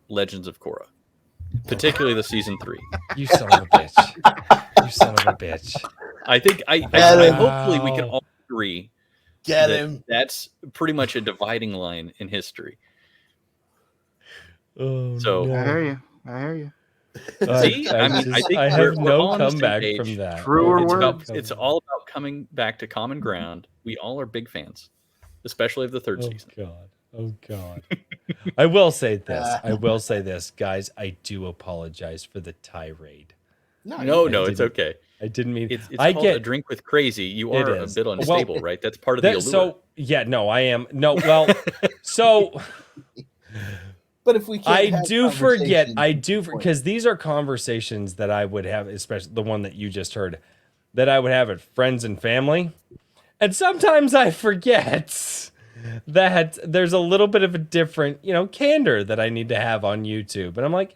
Legends of Korra, particularly the season 3. You son of a bitch. You son of a bitch. I think I Wow. hopefully we can all agree Get that him. that's pretty much a dividing line in history. Oh, So- I hear you. I hear you. See, I mean, I think I we're have no all on the same comeback page. from that. Truer I have no words. It's comeback. all about coming back to common ground. We all are big fans, especially of the third Oh season. God. Oh God. I will say this, guys. I do apologize for the tirade. No, it's didn't- okay. I didn't mean. It's I called get a drink with crazy. You It are a is. bit Well, unstable, right? That's part of the allure. so yeah. No, I am. No, well, so But if we can't I have do forget. conversations, I do because these are conversations that I would have, especially the one that you just heard, that I would have at friends and family, and sometimes I forget that there's a little bit of a different, you know, candor that I need to have on YouTube, and I'm like,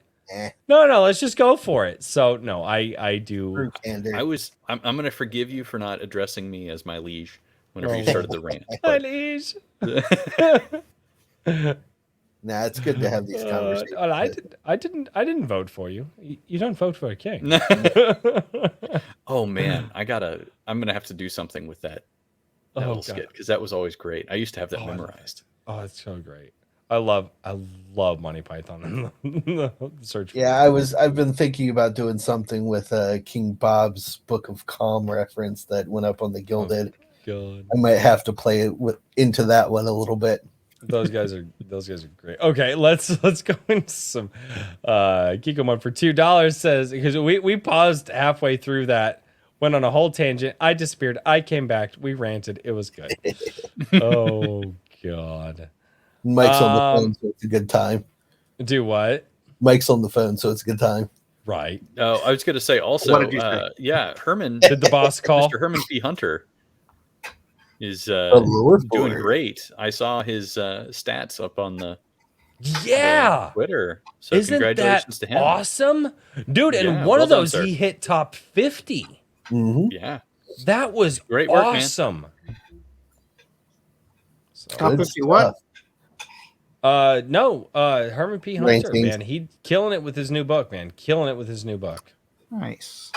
no, let's just go for it. So no, I do. True candor. I'm going to forgive you for not addressing me as my liege whenever you started the rant. Please. Nah, it's good to have these conversations. I didn't vote for you. You don't vote for a king. Oh man, I'm gonna have to do something with that little skit, because that was always great. I used to have that memorized. Oh, it's so great. I love Monty Python and the search. For Yeah, I've been thinking about doing something with King Bob's Book of Calm reference that went up on the Gilded. God. I might have to play it into that one a little bit. Those guys are great. Okay, let's go into some Kiko One for $2 says, because we paused halfway through that, went on a whole tangent. I disappeared. I came back. We ranted. It was good. Oh God. Mike's on the phone, so it's a good time. Do what? Mike's on the phone, so it's a good time. Right. Oh, I was going to say also, What did you say? yeah, Herman. Did the boss call? Mr. Herman P. Hunter is lower doing board. great. I saw his stats up on the Yeah. Twitter. So Isn't congratulations that to him. awesome? Dude, and Yeah, one well of done, those, sir. he hit top 50. Mm-hmm. Yeah. That was Great work, man. awesome. So, Top Good 50 what? stuff. no, Herman P. Hunter, Rankings. man. He killing it with his new book, man. Killing it with his new book. Nice.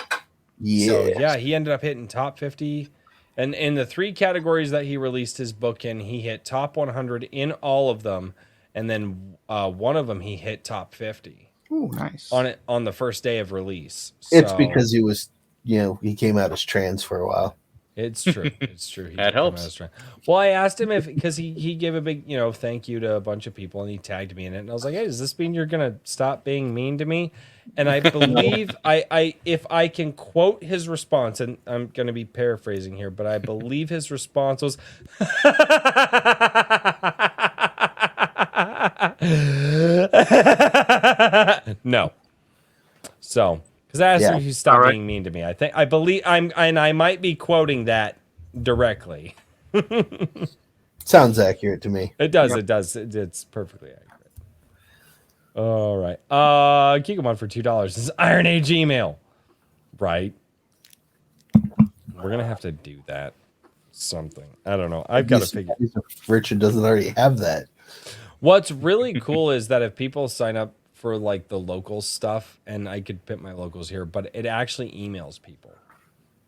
Yeah. So, yeah, he ended up hitting top 50. And in the 3 categories that he released his book in, he hit top 100 in all of them. And then one of them, he hit top 50 Ooh, nice. on the first day of release. It's So, because he was, he came out as trans for a while. It's true. It's true. He That did come helps. out as trans. Well, I asked him because he gave a big, thank you to a bunch of people, and he tagged me in it. And I was like, hey, does this mean you're going to stop being mean to me? And I believe if I can quote his response, and I'm going to be paraphrasing here, but I believe his response was, no. So Because I asked him Yeah. if he stopped All right. being mean to me. I believe I might be quoting that directly. Sounds accurate to me. It does. Yep. It does. It's perfectly accurate. All right. Kikomon for $2. This is Iron Age email. Right. We're gonna have to do that. Something. I don't know. I've got to figure. Richard doesn't already have that. What's really cool is that if people sign up for like the local stuff, and I could put my locals here, but it actually emails people,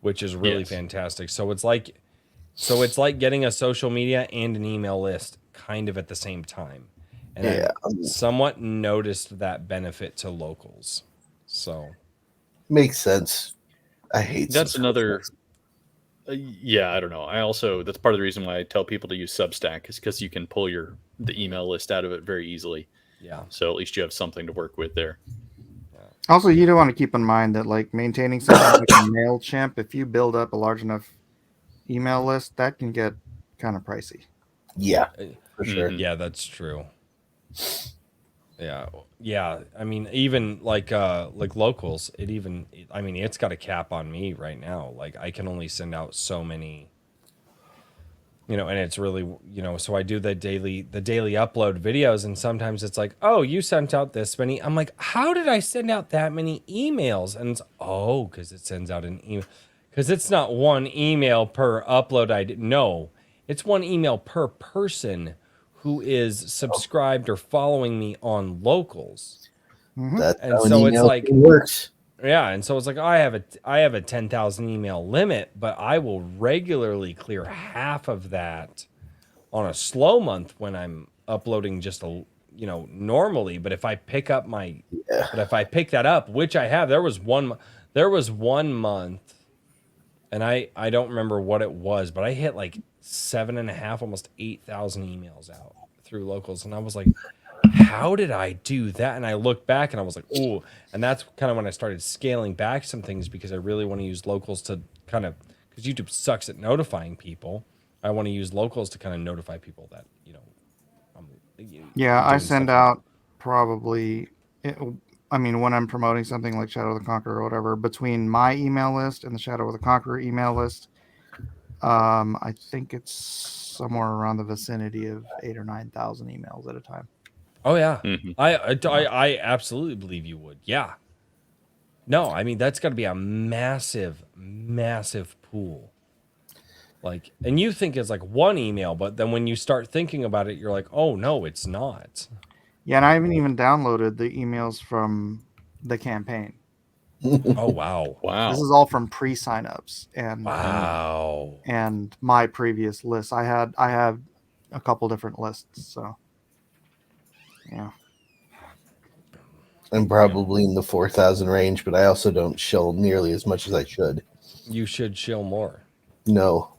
which is really fantastic. So it's like getting a social media and an email list kind of at the same time. And Yeah. I somewhat noticed that benefit to locals. So Makes sense. I hate That's another. subscriptions. Yeah, I don't know. I also that's part of the reason why I tell people to use Substack is because you can pull the email list out of it very easily. yeah. So at least you have something to work with there. Also, you do want to keep in mind that like maintaining something like a MailChimp, if you build up a large enough email list, that can get kind of pricey. Yeah, for sure. Mhm. Yeah, that's true. Yeah. I mean, even like locals, it's got a cap on me right now. Like I can only send out so many, and it's really, so I do the daily upload videos, and sometimes it's like, oh, you sent out this many. I'm like, how did I send out that many emails? And it's because it sends out an email, because it's not one email per upload. No, it's one email per person who is subscribed or following me on locals. That's And how an so it's email like, thing works. yeah, and so it's like I have a 10,000 email limit, but I will regularly clear half of that on a slow month when I'm uploading just normally. But if I pick up that up, which I have, there was one month, and I don't remember what it was, but I hit like 7.5, almost 8,000 emails out through locals, and I was like, how did I do that? And I looked back and I was like, oh, and that's kind of when I started scaling back some things, because I really want to use locals to kind of, because YouTube sucks at notifying people. I want to use locals to kind of notify people that, Yeah, I doing send stuff. out probably, when I'm promoting something like Shadow of the Conqueror or whatever, between my email list and the Shadow of the Conqueror email list, I think it's somewhere around the vicinity of 8,000 or 9,000 emails at a time. Oh yeah, Mhm. I absolutely believe you would. Yeah. No, I mean that's got to be a massive, massive pool. Like, and you think it's like one email, but then when you start thinking about it, you're like, oh no, it's not. Yeah, and I haven't even downloaded the emails from the campaign. Oh wow, Wow. This is all from pre-signups wow. and my previous lists. I have a couple different lists, so yeah. I'm probably in the 4,000 range, but I also don't shill nearly as much as I should. You should chill more. No.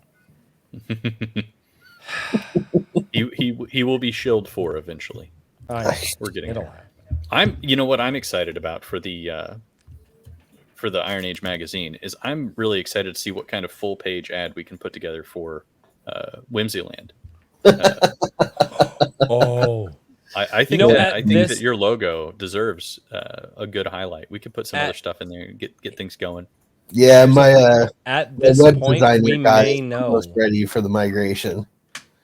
he will be shilled for eventually. We're getting It'll there. happen. You know what I'm excited about for the Iron Age magazine is I'm really excited to see what kind of full page ad we can put together for Whimsyland. Oh, I think that your logo deserves a good highlight. We could put some other stuff in there and get things going. Yeah, my at my this web point, designer we guy may is know. almost ready for the migration.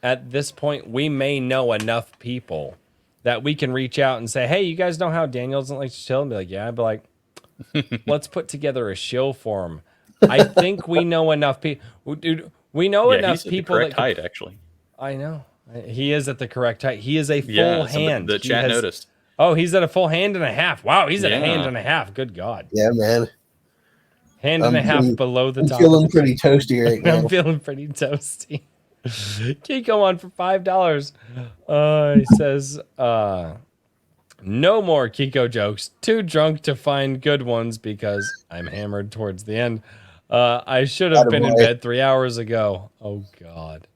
At this point, we may know enough people that we can reach out and say, "Hey, you guys know how Daniel doesn't like to chill?" And be like, "Yeah." I'd be like, "Let's put together a shill for him." I think we know enough people. Dude, we know enough he's people at the correct that height, actually. I know he is at the correct height. He is a full hand. The chat noticed. Oh, he's at a full hand and a half. Wow, he's at a hand Yeah. and a half. Good God. Yeah, man. Hand and a half below the I'm top. feeling pretty toasty right now. I'm feeling pretty toasty. Kiko on for $5. He says, no more Kiko jokes. Too drunk to find good ones because I'm hammered towards the end. I should have been in bed 3 hours ago. Oh, God.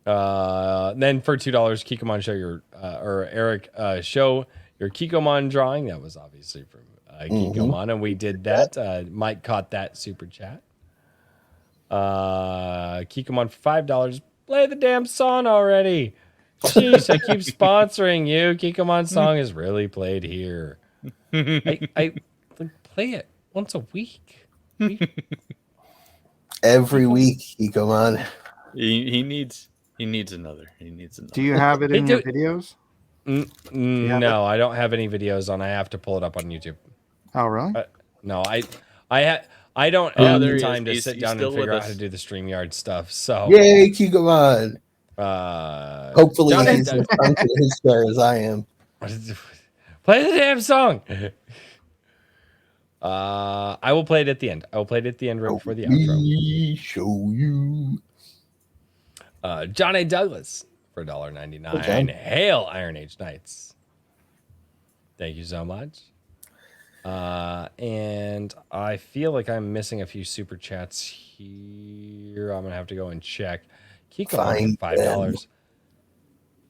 Then for $2, Kikomon show your, or Eric, show your Kikomon drawing. That was obviously from Kikomon, and we did that. Mike caught that super chat. Kikomon for $5. Play the damn song already. Jeez, I keep sponsoring you. Kikomon song is really played here. I play it once a week. Every week he come on. He needs another. He needs another. Do you have it Hey, in your videos? have No, I don't have any videos on. I have to pull it up on YouTube. Oh, really? No, I don't Oh, have there the he time to is. sit He's down and still figure with out how us. to do the StreamYard stuff. So Yay, keep him on. Hopefully Johnny, he's as drunk in his chair as I am. play the damn song. I will play it at the end. I will play it at the end right before the outro. We show you. John A. Douglas for Hey, $1.99. John. Hail Iron Age Knights. Thank you so much. And I feel like I'm missing a few super chats here. I'm gonna have to go and check. Kiko Find $5.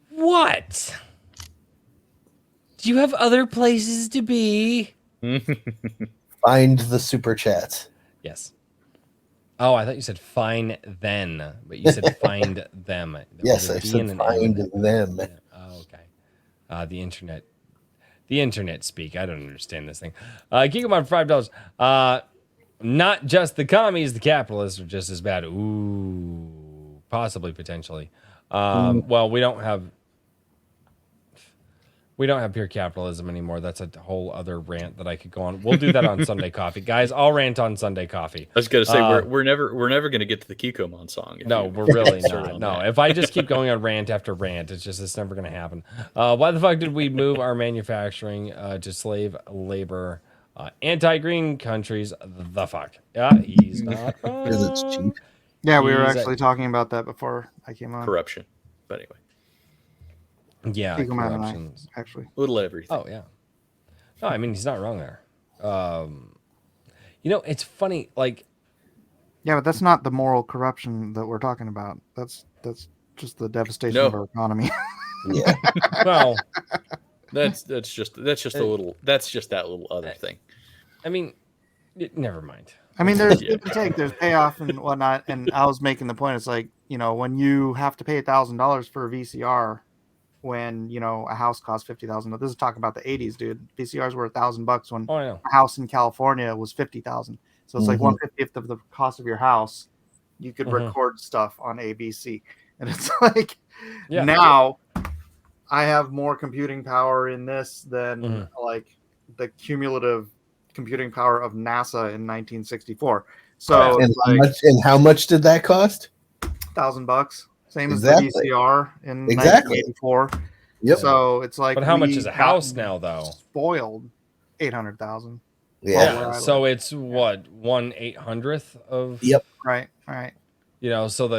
What? Do you have other places to be? Find the super chat. Yes. Oh, I thought you said fine then, but you said find them. There Yes, was a I D said and an M in find it. them. Oh, okay. The internet speak. I don't understand this thing. Geekomon for $5. Not just the commies, the capitalists are just as bad. Ooh, possibly, potentially. Well, we don't have pure capitalism anymore. That's a whole other rant that I could go on. We'll do that on Sunday Coffee, guys. I'll rant on Sunday Coffee. I was gonna say we're never gonna get to the Kikomon song. No, we're really not. No, if I just keep going on rant after rant, it's never going to happen. Why the fuck did we move our manufacturing to slave labor, anti-green countries? The fuck? Yeah, he's not wrong. Because it's cheap. Yeah, we were He's actually talking about that before I came on. corruption. But anyway, Yeah, Eagle Man and I, corruptions. actually. little everything. Oh yeah. No, I mean he's not wrong there. It's funny. Like, Yeah, but that's not the moral corruption that we're talking about. That's just the devastation of our economy. Yeah. well, That's just that little other thing. I mean, never mind. I mean, there's give and take, there's payoff and whatnot. And I was making the point. It's like, when you have to pay $1,000 for a VCR, when a house costs $50,000. This is talking about the '80s, dude. VCRs were $1,000 when Oh, I know. a house in California was $50,000. So it's like 1/50th of the cost of your house. You could record stuff on ABC, and it's like now I have more computing power in this than like the cumulative computing power of NASA in 1964. So and how much did that cost? $1,000, same Exactly. as the VCR in 1984. Yep. So it's like, but how much is a house now, though? Spoiled, 800,000. Yeah. So it's what 1/800th of. Yep. Right. So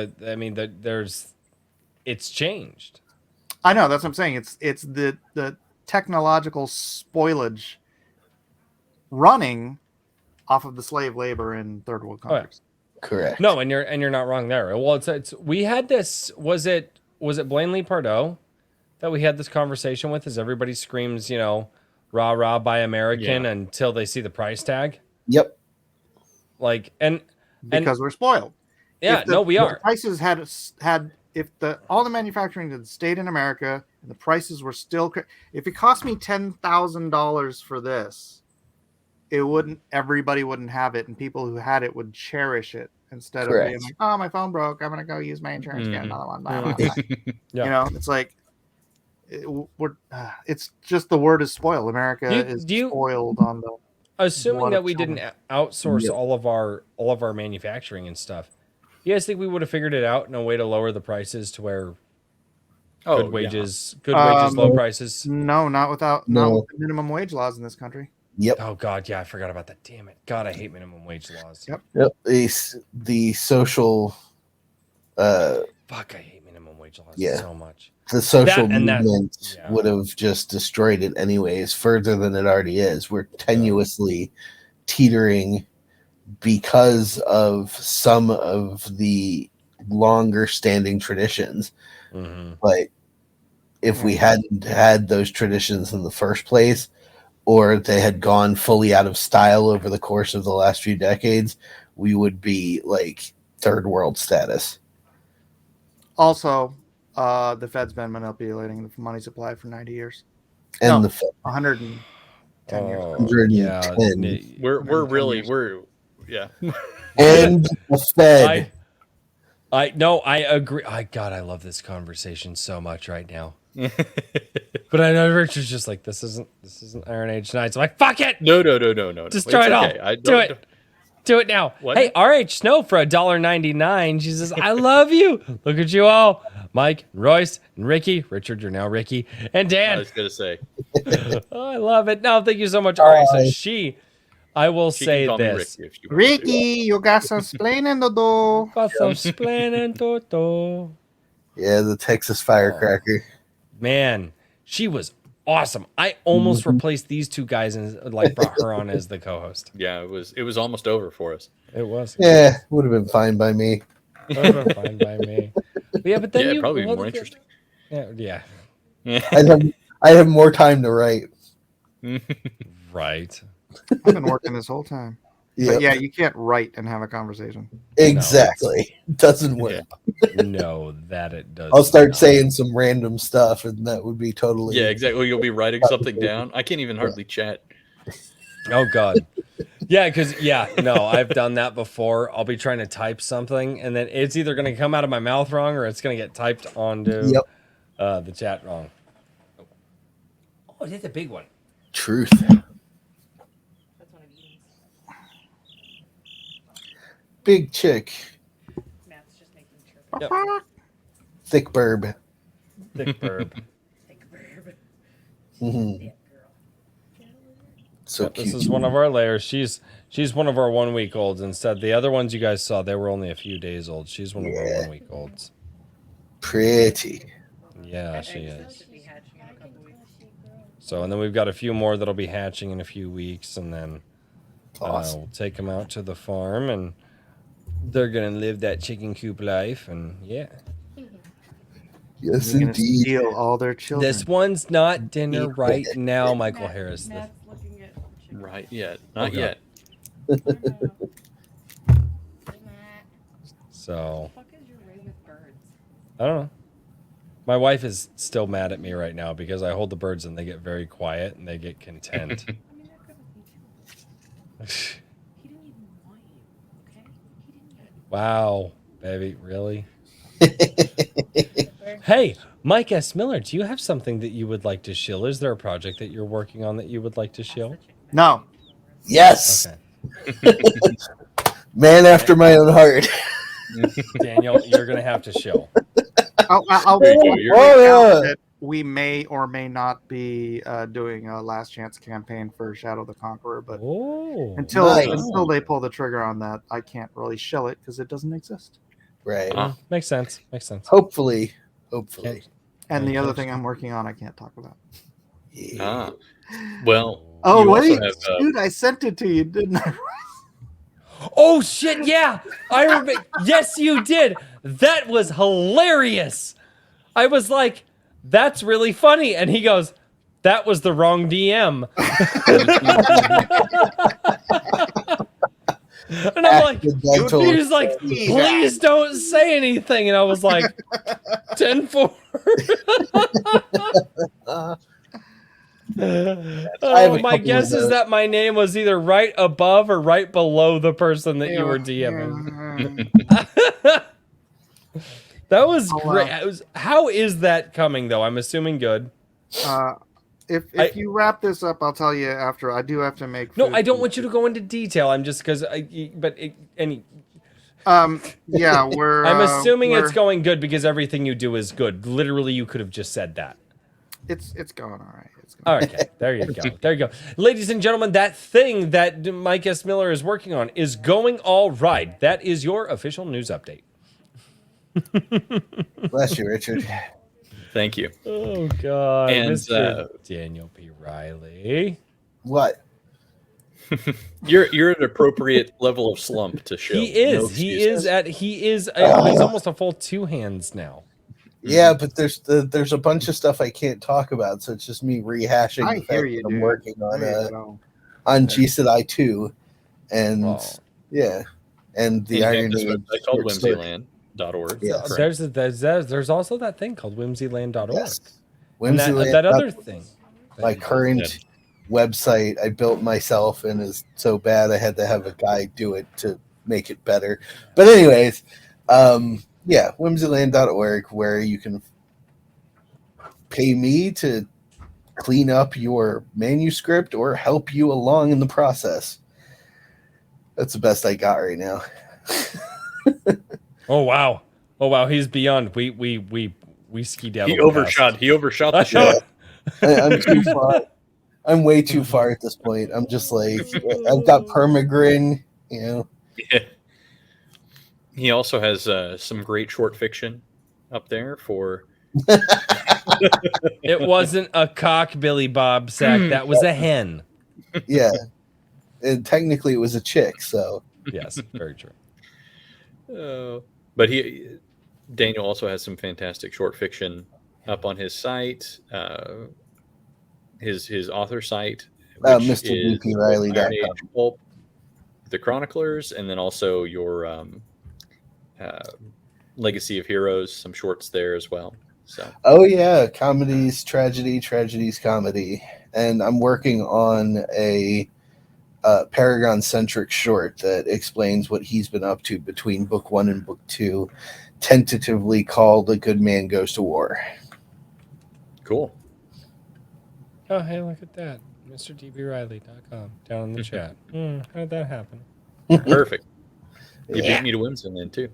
it's changed. I know, that's what I'm saying. It's the technological spoilage running off of the slave labor in third world countries. Correct. No, and you're not wrong there. Well, it's we had this. Was it Blanley Pardoe that we had this conversation with? As everybody screams, rah rah buy American until they see the price tag. Yep. Like because we're spoiled. Yeah, we are. The prices had if all the manufacturing had stayed in America and the prices were still, if it cost me $10,000 for this, everybody wouldn't have it, and people who had it would cherish it instead of being like, oh, my phone broke, I'm gonna go use my insurance, get another one. Blah, blah, blah. It's like it's just the word is spoiled. America is spoiled on the. Assuming that we didn't outsource all of our manufacturing and stuff, you guys think we would have figured it out in a way to lower the prices to where good wages, low prices? No, not with the minimum wage laws in this country. Yep. Oh God, yeah, I forgot about that. Damn it. God, I hate minimum wage laws. Yep. The social. Fuck, I hate minimum wage laws so much. The social movement would have just destroyed it anyways, further than it already is. We're tenuously teetering because of some of the longer standing traditions. But if we hadn't had those traditions in the first place, or they had gone fully out of style over the course of the last few decades, we would be like third world status. Also, the Fed's been manipulating the money supply for 90 years. And 100 and 10 years ago. 110. We're yeah. And the Fed. I agree. God, I love this conversation so much right now. But I know Richard's just like, this isn't Iron Age Nights. I'm like, fuck it. No. Destroy it all. Do it now. What? Hey, RH Snow for $1.99. She says, I love you. Look at you all. Mike, Royce, and Ricky. Richard, you're now Ricky. And Dan. I was gonna say. Oh, I love it. No, thank you so much. All right, so I will She say can call me this. Ricky if you want to. Ricky, you got some splaining to do. Got some splaining to do. Yeah, the Texas firecracker. Man, she was awesome. I almost replaced these two guys and like brought her on as the co-host. Yeah, it was almost over for us. It was. Yeah, would have been fine by me. Would have been fine by me. But yeah, but then Yeah, probably more interesting. Yeah. I'd have more time to write. Right. I've been working this whole time. Yep. But yeah, you can't write and have a conversation. Exactly. Doesn't work. No, that it does. I'll start not. saying some random stuff, and that would be totally. Yeah, exactly. You'll be writing something down. I can't even hardly chat. Oh God. Yeah, because I've done that before. I'll be trying to type something, and then it's either going to come out of my mouth wrong, or it's going to get typed onto the chat wrong. Oh, that's a big one. Truth. That's one of Eden's. Big chick. Matt's just making sure. Yep. Thick burb. Thick burb. Thick verb. Mhm. Yeah, girl. So Yep, cute. this is one of our layers. She's one of our 1 week olds. Instead, the other ones you guys saw, they were only a few days old. She's one of our 1 week olds. Pretty. Yeah, she is. Should be hatching in a couple weeks. So, and then we've got a few more that'll be hatching in a few weeks, and then Awesome. we'll take them out to the farm, and they're gonna live that chicken coop life, and yeah. Yes, You're gonna indeed. steal all their children. This one's not dinner right now, Michael Harris. Matt's looking at chicken. Right yet. Not Okay. yet. So, What the fuck is your way with birds? I don't know. My wife is still mad at me right now because I hold the birds and they get very quiet and they get content. I mean, that could have been too. He didn't even want you, okay? He didn't even. Wow, baby, really? Hey, Mike S. Miller, do you have something that you would like to shill? Is there a project that you're working on that you would like to shill? No. Yes. Okay. Man after my own heart. Daniel, you're going to have to shill. I'll Thank you. point You're- out that we may or may not be doing a last chance campaign for Shadow the Conqueror, but Oh. until Nice. they pull the trigger on that, I can't really shill it because it doesn't exist. Right. Makes sense. Makes sense. Hopefully. And the Okay. other thing I'm working on, I can't talk about. Yeah. Well, Oh you wait, also have, dude, I sent it to you, didn't I? Oh, shit. Yeah. I remember. Yes, you did. That was hilarious. I was like, that's really funny. And he goes, that was the wrong DM. And I'm like, Accidental. he's like, please don't say anything. And I was like, 10-4. I have a My couple guess of is those. that my name was either right above or right below the person that you were DMing. That was Oh, wow. great. How is that coming though? I'm assuming good. If you wrap this up, I'll tell you after. I do have to make. No, food I don't for- want you to go into detail. I'm just because Yeah, we're. I'm assuming it's we're- going good because everything you do is good. Literally, you could have just said that. It's going all right. It's going. All right, okay. There you go. There you go. Ladies and gentlemen, that thing that Mike S. Miller is working on is going all right. That is your official news update. Bless you, Richard. Thank you. Oh, God. And, Mr. Daniel P. Riley. What? You're at an appropriate level of slump to show. He is. No He excuses. is. He's almost a full 2 hands now. Yeah, but there's a bunch of stuff I can't talk about, so it's just me rehashing I the fact hear you, that I'm dude. working on There you go. on GSID 2, and Oh. yeah, and the And Iron this Age website called short story. whimsyland.org. Yes. Correct. There's also that thing called whimsyland.org. Yes. And Whimsyland, that other thing. my current website I built myself and is so bad I had to have a guy do it to make it better. But anyways, yeah, whimsyland.org, where you can pay me to clean up your manuscript or help you along in the process. That's the best I got right now. Oh wow. Oh wow, he's beyond. We ski down. He overshot the I shot. I'm too far. I'm way too far at this point. I'm just like, I've got permagrin, you know. Yeah. He also has some great short fiction up there for. It wasn't a cock, Billy Bob Sack. That was a hen. Yeah. And technically it was a chick, so. Yes, very true. But Daniel also has some fantastic short fiction up on his site, his author site, which is MrDPRiley.com. Iron Age Pulp, the Chroniclers, and then also your Legacy of Heroes, some shorts there as well. So. Oh yeah, comedies, tragedies, comedy, and I'm working on a Paragon-centric short that explains what he's been up to between book 1 and book 2, tentatively called A Good Man Goes to War. Cool. Oh, hey, look at that. MrDBRiley.com down in the chat. How did that happen? Perfect. You Yeah. beat me to Whimsyland too.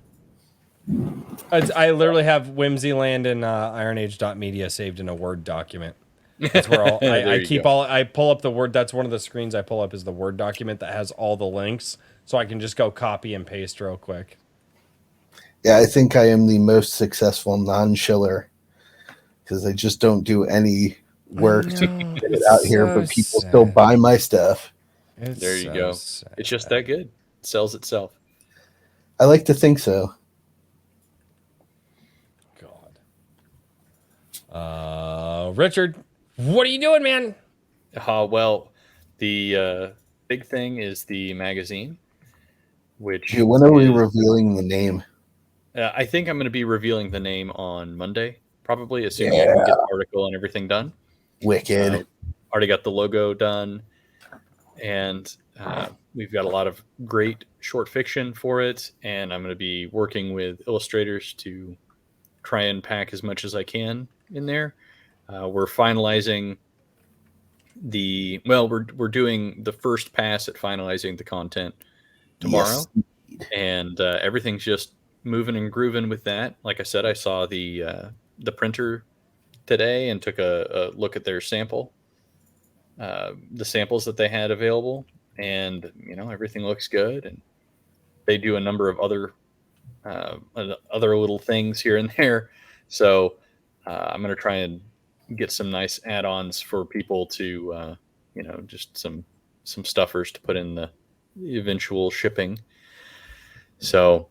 I literally have Whimsyland and IronAge.media saved in a Word document. That's where all I pull up the Word. That's one of the screens I pull up is the Word document that has all the links, so I can just go copy and paste real quick. Yeah, I think I am the most successful non-shiller because I just don't do any work to get it out here, but people still buy my stuff. There you go. Sad. It's just that good. It sells itself. I like to think so. God. Richard, what are you doing, man? Well, the big thing is the magazine, which Dude, when are we revealing the name? I think I'm going to be revealing the name on Monday, probably as soon as I can get the article and everything done. Wicked. Already got the logo done, and we've got a lot of great short fiction for it, and I'm going to be working with illustrators to try and pack as much as I can in there. We're finalizing we're doing the first pass at finalizing the content tomorrow, and everything's just moving and grooving with that. Like I said, I saw the printer today and took a look at their sample, the samples that they had available, and everything looks good. And they do a number of other little things here and there, so I'm going to try and get some nice add-ons for people to just some stuffers to put in the eventual shipping. So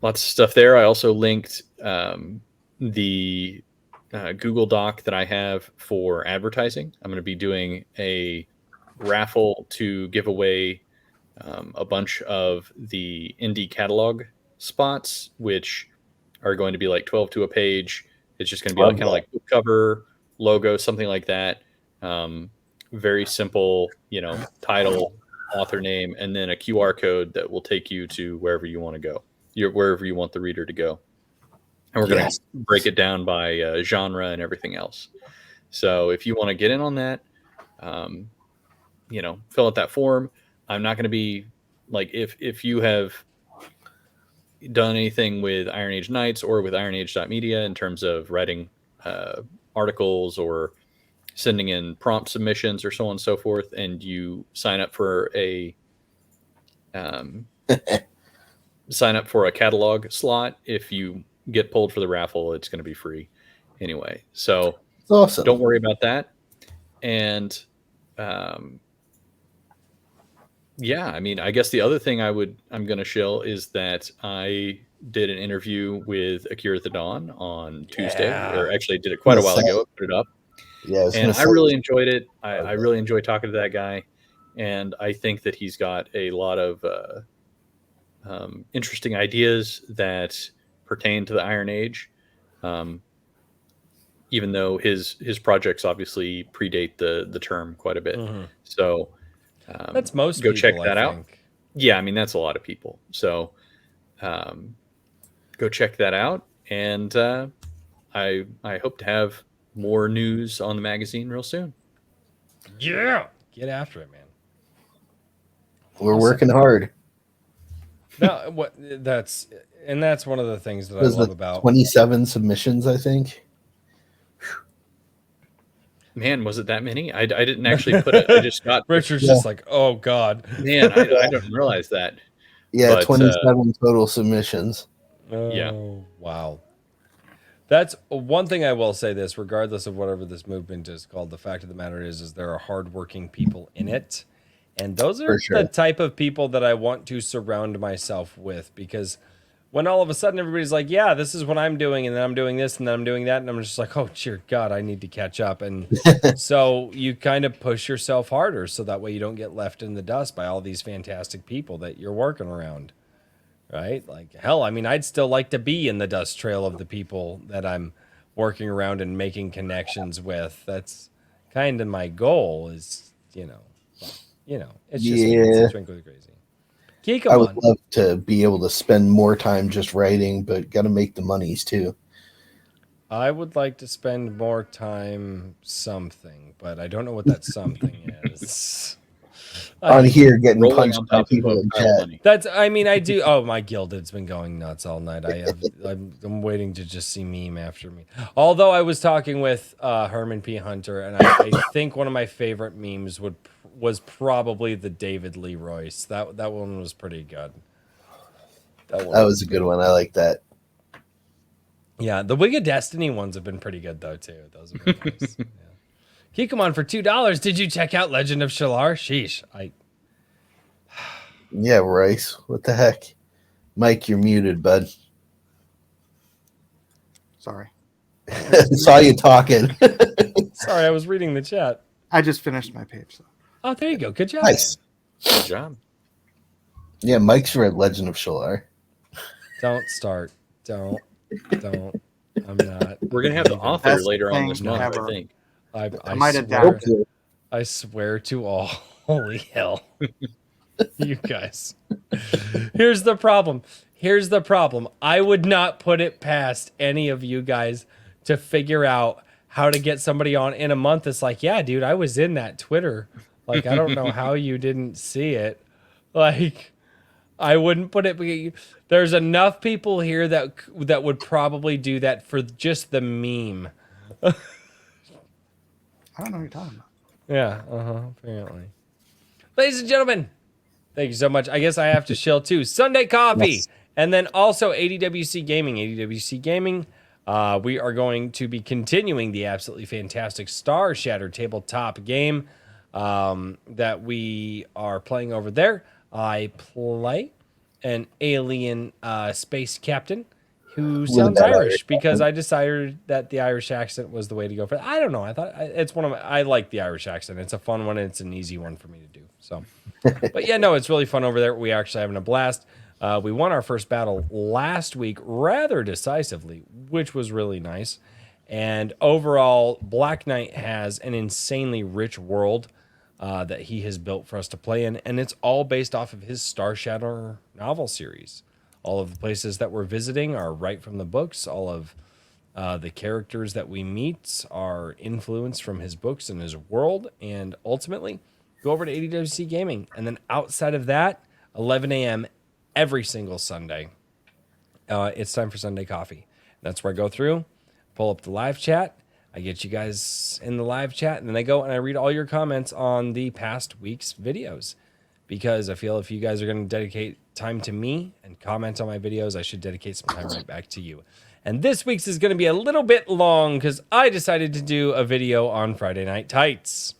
lots of stuff there. I also linked the Google Doc that I have for advertising. I'm going to be doing a raffle to give away a bunch of the indie catalog spots, which are going to be like 12 to a page. It's just going to be kind of like book cover, logo, something like that. Very simple, title, author name, and then a QR code that will take you to wherever you want to go, wherever you want the reader to go. And we're going to break it down by genre and everything else. So if you want to get in on that, fill out that form. I'm not going to be like, if you have done anything with Iron Age Nights or with IronAge.media in terms of writing articles or sending in prompt submissions or so on and so forth, and you sign up for a catalog slot, if you get pulled for the raffle, it's going to be free anyway. So awesome. Don't worry about that. And I guess the other thing I'm going to shill is that I did an interview with Akira the Dawn on Tuesday, or actually did it quite a while ago. I put it up. Yeah, I really enjoyed it. I really enjoyed talking to that guy, and I think that he's got a lot of interesting ideas that pertain to the Iron Age. even though his projects obviously predate the term quite a bit. Mhm. So That's most go people, check that I out. think. Yeah, I mean that's a lot of people. So go check that out, and I hope to have more news on the magazine real soon. Yeah, get after it, man. We're Awesome. working hard. No, that's one of the things that I Was love the about 27 submissions, I think. Man, was it that many? I didn't actually put it. I just got Richard's just like, oh God. Man, I didn't realize that. Yeah, But, 27 total submissions. Oh, Yeah. wow. That's one thing I will say this, regardless of whatever this movement is called, the fact of the matter is there are hardworking people in it. And those are For sure. the type of people that I want to surround myself with, because when all of a sudden everybody's like, yeah, this is what I'm doing, and then I'm doing this, and then I'm doing that, and I'm just like, oh, dear God, I need to catch up. And so you kind of push yourself harder so that way you don't get left in the dust by all these fantastic people that you're working around. Right? Like, hell, I mean, I'd still like to be in the dust trail of the people that I'm working around and making connections with. That's kind of my goal is, it's just it's frankly crazy. I would love to be able to spend more time just writing, but got to make the monies too. I would like to spend more time something, but I don't know what that something is. On here, getting rolling punched on by top people of in pile chat. money. That's, I mean, I do. Oh, my Gilded's been going nuts all night. I'm waiting to just see meme after me. Although I was talking with Herman P. Hunter, and I think one of my favorite memes was probably the David Lee Royce. That one was pretty good. That was a good one. I like that. Yeah, the Wig of Destiny ones have been pretty good though too. Those have been nice. Yeah. Kikomon for $2. Did you check out Legend of Shalar? Sheesh. Yeah, Rice. What the heck? Mike, you're muted, bud. Sorry. Saw you talking. Sorry, I was reading the chat. I just finished my page. So. Oh, there you go. Good job. Nice. Good job. Yeah, Mike's read Legend of Shalar. Don't start. Don't. I'm not. We're gonna have the author Best later on thing this month, ever. I think. I might have swear, doubted Hopefully. I swear to all. Holy hell. You guys. Here's the problem. I would not put it past any of you guys to figure out how to get somebody on in a month. It's like, yeah, dude, I was in that Twitter. Like, I don't know how you didn't see it. Like, I wouldn't put it. There's enough people here that would probably do that for just the meme. I don't know what you're talking about. Yeah, apparently. Ladies and gentlemen, thank you so much. I guess I have to shill too. Sunday Coffee. Yes. And then also ADWC Gaming. ADWC Gaming, we are going to be continuing the absolutely fantastic Star Shattered tabletop game that we are playing over there. I play an alien space captain who sounds Irish because I decided that the Irish accent was the way to go for it. I don't know. I thought it's I like the Irish accent. It's a fun one and it's an easy one for me to do. So, but yeah, no, it's really fun over there. We actually having a blast. We won our first battle last week rather decisively, which was really nice. And overall, Black Knight has an insanely rich world that he has built for us to play in, and it's all based off of his Star Shatter novel series. All of the places that we're visiting are right from the books. All of the characters that we meet are influenced from his books and his world. And ultimately, go over to ADWC Gaming. And then outside of that, 11 a.m. every single Sunday, it's time for Sunday Coffee. That's where I go through, pull up the live chat. I get you guys in the live chat, and then I go and I read all your comments on the past week's videos. Because I feel if you guys are going to dedicate time to me and comment on my videos, I should dedicate some time right back to you. And this week's is going to be a little bit long because I decided to do a video on Friday Night Tights.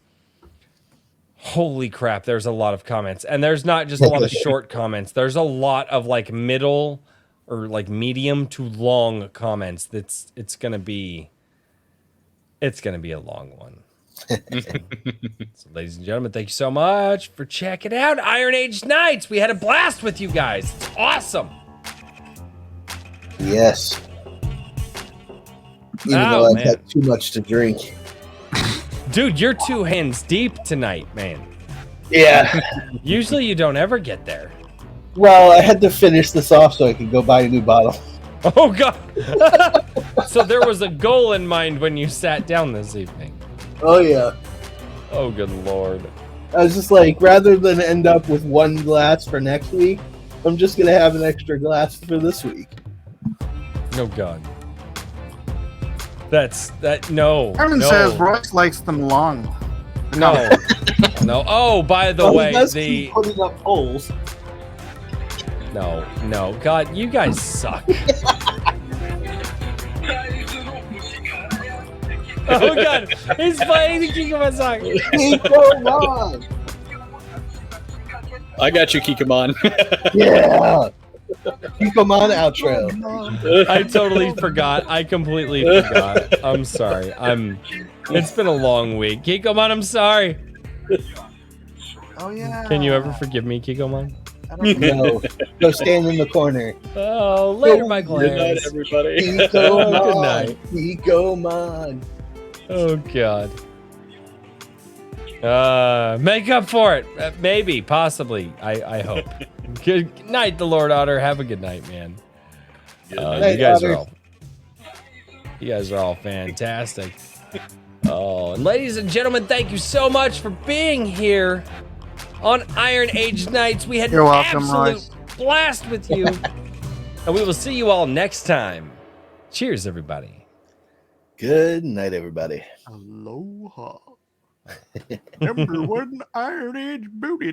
Holy crap, there's a lot of comments. And there's not just a lot of short comments. There's a lot of like middle or like medium to long comments. It's going to be a long one. So, ladies and gentlemen, thank you so much for checking out Iron Age Nights. We had a blast with you guys. It's awesome. Yes. Even Oh, though I've man. had too much to drink. Dude, you're 2 hands deep tonight, man. Yeah. Usually you don't ever get there. Well, I had to finish this off so I could go buy a new bottle. Oh, God. So there was a goal in mind when you sat down this evening. Oh, yeah. Oh, good Lord. I was just like, rather than end up with 1 glass for next week, I'm just going to have an extra glass for this week. Oh, God. No. Herman no. says Royce likes them long. No. No. Oh, by the Well, way, he does keep putting up polls. No. God, you guys suck. Oh, God. He's playing the King of my song. Kikomon! I got you, Kikamon. Yeah! Kikomon outro. I totally forgot. I completely forgot. I'm sorry. It's been a long week. Kikomon, I'm sorry. Oh yeah. Can you ever forgive me, Kikomon? I don't know. No. Go stand in the corner. Oh, later, my Good night, Clarence. everybody. Kikomon! Good night. Kikomon! Oh, God. Make up for it. Maybe, possibly. I hope. Good night, the Lord Otter. Have a good night, man. night, you guys Otter. are all fantastic. Oh, and ladies and gentlemen, thank you so much for being here on Iron Age Nights. We had You're an welcome, absolute Royce. blast with you. And we will see you all next time. Cheers, everybody. Good night, everybody. Aloha. Number 1 Iron Age booty.